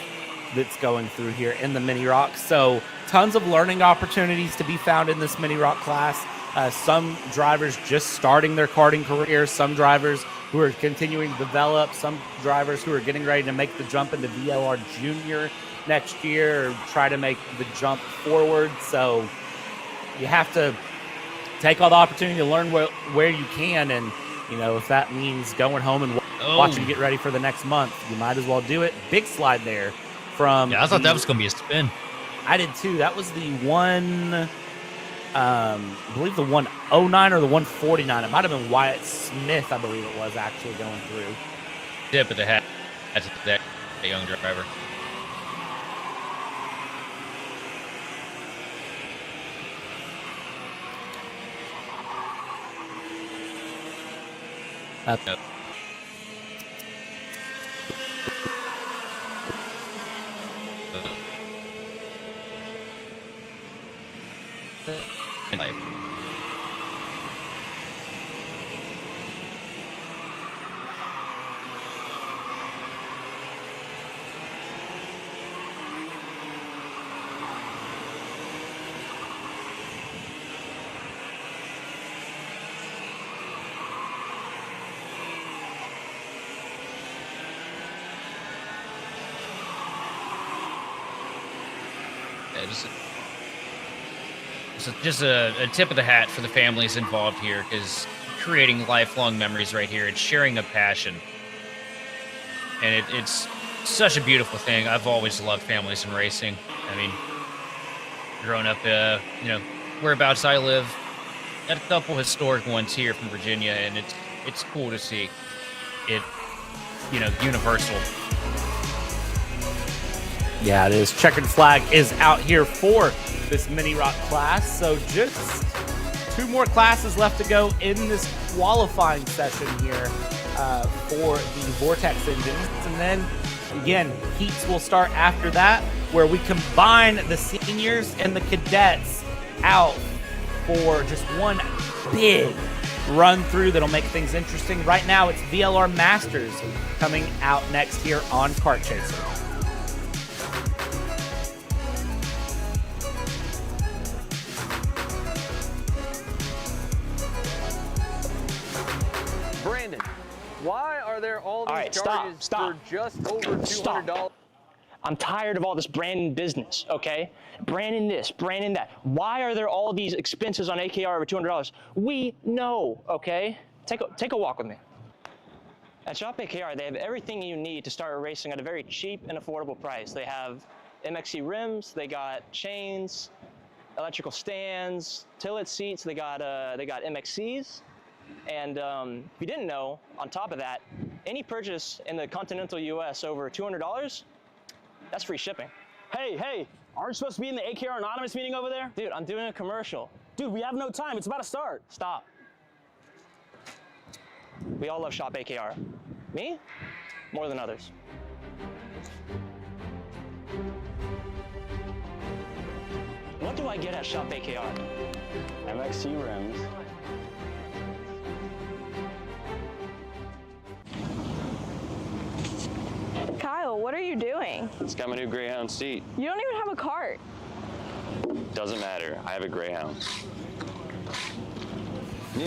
that's going through here in the Mini Rock. So tons of learning opportunities to be found in this Mini Rock class. Some drivers just starting their karting career, some drivers who are continuing to develop, some drivers who are getting ready to make the jump into VLR Junior next year or try to make the jump forward. So you have to take all the opportunity to learn where you can, and you know, if that means going home and watching get ready for the next month, you might as well do it. Big slide there from Yeah, I thought that was going to be a spin. I did too. That was the one, I believe the 109 or the 149. It might have been Wyatt Smith, I believe it was, actually going through. Tip of the hat to that young driver. Yep. Just a tip of the hat for the families involved here, because creating lifelong memories right here. It's sharing a passion, and it's such a beautiful thing. I've always loved families in racing. I mean, growing up, whereabouts I live, got a couple historic ones here from Virginia, and it's cool to see it, universal. Yeah, it is. Checkered flag is out here for this Mini Rock class. So just 2 more classes left to go in this qualifying session here for the Vortex engines. And then, again, heats will start after that, where we combine the seniors and the cadets out for just one big run through that'll make things interesting. Right now, it's VLR Masters coming out next here on Kart Chaser. Brandon, why are there all these right, charges stop. for just over $200? I'm tired of all this Brandon business, okay? Brandon this, Brandon that. Why are there all these expenses on AKR over $200? We know, okay? Take a walk with me. At Shop AKR, they have everything you need to start racing at a very cheap and affordable price. They have MXC rims, they got chains, electrical stands, tillet seats, they got MXCs. And if you didn't know, on top of that, any purchase in the continental US over $200, that's free shipping. Hey, Aren't you supposed to be in the AKR Anonymous meeting over there? Dude, I'm doing a commercial. Dude, we have no time. It's about to start. Stop. We all love Shop AKR. Me? More than others. What do I get at Shop AKR? MXC rims. Kyle, what are you doing? It's got my new Greyhound seat. You don't even have a cart. Doesn't matter. I have a Greyhound. Who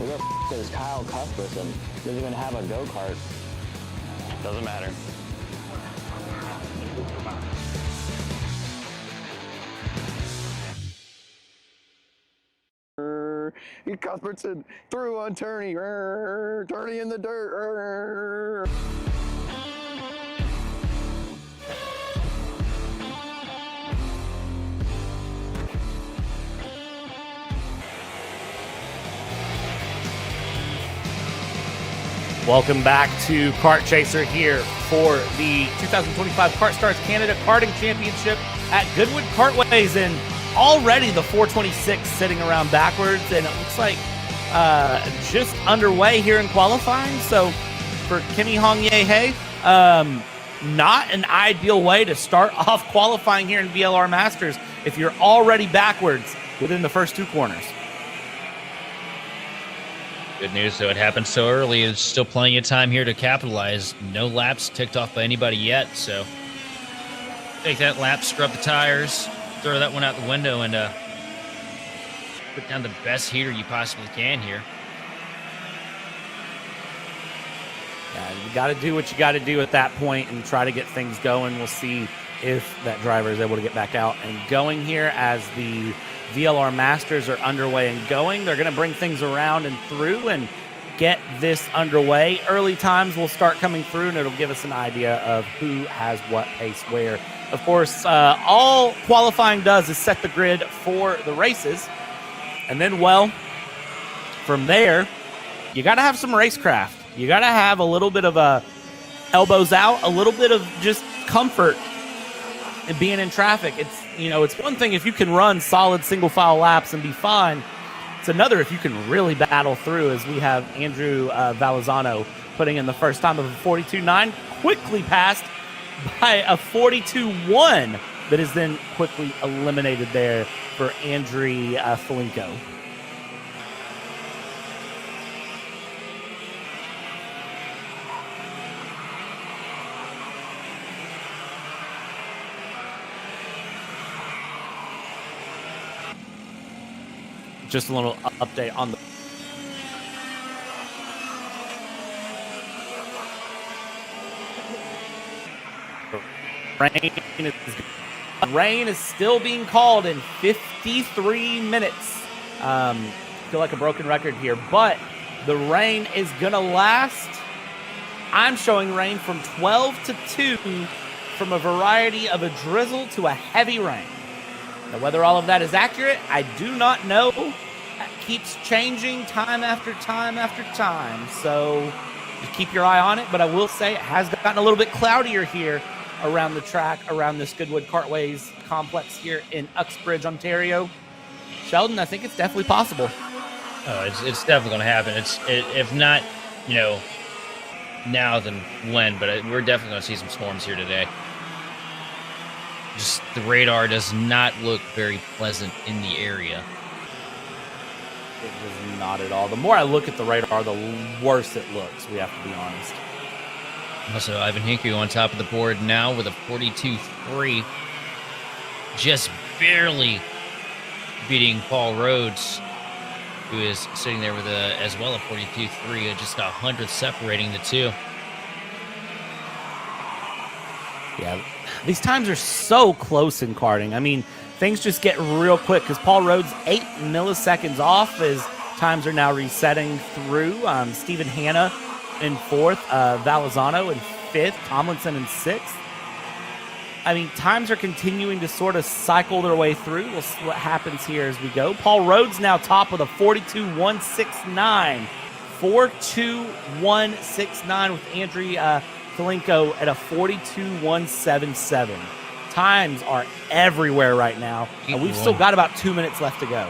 the f is Kyle Cuthbertson? Doesn't even have a go-kart. Doesn't matter. Cuthbertson through on Turney. Turney in the dirt. Welcome back to Kart Chaser here for the 2025 KartStars Canada Karting Championship at Goodwood Kartways, and already the 426 sitting around backwards, and it looks like just underway here in qualifying. So for Kimmy Hong Ye Hey, not an ideal way to start off qualifying here in VLR Masters if you're already backwards within the first two corners. Good news, though. It happened so early. There's still plenty of time here to capitalize. No laps ticked off by anybody yet, so take that lap, scrub the tires, throw that one out the window, and put down the best heater you possibly can here. Yeah, you got to do what you got to do at that point and try to get things going. We'll see if that driver is able to get back out and going here as the VLR Masters are underway and going. They're going to bring things around and through and get this underway. Early times will start coming through, and it'll give us an idea of who has what pace where. Of course, all qualifying does is set the grid for the races. And then, well, from there, you got to have some racecraft. You got to have a little bit of elbows out, a little bit of just comfort in being in traffic. It's one thing if you can run solid single file laps and be fine. It's another if you can really battle through, as we have Andrew Valazano putting in the first time of a 42.9, quickly passed by a 42.1 that is then quickly eliminated there for Andriy Folinko. Just a little update on the rain is still being called in 53 minutes. Feel like a broken record here, but the rain is gonna last. I'm showing rain from 12 to 2, from a variety of a drizzle to a heavy rain. Now, whether all of that is accurate, I do not know. It keeps changing time after time after time, so just keep your eye on it. But I will say it has gotten a little bit cloudier here around the track, around this Goodwood Kartways complex here in Uxbridge, Ontario. Sheldon, I think it's definitely possible. Oh, it's definitely going to happen. If not, now then when, but we're definitely going to see some storms here today. Just the radar does not look very pleasant in the area. It does not at all. The more I look at the radar, the worse it looks, we have to be honest. Also, Ivan Hinku on top of the board now with a 42.3. Just barely beating Paul Rhodes, who is sitting there with as well a 42.3, just a 100th separating the two. Yeah, these times are so close in karting. I mean, things just get real quick because Paul Rhodes 8 milliseconds off as times are now resetting through. Stephen Hanna in 4th, Valazano in 5th, Tomlinson in 6th. I mean, times are continuing to sort of cycle their way through. We'll see what happens here as we go. Paul Rhodes now top with a 42.169. 42.169 with Andriy Filenko at a 42.177. Times are everywhere right now, and we've still got about 2 minutes left to go.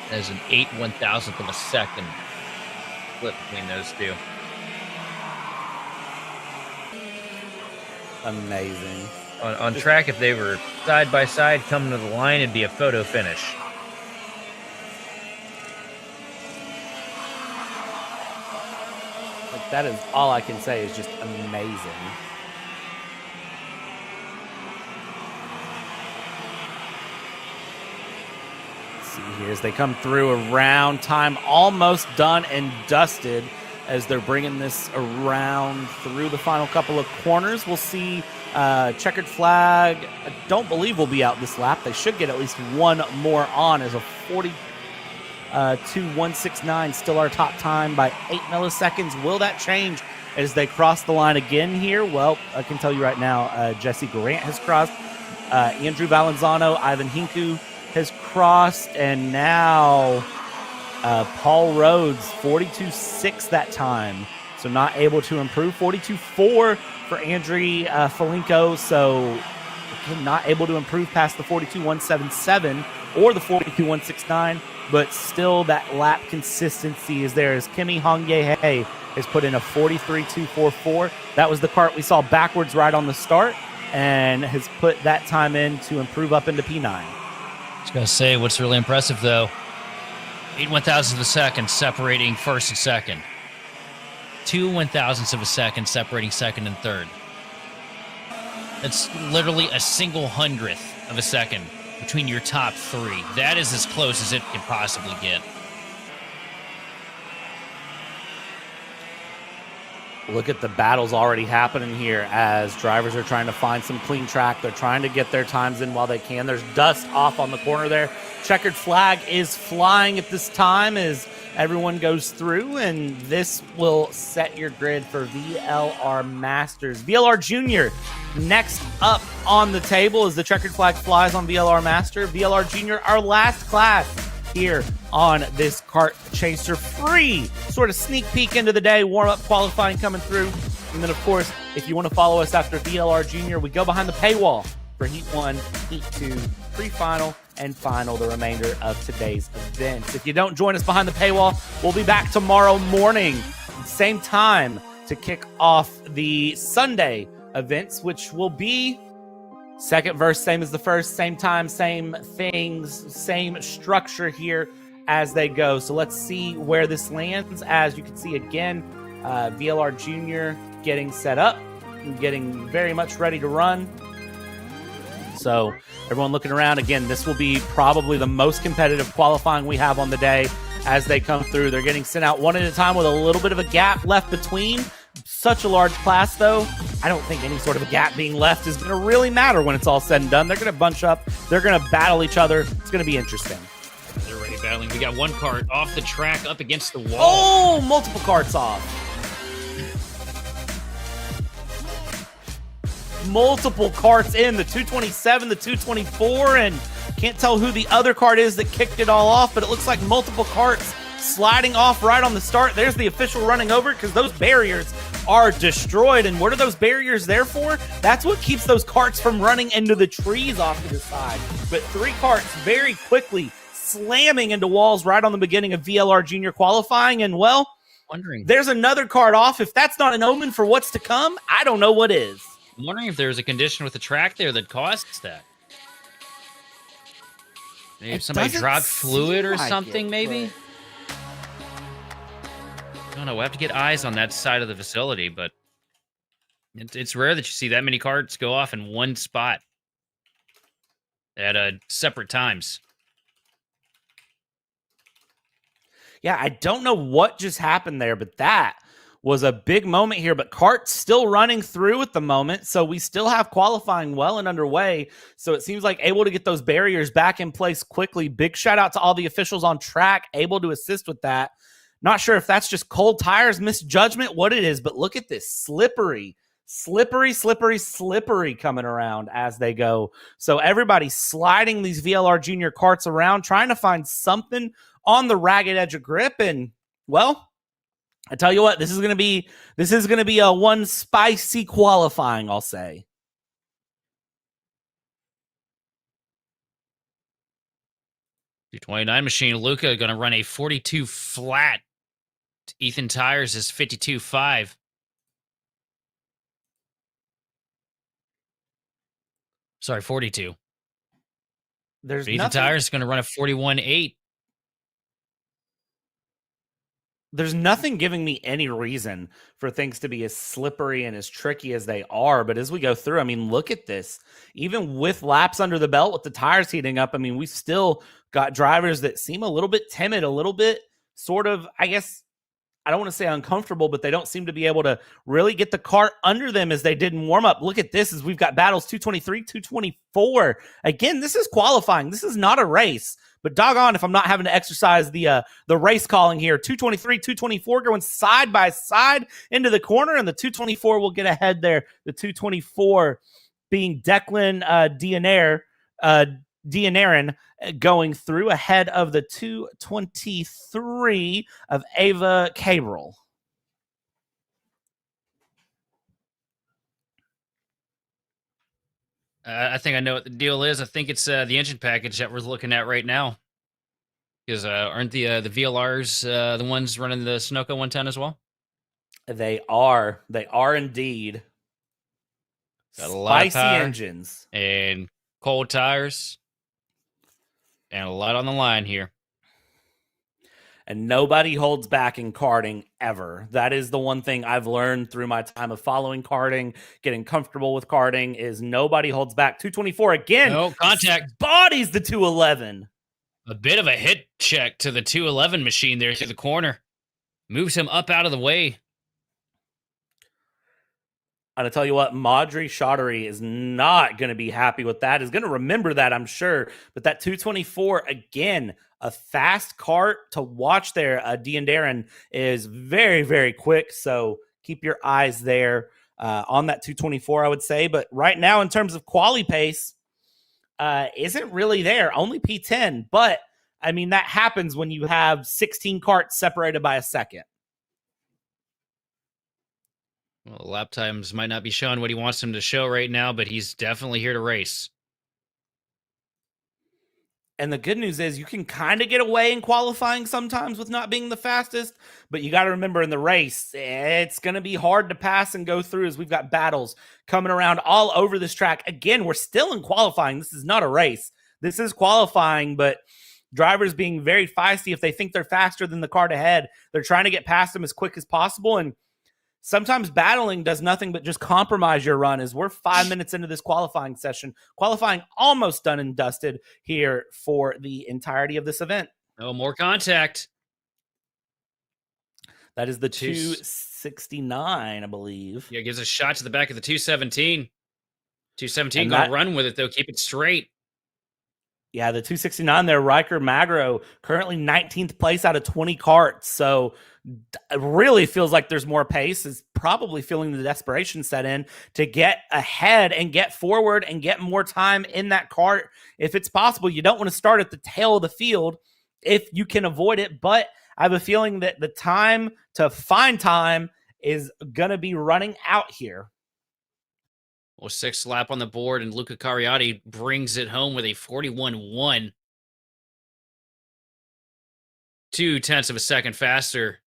There's an 8/1000th of a second flip between those two. Amazing. On track, if they were side by side coming to the line, it'd be a photo finish. Like, that is all I can say is just amazing. Let's see here as they come through around time, almost done and dusted as they're bringing this around through the final couple of corners. We'll see checkered flag. I don't believe will be out this lap. They should get at least one more on as a 42.169 still our top time by 8 milliseconds. Will that change as they cross the line again here? Well, I can tell you right now, Jesse Grant has crossed. Andrew Valenzuela, Ivan Hinku has crossed, and now Paul Rhodes, 42.6 that time, so not able to improve. 42.4 for Andriy Filenko, so again, not able to improve past the 42.177 or the 42.169, but still that lap consistency is there as Kimi Hongye has put in a 43.244. That was the kart we saw backwards right on the start and has put that time in to improve up into P9. I was going to say, what's really impressive, though, 8/1000ths of a second separating first and second. 2/1000ths of a second separating second and third. That's literally a single hundredth of a second between your top three. That is as close as it can possibly get. Look at the battles already happening here as drivers are trying to find some clean track. They're trying to get their times in while they can. There's dust off on the corner there. Checkered flag is flying at this time as everyone goes through, and this will set your grid for VLR Masters. VLR Junior next up on the table as the checkered flag flies on VLR Master. VLR Junior, our last class here on this Kart Chaser free sort of sneak peek into the day, warm-up qualifying coming through. And then, of course, if you want to follow us after VLR Junior, we go behind the paywall for Heat 1, Heat 2, pre-final, and final, the remainder of today's events. If you don't join us behind the paywall, we'll be back tomorrow morning, same time, to kick off the Sunday events, which will be second verse, same as the first, same time, same things, same structure here as they go. So let's see where this lands. As you can see again, VLR Junior getting set up and getting very much ready to run. So everyone looking around, again, this will be probably the most competitive qualifying we have on the day as they come through. They're getting sent out one at a time with a little bit of a gap left between. Such a large class, though, I don't think any sort of a gap being left is going to really matter when it's all said and done. They're going to bunch up. They're going to battle each other. It's going to be interesting. They're already battling. We got one kart off the track up against the wall. Oh, multiple karts off. Multiple karts in, the 227, the 224, and can't tell who the other kart is that kicked it all off, but it looks like multiple karts sliding off right on the start. There's the official running over because those barriers are destroyed. And what are those barriers there for? That's what keeps those karts from running into the trees off to the side. But three karts very quickly slamming into walls right on the beginning of VLR Junior Qualifying. And, well, there's another kart off. If that's not an omen for what's to come, I don't know what is. I'm wondering if there's a condition with the track there that causes that. Maybe if somebody dropped fluid or something, maybe? I don't know. We'll have to get eyes on that side of the facility, but it's rare that you see that many karts go off in one spot at separate times. Yeah, I don't know what just happened there, but that was a big moment here. But kart's still running through at the moment, so we still have qualifying well and underway. So it seems like able to get those barriers back in place quickly. Big shout out to all the officials on track able to assist with that. Not sure if that's just cold tires, misjudgment, what it is, but look at this slippery Slippery, slippery, slippery coming around as they go. So everybody's sliding these VLR Junior carts around, trying to find something on the ragged edge of grip. And, well, I tell you what, this is going to be a one spicy qualifying, I'll say. .229 machine. Luca going to run a 42 flat. Ethan Tires is 52.5. Sorry, 42. Ethan Tires is going to run a 41.8. There's nothing giving me any reason for things to be as slippery and as tricky as they are. But as we go through, I mean, look at this. Even with laps under the belt, with the tires heating up, I mean, we've still got drivers that seem a little bit timid, a little bit sort of, I guess, I don't want to say uncomfortable, but they don't seem to be able to really get the cart under them as they did in warm up. Look at this as we've got battles 223, 224. Again, this is qualifying. This is not a race. But doggone if I'm not having to exercise the race calling here. 223, 224 going side by side into the corner, and the 224 will get ahead there. The 224 being Declan Dianarin going through ahead of the 223 of Ava Cabral. I think I know what the deal is. I think it's the engine package that we're looking at right now. Because aren't the VLRs the ones running the Sunoco 110 as well? They are. They are indeed. Got a lot of power engines. And cold tires. And a lot on the line here. And nobody holds back in karting ever. That is the one thing I've learned through my time of following karting, getting comfortable with karting, is nobody holds back. 224 again. No contact. Bodies the 211. A bit of a hit check to the 211 machine there through the corner. Moves him up out of the way. And I tell you what, Madri Chaudhary is not going to be happy with that. Is going to remember that, I'm sure. But that 224, again, a fast cart to watch there. Darren is very, very quick. So keep your eyes there on that 224, I would say. But right now, in terms of quali pace, isn't really there. Only P10. But, I mean, that happens when you have 16 carts separated by a second. Well, lap times might not be showing what he wants them to show right now, but he's definitely here to race. And the good news is you can kind of get away in qualifying sometimes with not being the fastest, but you got to remember in the race, it's going to be hard to pass and go through as we've got battles coming around all over this track. Again, we're still in qualifying. This is not a race. This is qualifying, but drivers being very feisty. If they think they're faster than the cart ahead, they're trying to get past them as quick as possible. And sometimes battling does nothing but just compromise your run. As we're 5 minutes into this qualifying session, qualifying almost done and dusted here for the entirety of this event. No more contact. That is the 269, I believe. Yeah, gives a shot to the back of the 217. 217 going to run with it, though. Keep it straight. Yeah, the 269 there, Riker Magro, currently 19th place out of 20 carts. So it really feels like there's more pace. Is probably feeling the desperation set in to get ahead and get forward and get more time in that cart. If it's possible, you don't want to start at the tail of the field if you can avoid it. But I have a feeling that the time to find time is going to be running out here. Well, sixth lap on the board, and Luca Cariotti brings it home with a 41.1. 0.2 of a second faster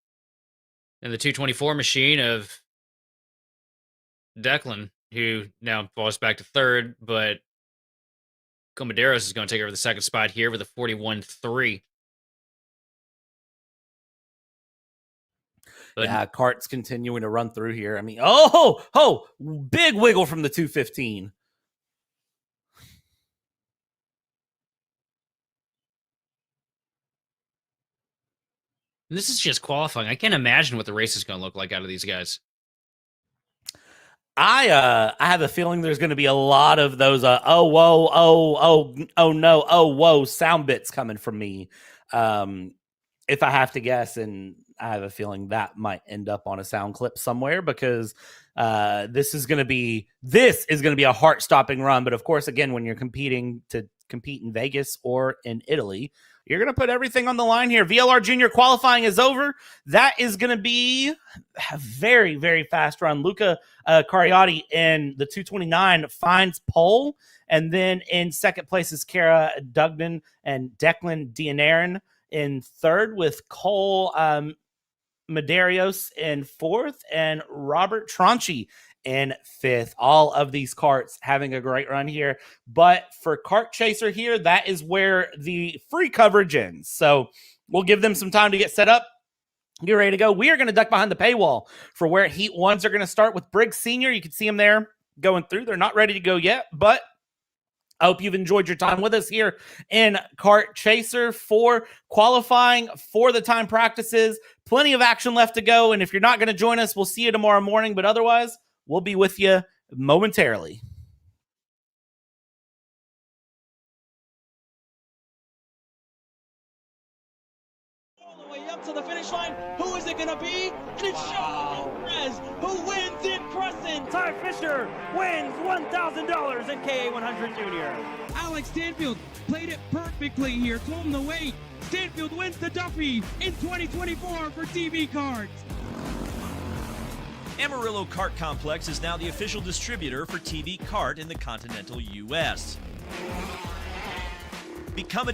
than the 224 machine of Declan, who now falls back to third, but Comaderos is going to take over the second spot here with a 41.3. But yeah, Kart's continuing to run through here. I mean, big wiggle from the 215. This is just qualifying. I can't imagine what the race is going to look like out of these guys. I have a feeling there's going to be a lot of those oh no sound bits coming from me, if I have to guess. And I have a feeling that might end up on a sound clip somewhere, because this is going to be a heart-stopping run. But of course, again, when you're competing to compete in Vegas or in Italy, you're going to put everything on the line here. VLR Junior Qualifying is over. That is going to be a very, very fast run. Luca Cariotti in the 229 finds pole. And then in second place is Kara Dugnan and Declan Dianarin in third, with Cole Medeiros in fourth and Robert Tronchi in fifth. All of these karts having a great run here. But for Kart Chaser here, that is where the free coverage ends. So we'll give them some time to get set up, get ready to go. We are going to duck behind the paywall for where Heat 1s are going to start with Briggs Senior. You can see them there going through. They're not ready to go yet, but I hope you've enjoyed your time with us here in Kart Chaser for qualifying, for the time practices. Plenty of action left to go. And if you're not going to join us, we'll see you tomorrow morning. But otherwise, we'll be with you momentarily. All the way up to the finish line. Who is it going to be? And it's Sean Perez who wins in Crescent. Ty Fisher wins $1,000 in KA100 Junior. Alex Stanfield played it perfectly here. Told him to wait. Stanfield wins the Duffy in 2024 for TV Karts. Amarillo Kart Complex is now the official distributor for TV Kart in the continental U.S. Become a